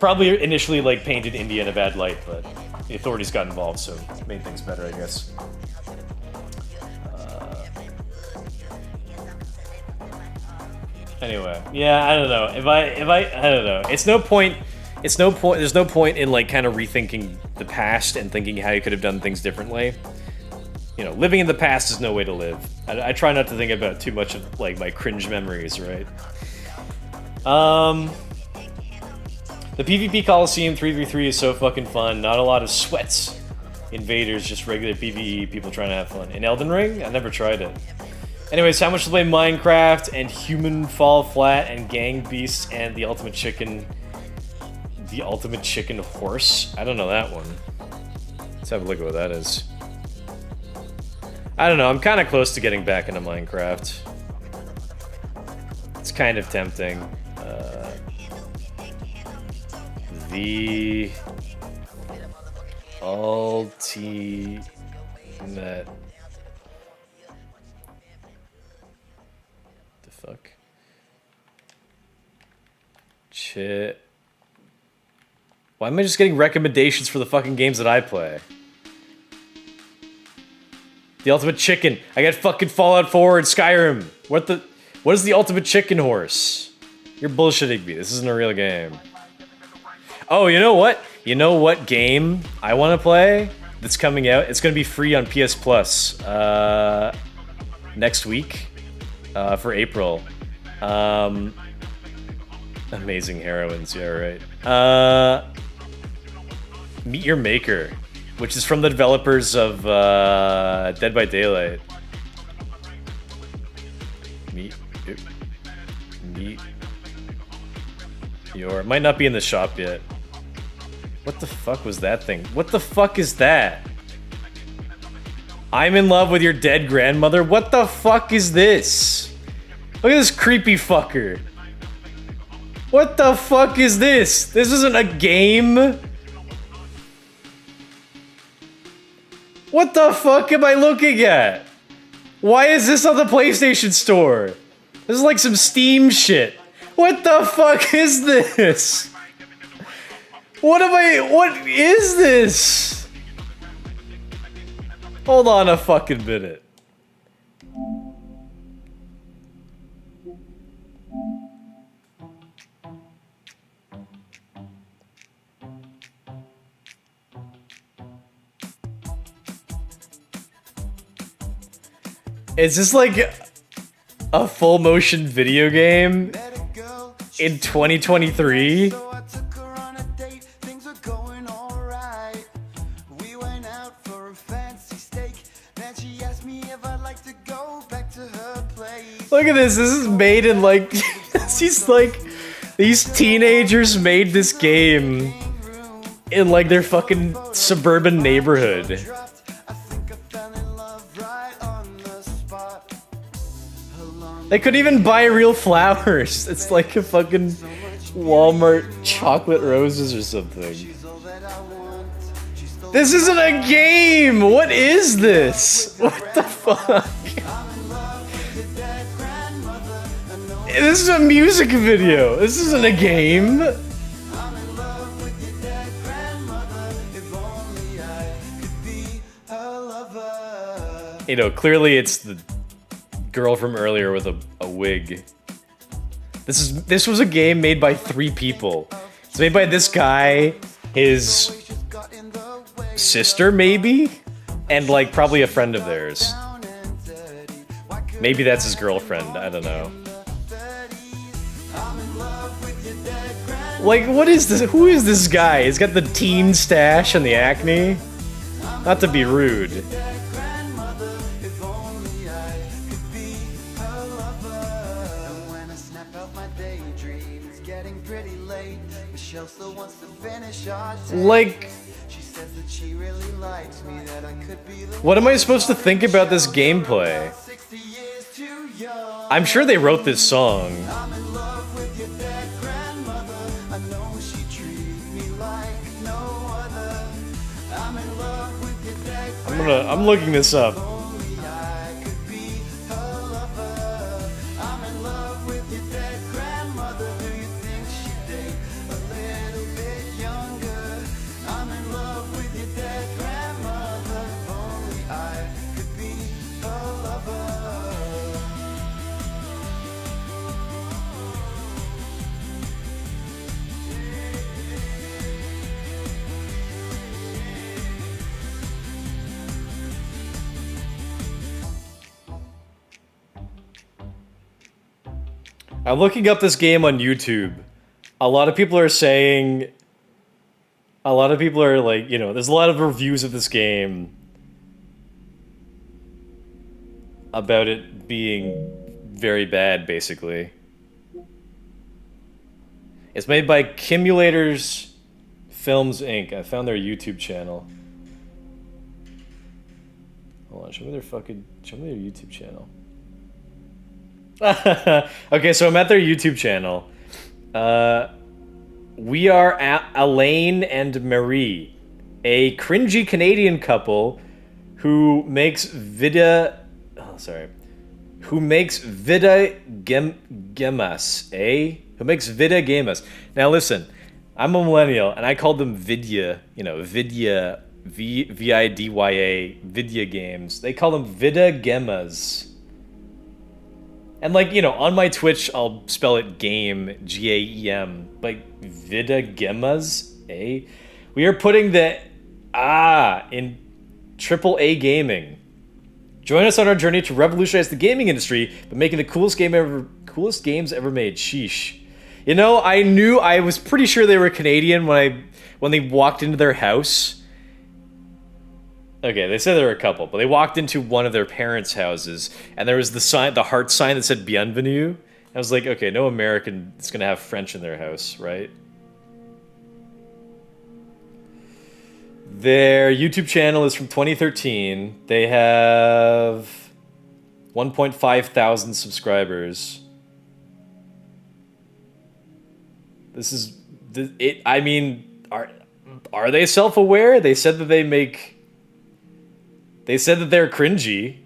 probably initially, like, painted India in a bad light, but the authorities got involved, so it made things better, I guess. Anyway, yeah, I don't know. I don't know. There's no point in, like, kind of rethinking the past and thinking how you could have done things differently. You know, living in the past is no way to live. I try not to think about too much of, like, my cringe memories, right? The PvP Coliseum 3v3 is so fucking fun. Not a lot of sweats. Invaders, just regular PvE, people trying to have fun. In Elden Ring? I never tried it. Anyways, how much to play Minecraft and Human Fall Flat and Gang Beasts and the Ultimate Chicken Horse? I don't know that one. Let's have a look at what that is. I don't know, I'm kind of close to getting back into Minecraft. It's kind of tempting. The Ultimate the fuck? Shit. Why am I just getting recommendations for the fucking games that I play? The Ultimate Chicken. I got fucking Fallout 4 and Skyrim. What is the Ultimate Chicken horse? You're bullshitting me. This isn't a real game. Oh, you know what? You know what game I want to play that's coming out? It's going to be free on PS Plus next week for April. Amazing Heroines, yeah, right. Meet Your Maker, which is from the developers of Dead by Daylight. Meet Your... Might not be in the shop yet. What the fuck was that thing? What the fuck is that? I'm in love with your dead grandmother? What the fuck is this? Look at this creepy fucker. What the fuck is this? This isn't a game? What the fuck am I looking at? Why is this on the PlayStation Store? This is like some Steam shit. What the fuck is this? What is this? Hold on a fucking minute. Is this like a full motion video game in 2023? Look at this. This is made in like these teenagers made this game in like their fucking suburban neighborhood. They couldn't even buy real flowers. It's like a fucking Walmart chocolate roses or something. This isn't a game! What is this? What the fuck? This is a music video. This isn't a game. You know, clearly it's the girl from earlier with a wig. This was a game made by 3 people. It's made by this guy, his sister maybe, and like probably a friend of theirs. Maybe that's his girlfriend, I don't know. Like, what is this? Who is this guy? He's got the teen stash and the acne. Not to be rude. Like, what am I supposed to think about this gameplay? I'm sure they wrote this song. I'm looking this up. I'm looking up this game on YouTube. A lot of people are saying... A lot of people are like, you know, there's a lot of reviews of this game about it being very bad, basically. It's made by Kimulators Films Inc. I found their YouTube channel. Hold on, show me their YouTube channel. Okay, so I'm at their YouTube channel. We are Elaine and Marie, a cringy Canadian couple who makes vida gemas, who makes Vida Games. Now listen, I'm a millennial, and I called them Vidya, you know, Vidya, V-I-D-Y-A, Vidya Games. They call them Vida Gemas. And like, you know, on my Twitch, I'll spell it game, G-A-E-M, but Vida Gemas, eh? We are putting the in AAA gaming. Join us on our journey to revolutionize the gaming industry by making the coolest games ever made. Sheesh. You know, I was pretty sure they were Canadian when they walked into their house. Okay, they said there were a couple, but they walked into one of their parents' houses, and there was the heart sign that said Bienvenue. I was like, okay, no American is gonna have French in their house, right? Their YouTube channel is from 2013. They have 1.5 thousand subscribers. This is it. I mean, are they self-aware? They said that they make. They said that they're cringy.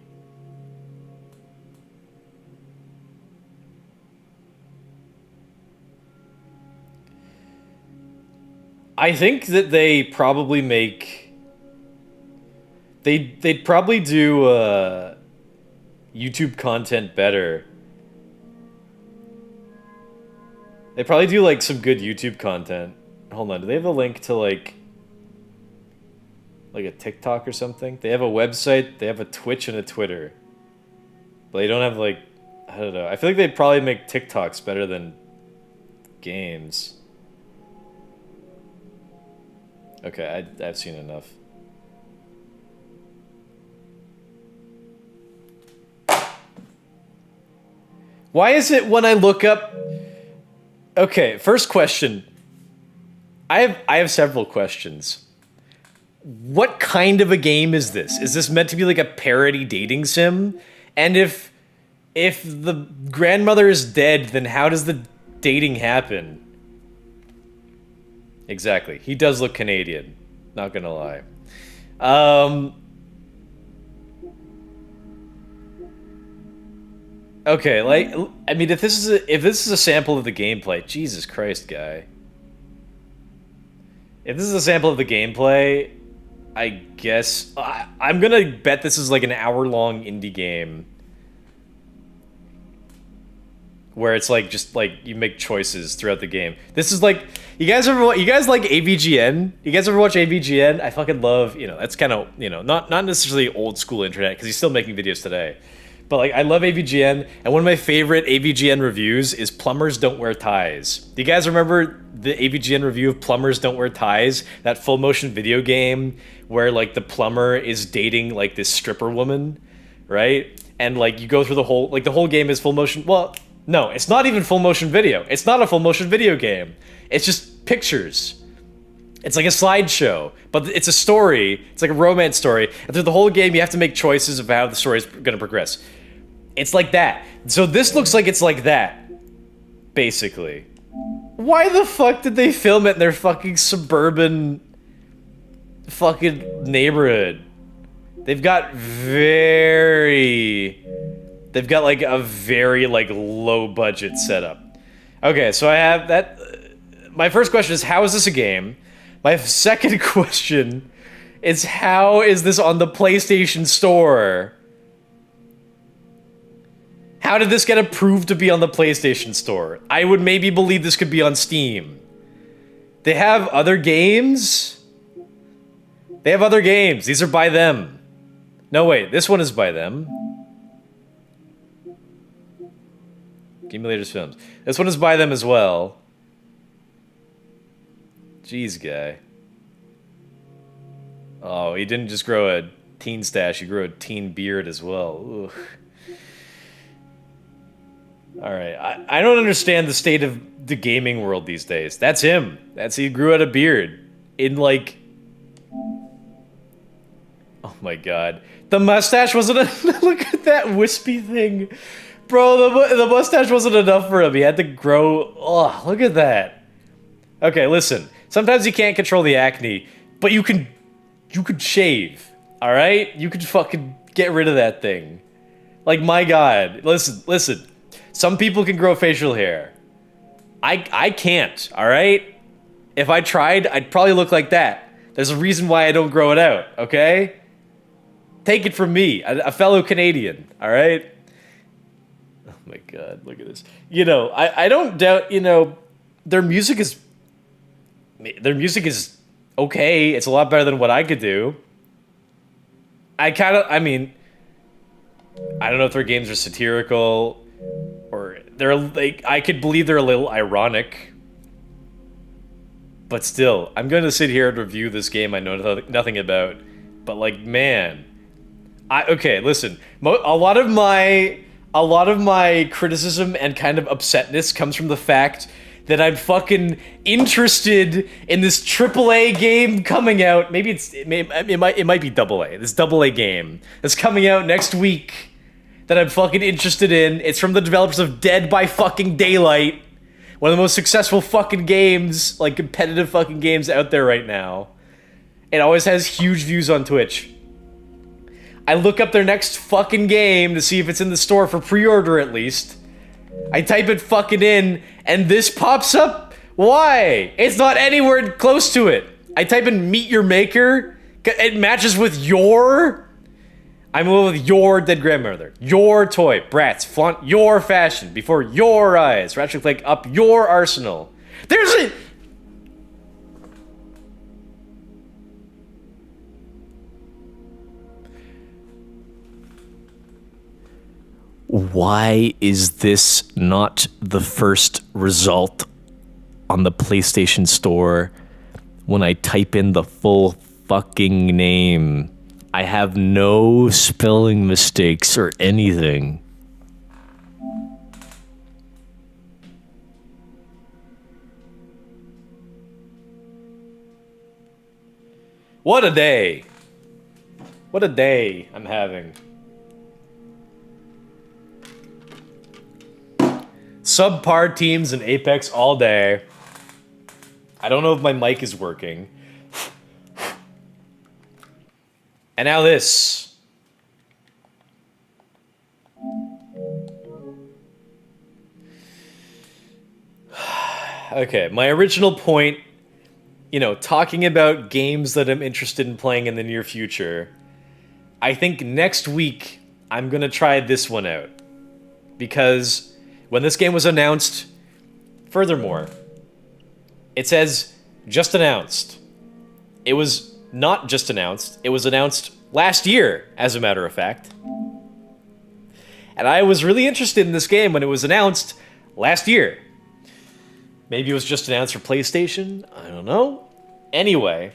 I think that they probably make... They'd probably do YouTube content better. They probably do like some good YouTube content. Hold on, do they have a link to like a TikTok or something? They have a website, they have a Twitch and a Twitter. But they don't have like, I don't know. I feel like they'd probably make TikToks better than games. Okay, I've seen enough. Why is it when I look up... Okay, first question. I have several questions. What kind of a game is this? Is this meant to be like a parody dating sim? And if the grandmother is dead, then how does the dating happen? Exactly. He does look Canadian. Not gonna lie. Okay, like, I mean, if this is a sample of the gameplay, Jesus Christ, guy. If this is a sample of the gameplay, I guess I'm gonna bet this is like an hour-long indie game where it's like just like you make choices throughout the game. This is like, you guys like AVGN? You guys ever watch AVGN? I fucking love, you know, that's kind of, you know, not necessarily old school internet because he's still making videos today. But like, I love AVGN, and one of my favorite AVGN reviews is Plumbers Don't Wear Ties. Do you guys remember the AVGN review of Plumbers Don't Wear Ties? That full motion video game where like the plumber is dating like this stripper woman, right? And like you go through the whole game is full motion. Well, no, it's not even full motion video. It's not a full motion video game. It's just pictures. It's like a slideshow, but it's a story. It's like a romance story. And through the whole game, you have to make choices of how the story is going to progress. It's like that. So this looks like it's like that, basically. Why the fuck did they film it in their fucking suburban fucking neighborhood? They've got like a very like low budget setup. Okay, so I have that. My first question is, how is this a game? My second question is, how is this on the PlayStation Store? How did this get approved to be on the PlayStation Store? I would maybe believe this could be on Steam. They have other games? They have other games. These are by them. No, wait. This one is by them. Accumulators Films. This one is by them as well. Jeez, guy. Oh, he didn't just grow a teen stash, he grew a teen beard as well. Ugh. Alright, I don't understand the state of the gaming world these days. That's him. He grew out a beard. In like... Oh my god. The mustache wasn't look at that wispy thing. Bro, the mustache wasn't enough for him. He had to grow... Oh, look at that. Okay, listen. Sometimes you can't control the acne, but you could shave, alright? You could fucking get rid of that thing. Like, my god. Listen. Some people can grow facial hair. I can't, all right? If I tried, I'd probably look like that. There's a reason why I don't grow it out, okay? Take it from me, a fellow Canadian, all right? Oh my god, look at this. You know, I don't doubt, you know, their music is okay. It's a lot better than what I could do. I mean, I don't know if their games are satirical or they're like, I could believe they're a little ironic. But still, I'm going to sit here and review this game I know nothing about. But like, man, okay, listen. A lot of my criticism and kind of upsetness comes from the fact that I'm fucking interested in this AAA game coming out. Maybe it might be AA. This AA game that's coming out next week that I'm fucking interested in. It's from the developers of Dead by fucking Daylight, one of the most successful fucking games, like competitive fucking games out there right now. It always has huge views on Twitch. I look up their next fucking game to see if it's in the store for pre-order at least. I type it fucking in, and this pops up? Why? It's not anywhere close to it. I type in Meet Your Maker, it matches with your... I'm in love with your dead grandmother. Your toy. Brats, flaunt your fashion before your eyes. Ratchet & Clank up your arsenal. There's a... Why is this not the first result on the PlayStation Store when I type in the full fucking name? I have no spelling mistakes or anything. What a day. What a day I'm having. Subpar teams in Apex all day. I don't know if my mic is working. And now this. Okay, my original point, you know, talking about games that I'm interested in playing in the near future. I think next week I'm gonna try this one out. Because when this game was announced, furthermore, it says just announced. It was not just announced, it was announced last year, as a matter of fact. And I was really interested in this game when it was announced last year. Maybe it was just announced for PlayStation, I don't know. Anyway,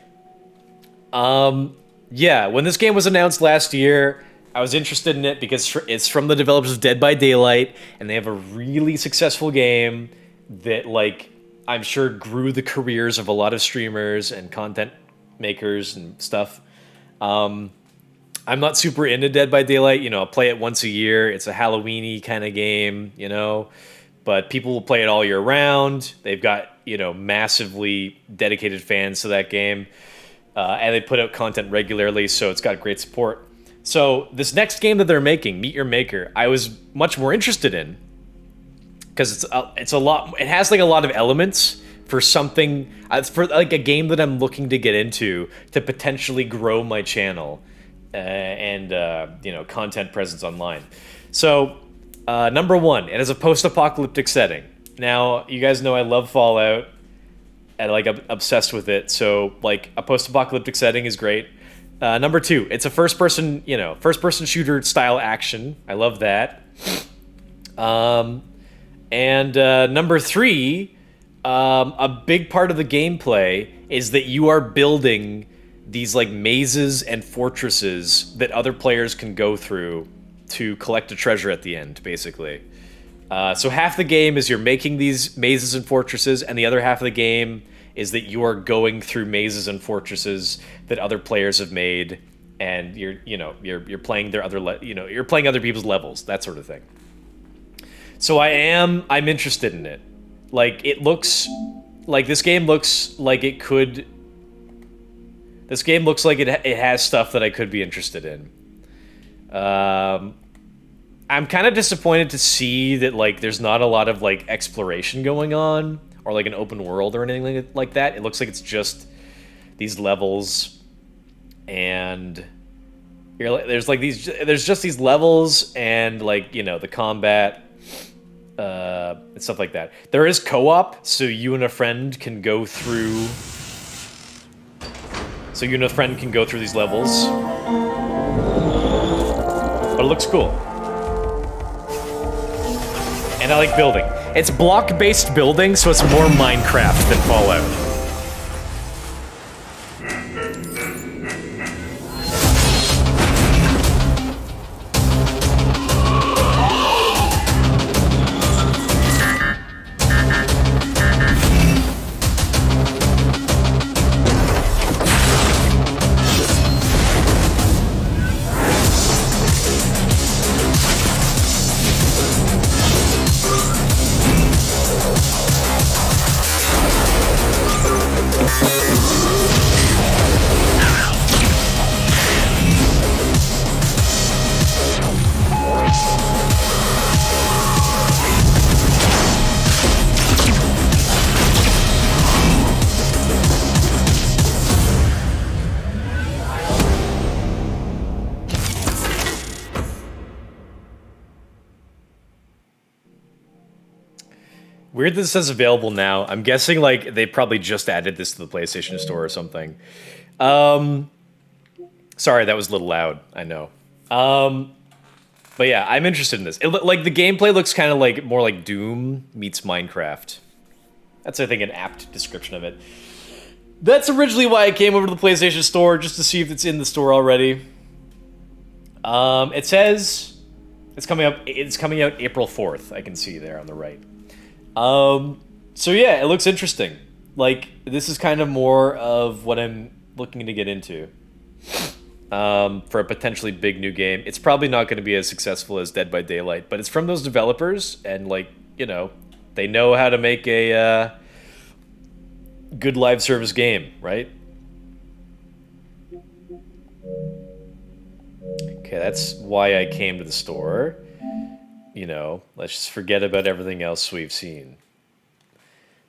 yeah, when this game was announced last year, I was interested in it because it's from the developers of Dead by Daylight, and they have a really successful game that, like, I'm sure grew the careers of a lot of streamers and content makers and stuff. I'm not super into Dead by Daylight, you know, I'll play it once a year. It's a Halloween-y kind of game, you know, but people will play it all year round. They've got, you know, massively dedicated fans to that game, and they put out content regularly, so it's got great support. So this next game that they're making, Meet Your Maker, I was much more interested in because it's a lot. It has like a lot of elements for something for like a game that I'm looking to get into to potentially grow my channel and you know, content presence online. So number one, it has a post-apocalyptic setting. Now you guys know I love Fallout and like I'm obsessed with it. So like a post-apocalyptic setting is great. Number two, it's a first-person shooter style action. I love that. And number three, a big part of the gameplay is that you are building these like mazes and fortresses that other players can go through to collect a treasure at the end, basically. So half the game is you're making these mazes and fortresses, and the other half of the game is that you are going through mazes and fortresses that other players have made, and you're playing their you're playing other people's levels, that sort of thing. So I'm interested in it. Like it looks like this game looks like it could. This game looks like it has stuff that I could be interested in. I'm kind of disappointed to see that like there's not a lot of like exploration going on or like an open world or anything like that. It looks like it's just these levels and there's just these levels and like, you know, the combat and stuff like that. There is co-op, so you and a friend can go through these levels. But it looks cool. And I like building. It's block-based building, so it's more Minecraft than Fallout. Weird that this says available now. I'm guessing like they probably just added this to the PlayStation Store or something. Sorry, that was a little loud. I know. But yeah, I'm interested in this. Like the gameplay looks kind of like more like Doom meets Minecraft. That's I think an apt description of it. That's originally why I came over to the PlayStation Store, just to see if it's in the store already. It says it's coming out April 4th. I can see there on the right. So yeah, it looks interesting. Like, this is kind of more of what I'm looking to get into. For a potentially big new game. It's probably not going to be as successful as Dead by Daylight, but it's from those developers, and like, you know, they know how to make a good live service game, right? Okay, that's why I came to the store. You know, let's just forget about everything else we've seen.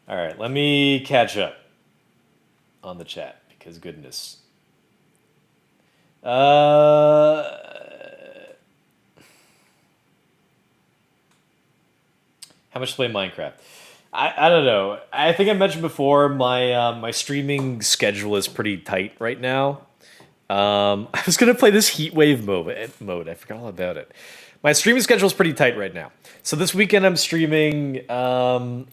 All right, let me catch up on the chat, because goodness. How much to play Minecraft? I don't know. I think I mentioned before, my streaming schedule is pretty tight right now. I was going to play this Heatwave mode. I forgot all about it. My streaming schedule is pretty tight right now. So this weekend I'm streaming. No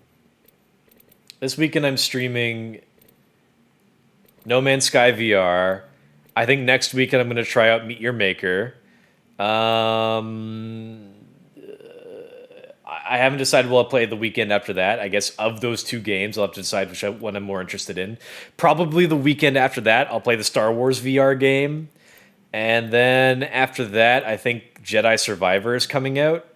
Man's Sky VR. I think next weekend I'm going to try out Meet Your Maker. I haven't decided what I'll play the weekend after that. I guess of those two games, I'll have to decide which one I'm more interested in. Probably the weekend after that, I'll play the Star Wars VR game. And then after that, I think Jedi Survivor is coming out.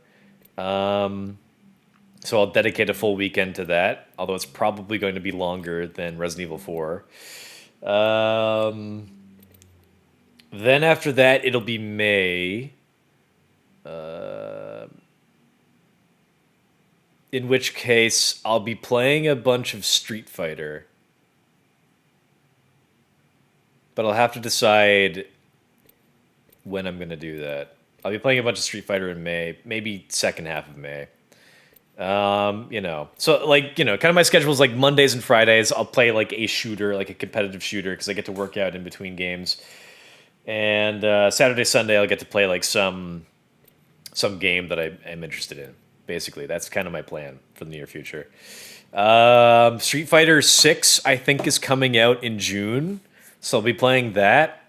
So I'll dedicate a full weekend to that, although it's probably going to be longer than Resident Evil 4. Then after that, it'll be May. In which case, I'll be playing a bunch of Street Fighter. But I'll have to decide when I'm going to do that. I'll be playing a bunch of Street Fighter in May, maybe second half of May. You know, so like, you know, kind of my schedule is like Mondays and Fridays. I'll play like a shooter, like a competitive shooter, because I get to work out in between games. And Saturday, Sunday, I'll get to play like some game that I am interested in. Basically, that's kind of my plan for the near future. Street Fighter 6, I think, is coming out in June, so I'll be playing that.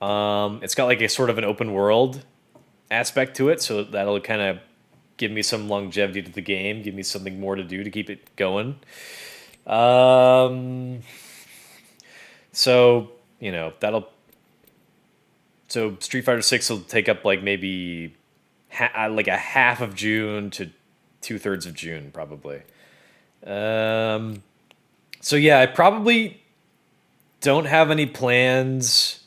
It's got like a sort of an open world aspect to it, so that'll kind of give me some longevity to the game, give me something more to do to keep it going. So, you know, so Street Fighter 6 will take up like maybe like a half of June to 2/3 of June, probably. So yeah, I probably don't have any plans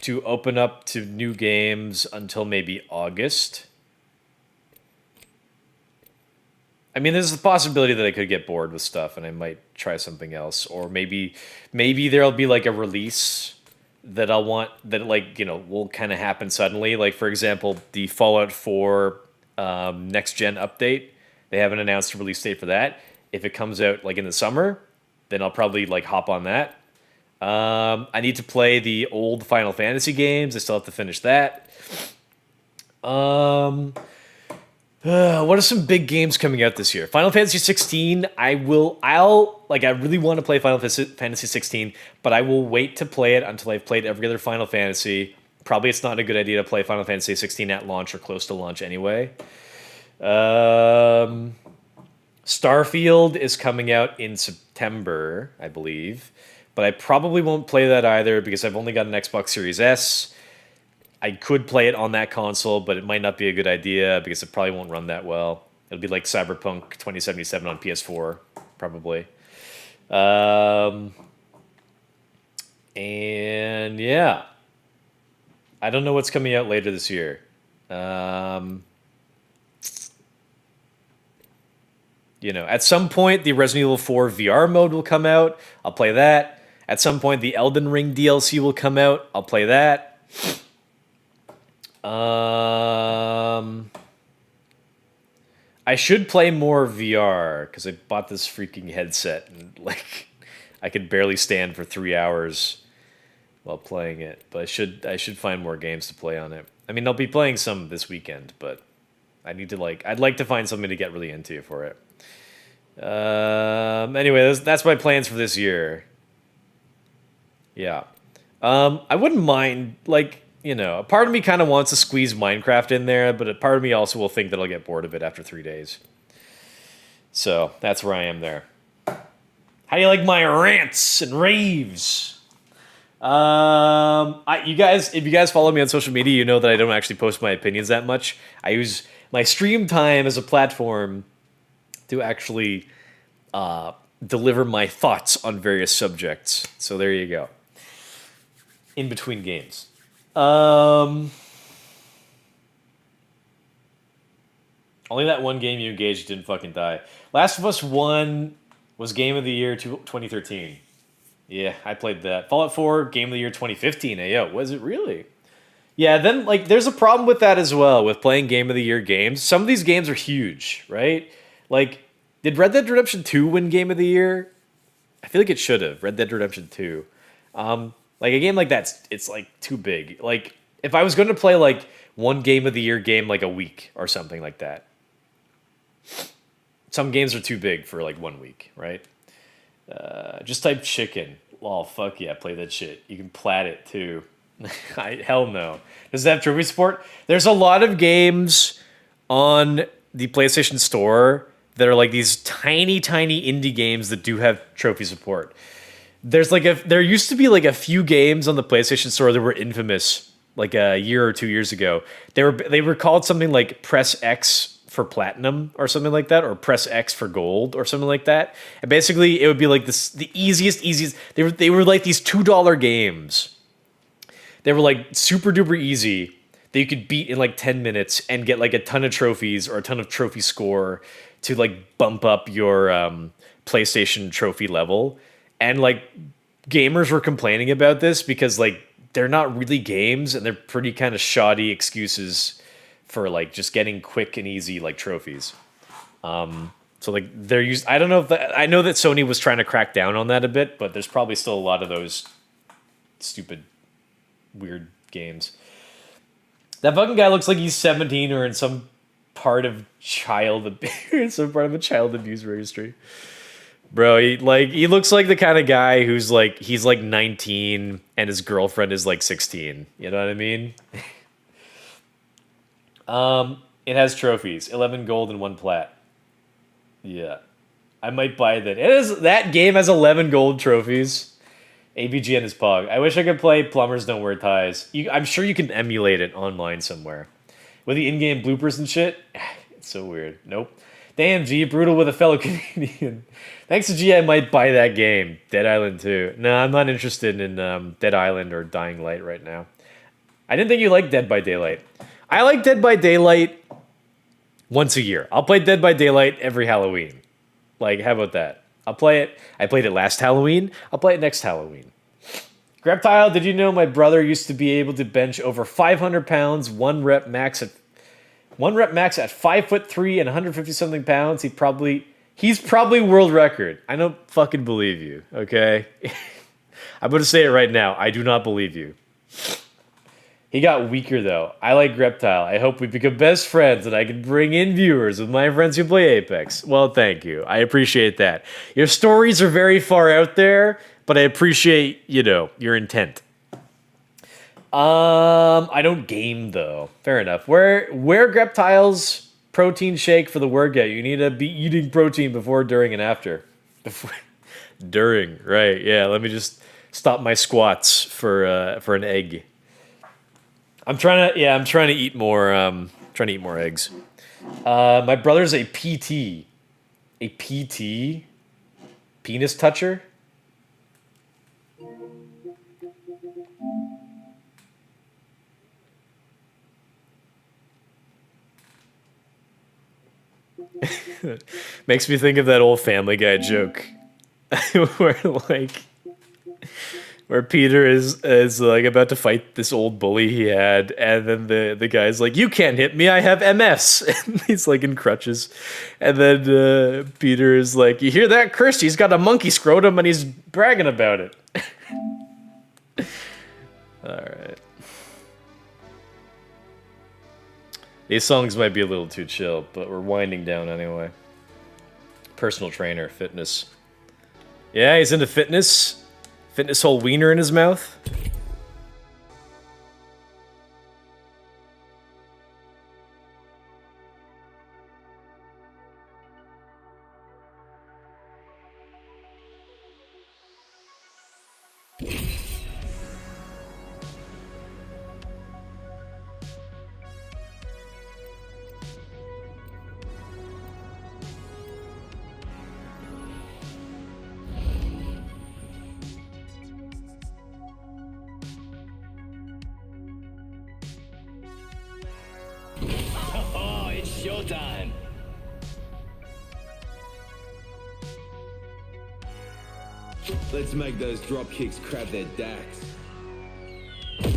to open up to new games until maybe August. I mean, there's a possibility that I could get bored with stuff and I might try something else, or maybe there'll be like a release that I'll want that like will kind of happen suddenly. Like for example, the Fallout 4 next gen update. They haven't announced a release date for that. If it comes out like in the summer, then I'll probably like hop on that. I need to play the old Final Fantasy games. I still have to finish that. What are some big games coming out this year? Final Fantasy 16. I really want to play Final Fantasy 16, but I will wait to play it until I've played every other Final Fantasy. Probably it's not a good idea to play Final Fantasy 16 at launch or close to launch anyway. Starfield is coming out in September, I believe, but I probably won't play that either because I've only got an Xbox Series S. I could play it on that console, but it might not be a good idea because it probably won't run that well. It'll be like Cyberpunk 2077 on PS4, probably. And yeah, I don't know what's coming out later this year. At some point, the Resident Evil 4 VR mode will come out. I'll play that. At some point, the Elden Ring DLC will come out. I'll play that. I should play more VR because I bought this freaking headset and like I could barely stand for 3 hours while playing it. But I should find more games to play on it. I mean, I'll be playing some this weekend, but I'd like to find something to get really into for it. Anyway, that's my plans for this year. Yeah. I wouldn't mind, a part of me kind of wants to squeeze Minecraft in there, but a part of me also will think that I'll get bored of it after 3 days. So, that's where I am there. How do you like my rants and raves? If you guys follow me on social media, you know that I don't actually post my opinions that much. I use my stream time as a platform to actually deliver my thoughts on various subjects. So there you go. In between games. Only that one game you engaged didn't fucking die. Last of Us 1 was Game of the Year 2013. Yeah, I played that. Fallout 4, Game of the Year 2015. Hey, yo, was it really? Yeah, then, there's a problem with that as well, with playing Game of the Year games. Some of these games are huge, right? Did Red Dead Redemption 2 win Game of the Year? I feel like it should have. Red Dead Redemption 2. A game like that, it's too big. If I was going to play one Game of the Year game a week or something like that. Some games are too big for 1 week, right? Just type chicken. Oh, fuck yeah, play that shit. You can plat it too. Hell no. Does it have trophy support? There's a lot of games on the PlayStation Store that are these tiny, tiny indie games that do have trophy support. There used to be a few games on the PlayStation Store that were infamous a year or 2 years ago. They were called something like Press X for Platinum or something like that, or Press X for Gold or something like that. And basically it would be the easiest. They were these $2 games. They were super duper easy that you could beat in 10 minutes and get a ton of trophies or a ton of trophy score to bump up your PlayStation trophy level. And gamers were complaining about this because they're not really games and they're pretty kind of shoddy excuses for just getting quick and easy trophies. They're used. I don't know I know that Sony was trying to crack down on that a bit, but there's probably still a lot of those stupid, weird games. That fucking guy looks like he's 17 or in some part of a child abuse registry. Bro, he looks like the kind of guy who's he's 19 and his girlfriend is 16. You know what I mean? It has trophies, 11 gold and 1 plat. Yeah, I might buy that. That game has 11 gold trophies. ABG and his Pog. I wish I could play Plumbers Don't Wear Ties. I'm sure you can emulate it online somewhere. With the in-game bloopers and shit. It's so weird. Nope. Damn, G, brutal with a fellow Canadian. Thanks to G, I might buy that game. Dead Island 2. No, I'm not interested in Dead Island or Dying Light right now. I didn't think you liked Dead by Daylight. I like Dead by Daylight Once a year. I'll play Dead by Daylight every Halloween. Like, how about that? I'll play it. I played it last Halloween. I'll play it next Halloween. Greptile, did you know my brother used to be able to bench over 500 pounds, one rep max at 5'3" and 150 something pounds? He's probably world record. I don't fucking believe you, okay? I'm gonna say it right now. I do not believe you. He got weaker though. I like Greptile. I hope we become best friends and I can bring in viewers with my friends who play Apex. Well, thank you. I appreciate that. Your stories are very far out there, but I appreciate, your intent. I don't game though. Fair enough. Where Greptile's protein shake for the workout. You need to be eating protein before, during, and after. During, right? Yeah. Let me just stop my squats for an egg. I'm trying to eat more. Trying to eat more eggs. My brother's a PT. A PT? Penis toucher? Makes me think of that old Family Guy joke where Peter is like about to fight this old bully he had, and then the guy's like, "You can't hit me, I have MS," and he's like in crutches, and then Peter is like, "You hear that, Chris? He's got a monkey scrotum and he's bragging about it." All right. These songs might be a little too chill, but we're winding down anyway. Personal trainer, fitness. Yeah, he's into fitness. Fitness whole wiener in his mouth. Oh, it's showtime. Let's make those drop kicks crab their dacks. I'm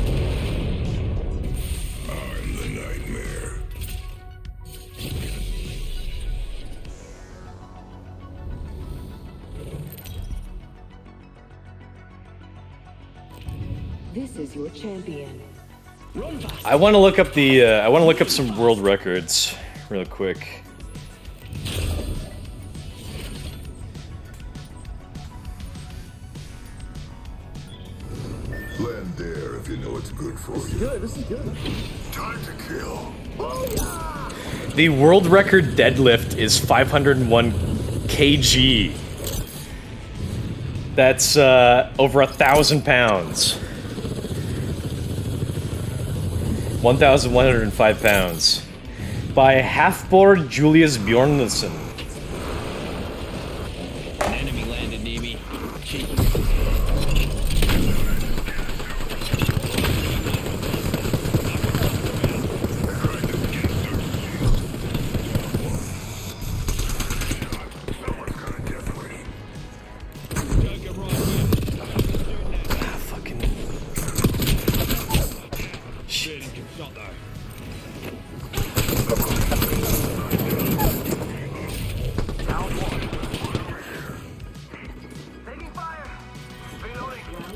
the nightmare. This is your champion. I want to look up the. I want to look up some world records real quick. Land there if you know it's good for you. This is good. Time to kill. The world record deadlift is 501 kg. That's over 1,000 pounds. 1,105 pounds. By Halfbord Julius Bjornsson. An enemy landed near me.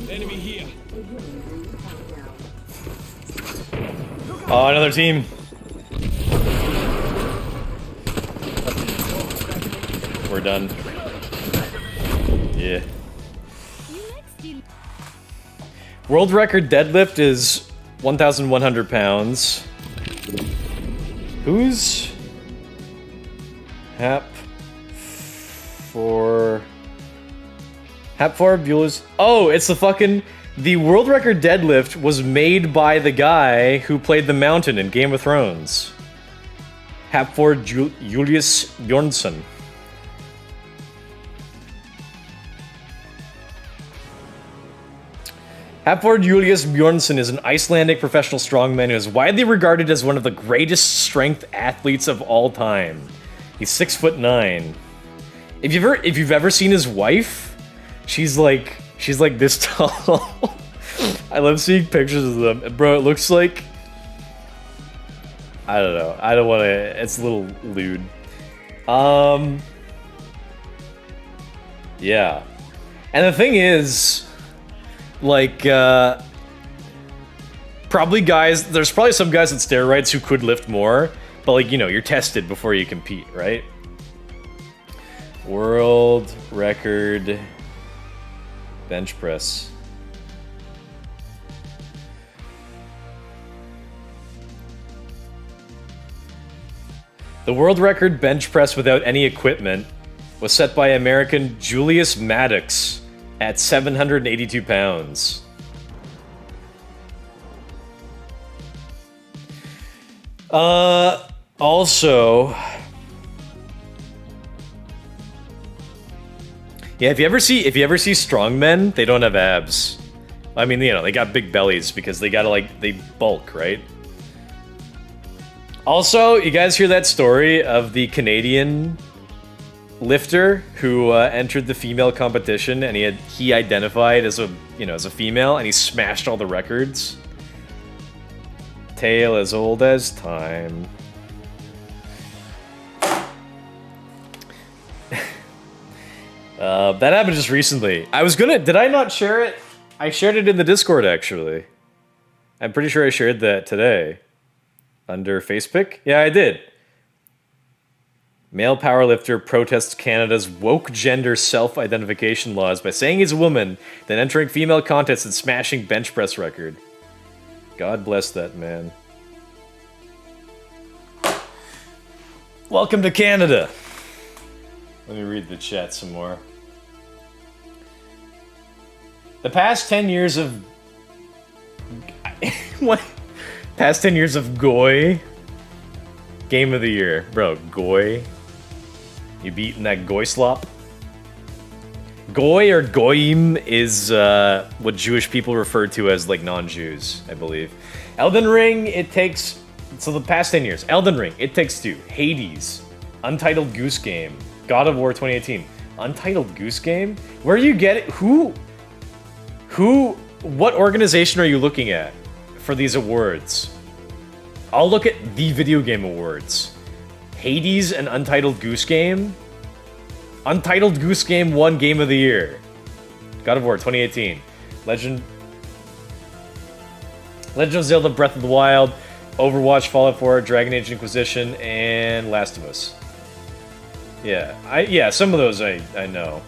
Enemy here. Oh, another team. We're done. Yeah. World record deadlift is 1,100 pounds. Who's Hap for Bueller's? Oh, it's the world record deadlift was made by the guy who played the Mountain in Game of Thrones. Hapford Julius Bjornsson. Hafþór Julius Bjornsson is an Icelandic professional strongman who is widely regarded as one of the greatest strength athletes of all time. He's 6'9". If you've ever seen his wife, she's like this tall. I love seeing pictures of them, bro. It looks like, I don't know. I don't want to. It's a little lewd. Yeah, and the thing is, like, probably guys. There's probably some guys at steroids who could lift more, but like, you know, you're tested before you compete, right? World record bench press. The world record bench press without any equipment was set by American Julius Maddox at 782 pounds. Also, yeah, if you ever see strong men, they don't have abs. I mean, you know, they got big bellies because they gotta, like, they bulk, right? Also, you guys hear that story of the Canadian lifter who entered the female competition and he identified as a female and he smashed all the records? Tale as old as time. That happened just recently. Did I not share it? I shared it in the Discord, actually. I'm pretty sure I shared that today. Under Facebook? Yeah, I did. Male powerlifter protests Canada's woke gender self-identification laws by saying he's a woman, then entering female contests and smashing bench press record. God bless that man. Welcome to Canada. Let me read the chat some more. The past 10 years of... What? Past 10 years of Goy. Game of the year. Bro, Goy. You beating that Goy slop? Goy or Goyim is what Jewish people refer to as, like, non-Jews, I believe. Elden Ring, it takes... So the past 10 years. Elden Ring, It Takes Two. Hades. Untitled Goose Game. God of War 2018. Untitled Goose Game? Where you get it? What organization are you looking at for these awards? I'll look at the Video Game Awards. Hades and Untitled Goose Game? Untitled Goose Game won Game of the Year. God of War 2018. Legend of Zelda Breath of the Wild, Overwatch, Fallout 4, Dragon Age Inquisition, and Last of Us. Yeah, some of those I know.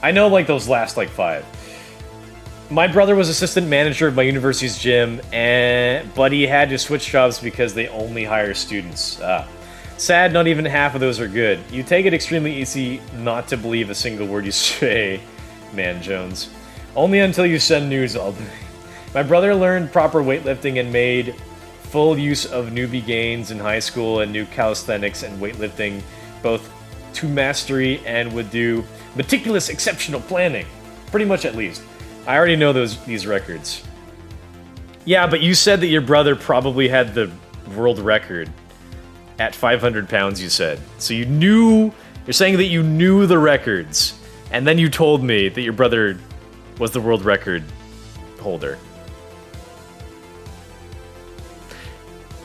I know, like, those last, like, 5. My brother was assistant manager of my university's gym, but he had to switch jobs because they only hire students. Sad, not even half of those are good. You take it extremely easy not to believe a single word you say, Man Jones. Only until you send news all day. My brother learned proper weightlifting and made full use of newbie gains in high school and knew calisthenics and weightlifting both to mastery and would do meticulous, exceptional planning. Pretty much, at least. I already know these records. Yeah, but you said that your brother probably had the world record at 500 pounds, you said. So you're saying that you knew the records, and then you told me that your brother was the world record holder.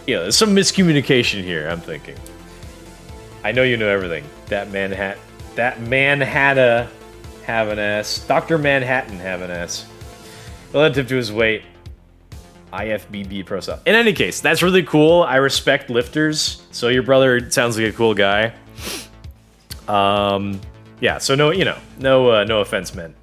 Yeah, there's some miscommunication here, I'm thinking. I know you know everything. That man had to have an ass. Dr. Manhattan have an ass. Relative to his weight. IFBB Pro Style. In any case, that's really cool. I respect lifters. So your brother sounds like a cool guy. Yeah, so no offense meant.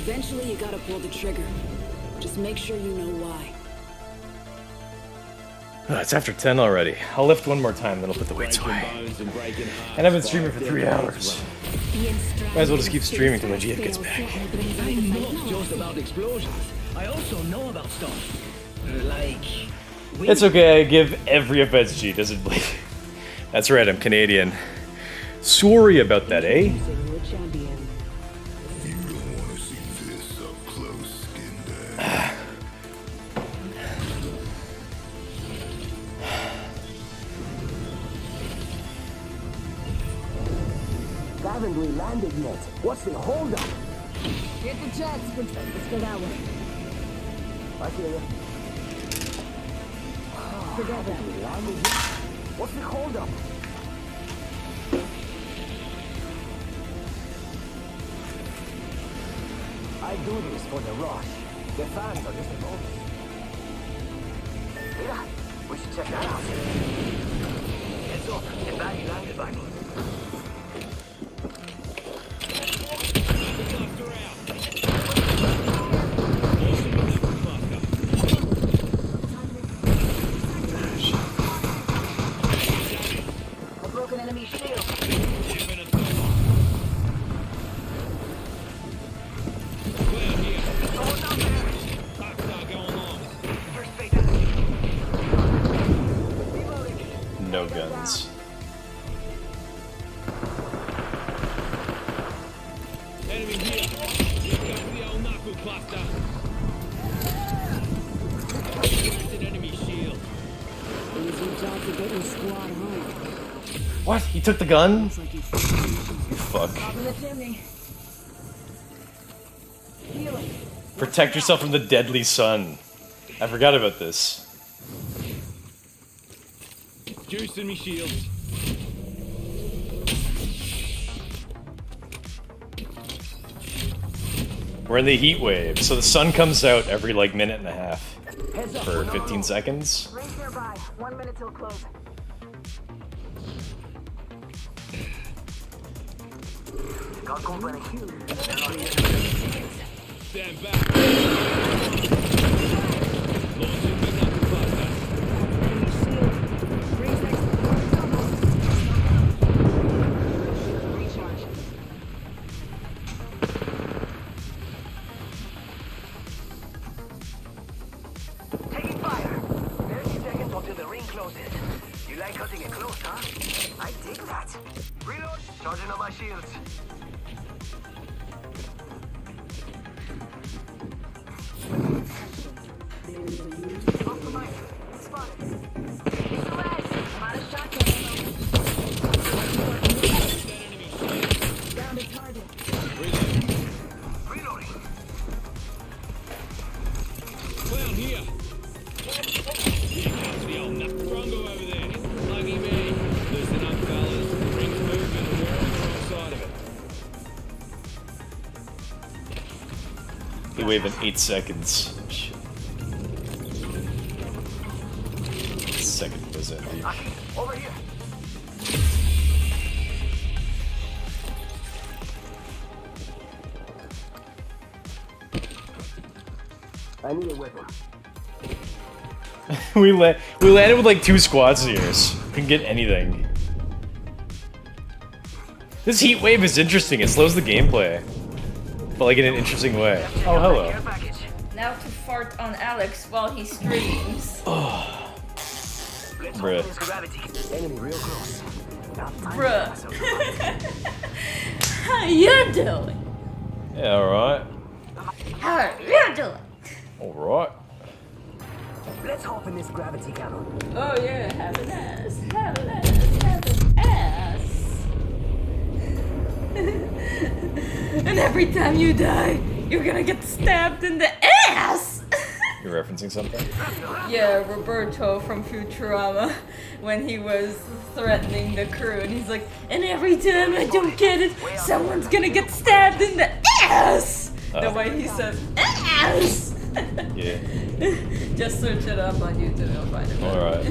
Eventually, you gotta pull the trigger. Just make sure you know why. It's after 10 already. I'll lift one more time, then I'll put the weights away. And I've been streaming for 3 hours. Might as well just keep streaming till my GF gets back. I'm not just about explosions. I also know about stuff. Like... It's okay, I give every FSG, doesn't bleed. That's right, I'm Canadian. Sorry about that, eh? Haven't we landed yet? What's the holdup? Hit the jets. Let's go that way. I hear you. Forget that. We landed yet? What's the holdup? I do this for the rush. The fans are just a bonus. Mira, we should check that out. Heads up, the bag landed by me. A broken enemy shield. No guns. Enemy here. Here comes the old knuckle cluster. An enemy shield. Easy job to get your squad home. What? He took the gun? You fuck. Protect yourself from the deadly sun. I forgot about this. Juicing me shields. We're in the heat wave, so the sun comes out every like minute and a half for 15 seconds. Rings nearby. 1 minute till close. Got company. Stand back. Launching the knuckle cluster. Recharge. Taking fire. 30 seconds until the ring closes. You like cutting it close, huh? I dig that. Reload. Charging on my shields. Off the mic. Spotted. It's the lads. I'm out of shotgun ammo. Down to target. Reloading. Clown here. Here comes the old nut Bronco over there. Lucky me. Listen up, fellas. The ring's moving and we're on the wrong side of it. Heat wave in 8 seconds. Shit. Second was empty. Over here. I need a weapon. we landed with like 2 squad seers. Couldn't get anything. This heat wave is interesting. It slows the gameplay, but like in an interesting way. Oh, hello. Now to fart on Alex while he streams. Bruh. Enemy real close. Bruh. How you doing? Yeah, alright. How are you doing? Alright. Let's hop in this gravity cannon. Oh yeah, have an ass. Have an ass. Have an ass. And every time you die, you're gonna get stabbed in the ass! You're referencing something? Yeah, Roberto from Futurama, when he was threatening the crew, and he's like, and every time I don't get it, someone's gonna get stabbed in the ass! The way he says, ass! Yeah. Just search it up on YouTube, you'll find it. Alright.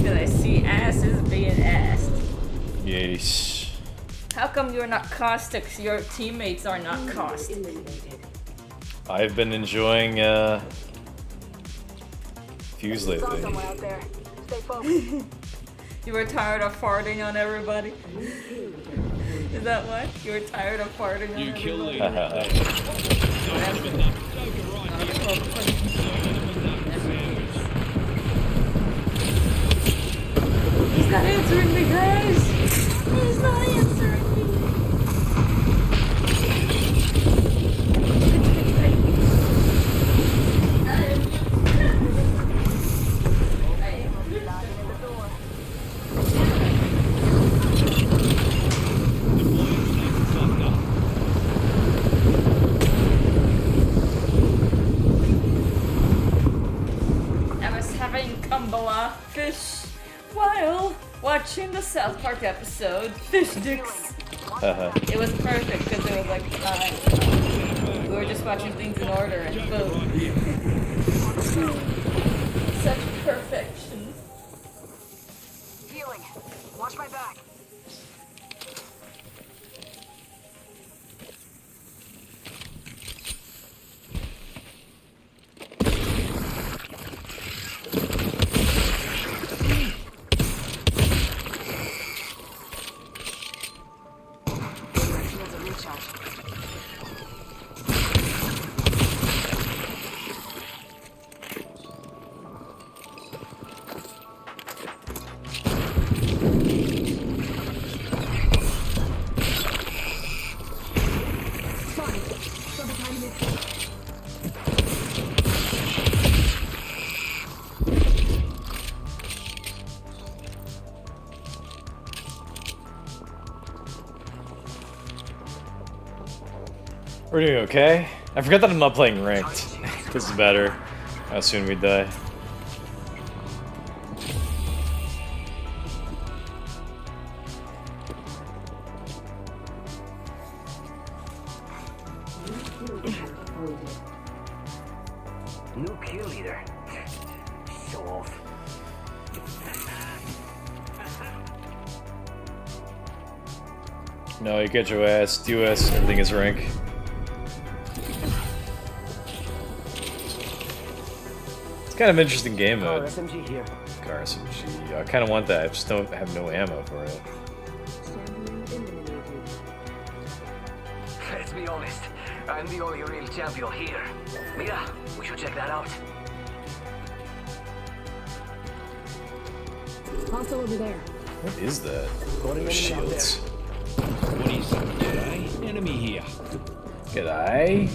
Did I see asses being asked? Yes. How come you're not caustic? Your teammates are not caustic. I've been enjoying Fuse lately. Out there. Stay focused. You were tired of farting on everybody? Is that what? You were tired of farting on everybody? kill leader. He's not answering me, guys! He's not answering me! I was having Kumbala fish while watching the South Park episode, Fish Dicks. It was perfect because it was like we were just watching things in order and boom. Such perfection. Healing. Watch my back. Shields are recharged. We're doing okay. I forgot that I'm not playing ranked. This is better. How soon we die. New kill leader. Show off. No, you get your ass, DOS, everything is rank. It's kind of an interesting game mode. SMG here. Car SMG. I kind of want that. I just don't have no ammo for it. Let's be honest. I'm the only real champion here. Mira, we should check that out. Hostile over there. What is that? Oh, shields. What is it? G'day? Enemy here. G'day.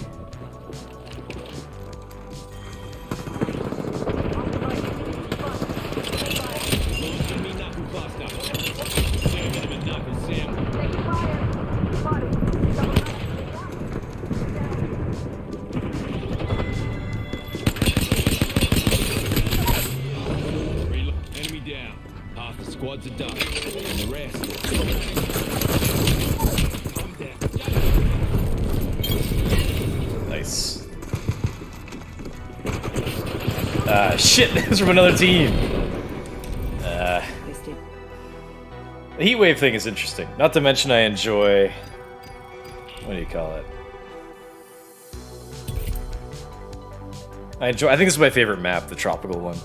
Enemy knuckle buster. Damn it, I'm a knuckle Sam. Reload. Enemy down. Half the squad's are done. And the rest. I'm down. Nice. Shit, this is from another team. The heat wave thing is interesting. Not to mention I enjoy... What do you call it? I think this is my favorite map, the tropical one.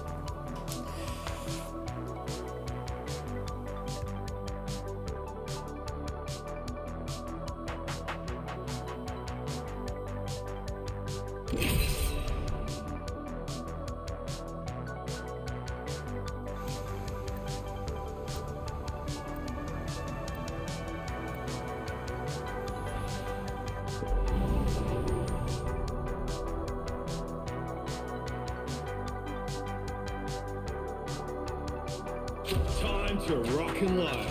Time to rock and load.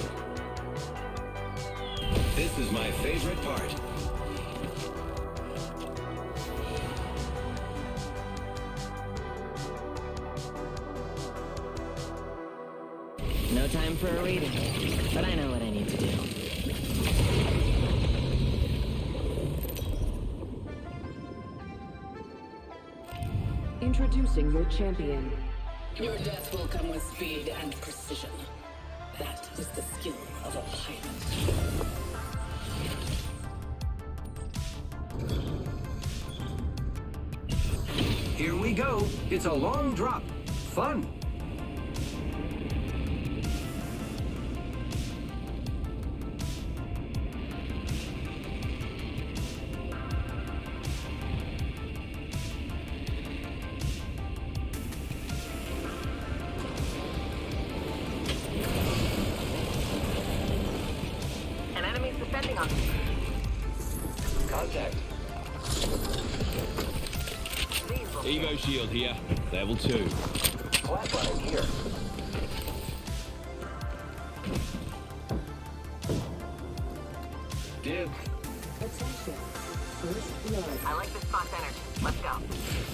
This is my favorite part. No time for a reading, but I know what I need to do. Introducing your champion. Your death will come with speed and precision. That is the skill of a pilot. Here we go. It's a long drop. Fun. An enemy's descending on us. Contact. Evo shield here. Level 2. Flatline here. Dude. I like this spot's energy. Let's go.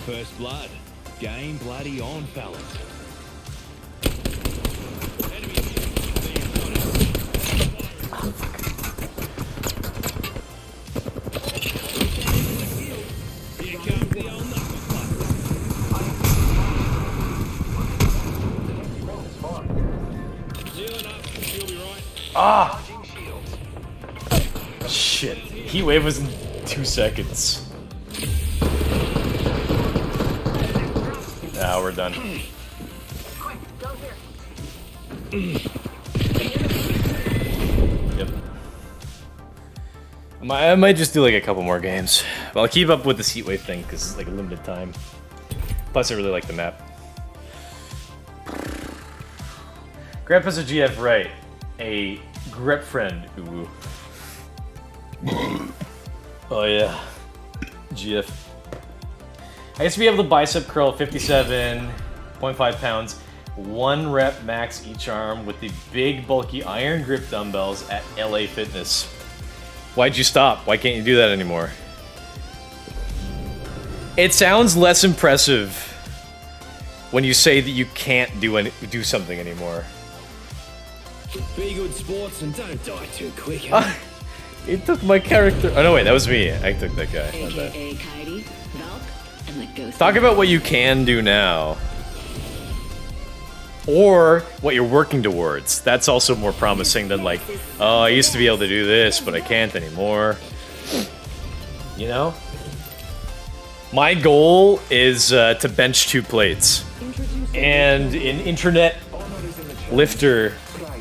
First blood. Game bloody on, fellas. Here comes the old Healing up. You'll be right. Ah! Shit. Heat wave was in 2 seconds. Now we're done. Yep. I might just do like a couple more games. But I'll keep up with this heat wave thing because it's like a limited time. Plus I really like the map. Grandpa's a GF right. A grep friend. Ooh. Oh yeah. GF. I used to be able to bicep curl 57.5 pounds, 1 rep max each arm with the big bulky iron grip dumbbells at LA Fitness. Why'd you stop? Why can't you do that anymore? It sounds less impressive when you say that you can't do something anymore. Be good sports and don't die too quick. It took my character. Oh no, wait, that was me. I took that guy. Not that. AKA Coyote, Valk, and the Ghost. Talk about what you can do now. Or what you're working towards. That's also more promising than like, oh, I used to be able to do this, but I can't anymore. You know? My goal is to bench 2 plates. And in internet lifter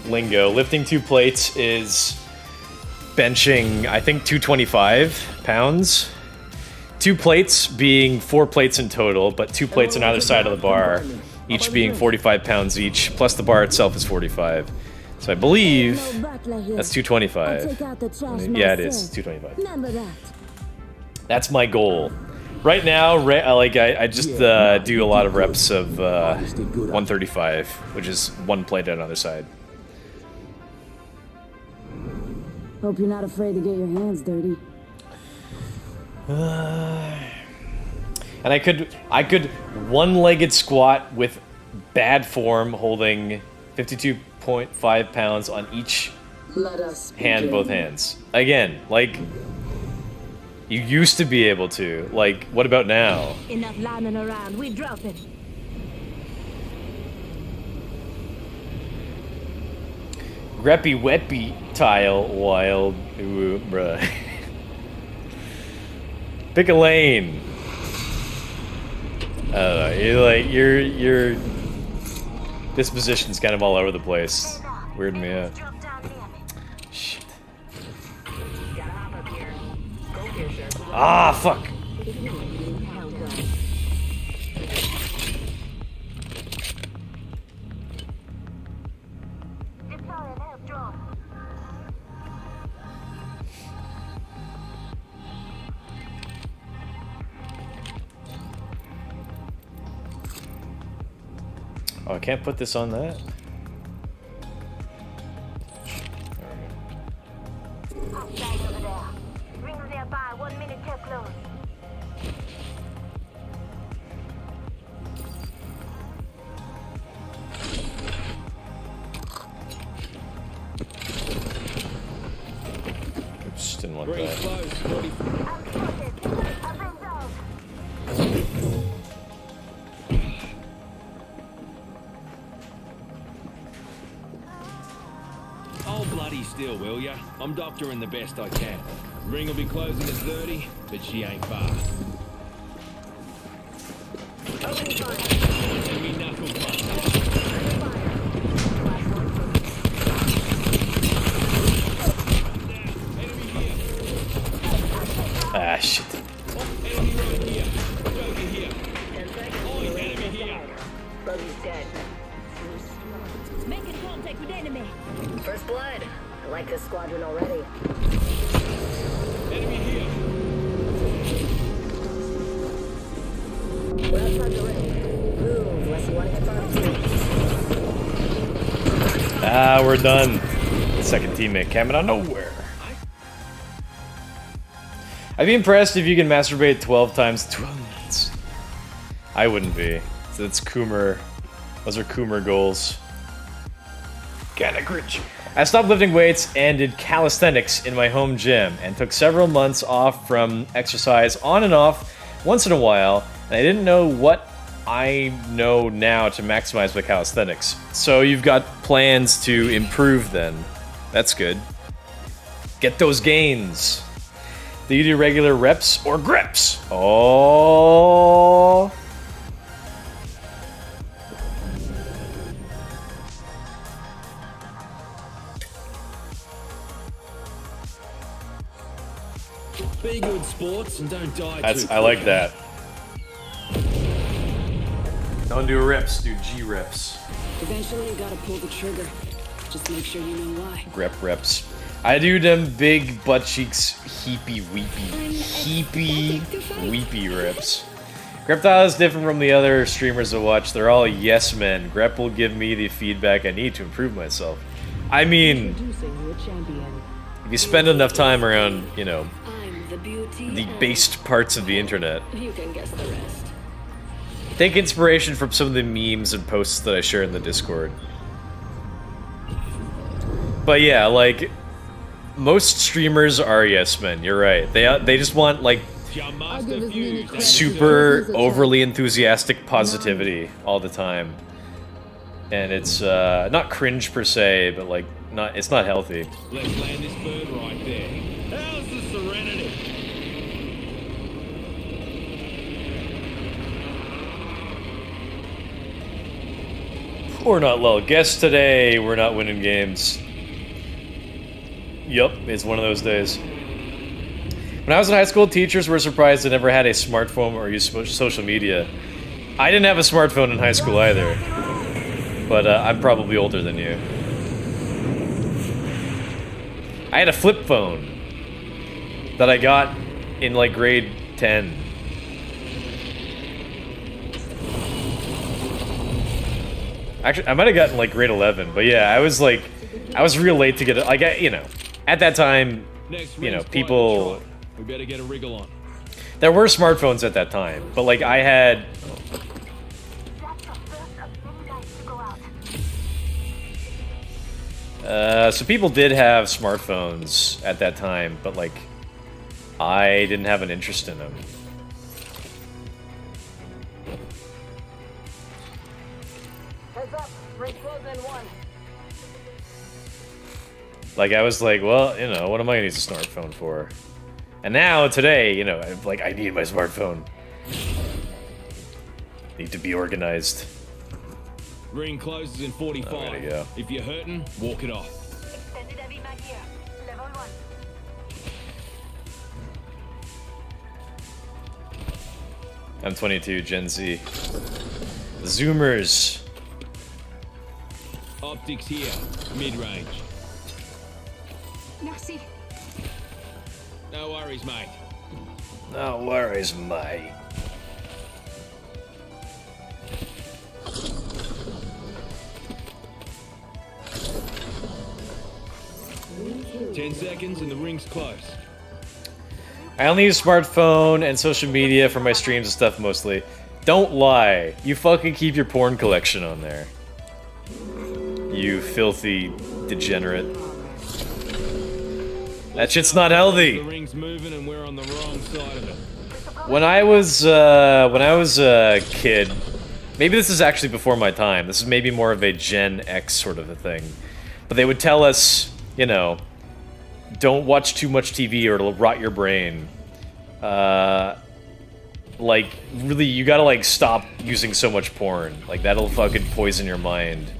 lingo, lifting 2 plates is benching, I think, 225 pounds. 2 plates being 4 plates in total, but 2 plates on either side of the bar, each being 45 pounds each, plus the bar itself is 45. So I believe that's 225. Yeah, it is 225. That's my goal. Right now, I just do a lot of reps of 135, which is 1 plate on either side. Hope you're not afraid to get your hands dirty. And I could one-legged squat with bad form, holding 52.5 pounds on each hand, both hands. Again, like, you used to be able to. Like, what about now? Enough lying around, we drop it. Greppy wetby tile wild. Ooh, bruh. Pick a lane. I don't know. Your disposition's kind of all over the place. Weirding me out. Shit. Ah, fuck. Oh, I can't put this on that? Oops, didn't want that. Oh, bloody still, will ya? I'm doctoring the best I can. Ring will be closing at 30, but she ain't far. Enemy knuckle Ah, shit. Enemy right here. Over here. Oh, enemy here. Buggy's dead. Making contact with enemy. First blood. I like this squadron already. Enemy here. We're outside the ring. Move, unless you want to get barbecue. Ah, we're done. Second teammate coming out of nowhere. I'd be impressed if you can masturbate 12 times in 12 minutes. I wouldn't be. So that's Coomer. Those are Coomer goals. Kinda cringe. I stopped lifting weights and did calisthenics in my home gym and took several months off from exercise on and off once in a while, and I didn't know what I know now to maximize my calisthenics. So you've got plans to improve then. That's good. Get those gains. Do you do regular reps or grips? Oh. Be good sports and don't die That's too I like quick. that. Don't do rips, do G rips. Eventually, you gotta pull the trigger. Just make sure you know why. Grep reps. I do them big butt cheeks heapy weepy rips. Greptile is different from the other streamers I watch. They're all yes men. Grep will give me the feedback I need to improve myself. I mean, if you spend enough time around, you know, the based parts of the internet, You can guess the rest. take inspiration from some of the memes and posts that I share in the Discord. But yeah, like, most streamers are yes men. You're right. They just want like super overly enthusiastic positivity all the time, and it's not cringe per se, but like it's not healthy. Let's land this bird right there. How's the Serenity? We're not low guests today. We're not winning games. Yup, it's one of those days. When I was in high school, teachers were surprised I never had a smartphone or used social media. I didn't have a smartphone in high school either, but I'm probably older than you. I had a flip phone that I got in like grade 10. Actually, I might have gotten like grade 11, but yeah, I was real late to get it. Like, you know, at that time, you know, people. We better get a wriggle on. There were smartphones at that time, but like I had. So people did have smartphones at that time, but like I didn't have an interest in them. Heads up, ring closing in 1. Like I was like, well, you know, what am I gonna use a smartphone for? And now today, you know, I'm like, I need my smartphone. Need to be organized. Ring closes in 45. Oh, there you go. If you're hurting, walk it off. Extended heavy mag here. Level 1. I'm 22, Gen Z. Zoomers. Optics here, mid-range. Merci. No worries, mate. No worries, mate. Ten seconds and the ring's close. I only use smartphone and social media for my streams and stuff mostly. Don't lie. You fucking keep your porn collection on there. You filthy degenerate. That shit's not healthy. The ring's moving and we're on the wrong side of it. When I was a kid, maybe this is actually before my time. This is maybe more of a Gen X sort of a thing. But they would tell us, you know, don't watch too much TV or it'll rot your brain. like, really, you gotta, like, stop using so much porn. Like, that'll fucking poison your mind.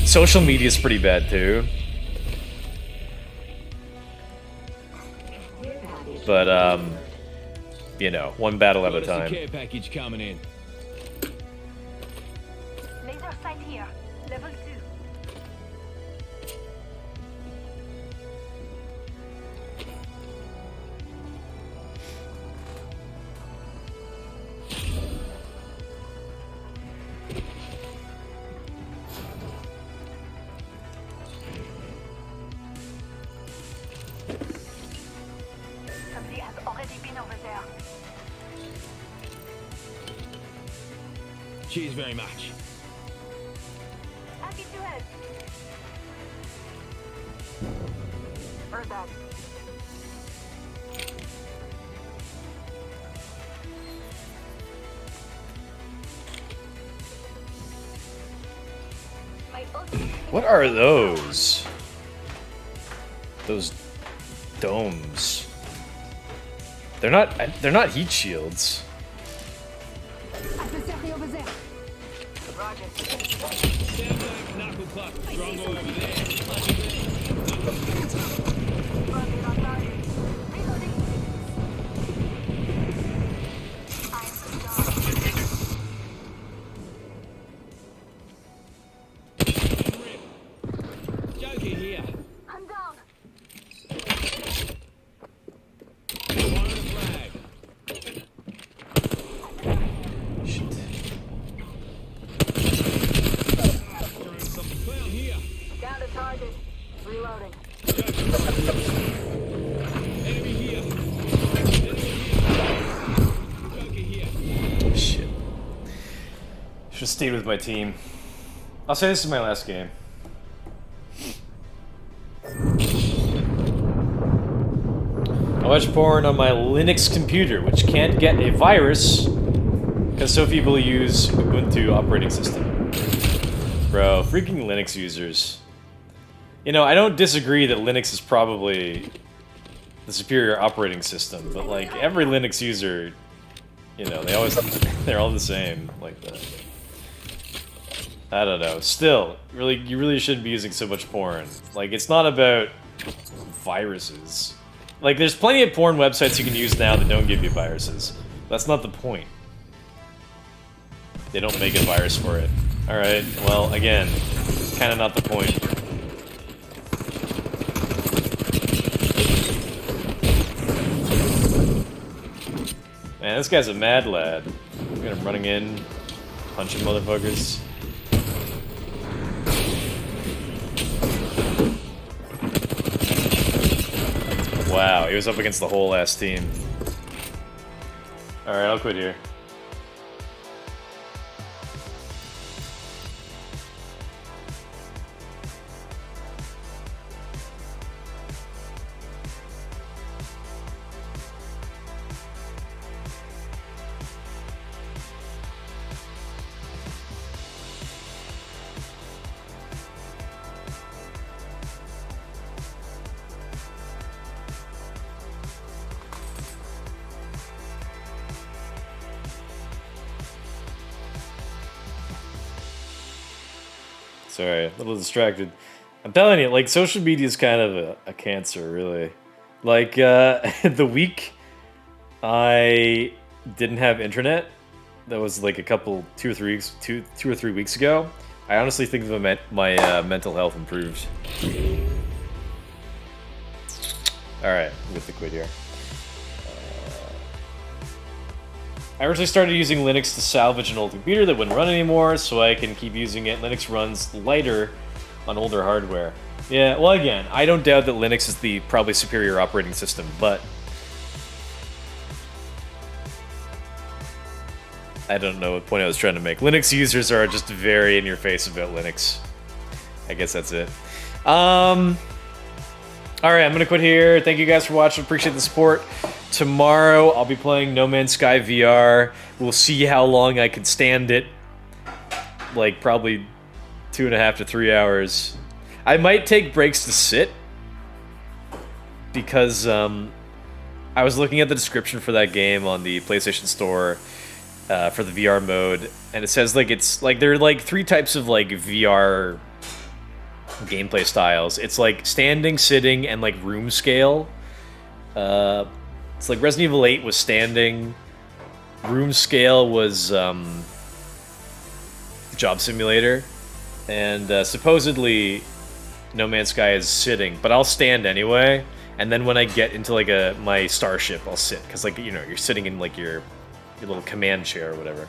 Social media's pretty bad, too. But, you know, one battle at a Got time. care package coming in. Laser sight here. Level 2. Somebody has already been over there. Cheers very much. Happy to help. Heard that. My ultimate. What are those? Those domes. They're not heat shields. Adversary over there. Roger. Stand back, knuckle cluck. Drongo over there. Joker here. I'm down. Fire the flag. Throwing something clown here. Down to target. Reloading. Enemy here. Joker here. Shit. Should have stayed with my team. I'll say this is my last game. I watch porn on my Linux computer, which can't get a virus because so few people use Ubuntu operating system. Bro, freaking Linux users. You know, I don't disagree that Linux is probably the superior operating system, but like every Linux user, you know, they're all the same like that. I don't know. Still, really, you really shouldn't be using so much porn. Like, it's not about viruses. Like, there's plenty of porn websites you can use now that don't give you viruses. That's not the point. They don't make a virus for it. Alright, well, again, kind of not the point. Man, this guy's a mad lad. Look at him running in, punching motherfuckers. Wow, he was up against the whole ass team. Alright, I'll quit here. Sorry, a little distracted. I'm telling you, like, social media is kind of a cancer, really. Like, the week I didn't have internet, that was like two or three weeks ago, I honestly think that my mental health improved. Alright, with the quit here. I originally started using Linux to salvage an old computer that wouldn't run anymore, so I can keep using it. Linux runs lighter on older hardware. Yeah, well again, I don't doubt that Linux is the probably superior operating system, but I don't know what point I was trying to make. Linux users are just very in your face about Linux. I guess that's it. Alright, I'm gonna quit here. Thank you guys for watching. Appreciate the support. Tomorrow, I'll be playing No Man's Sky VR. We'll see how long I can stand it. Like, probably 2.5 to 3 hours. I might take breaks to sit. Because, I was looking at the description for that game on the PlayStation Store, for the VR mode, and it says like it's like there are like 3 types of like VR gameplay styles. It's like standing, sitting, and like room scale. It's like Resident Evil 8 was standing, room scale was Job Simulator, and supposedly No Man's Sky is sitting, but I'll stand anyway. And then when I get into like my starship, I'll sit, because like, you know, you're sitting in like your little command chair or whatever.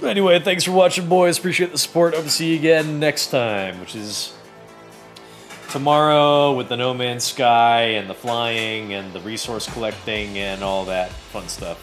Anyway, thanks for watching, boys. Appreciate the support. Hope to see you again next time, which is tomorrow with the No Man's Sky and the flying and the resource collecting and all that fun stuff.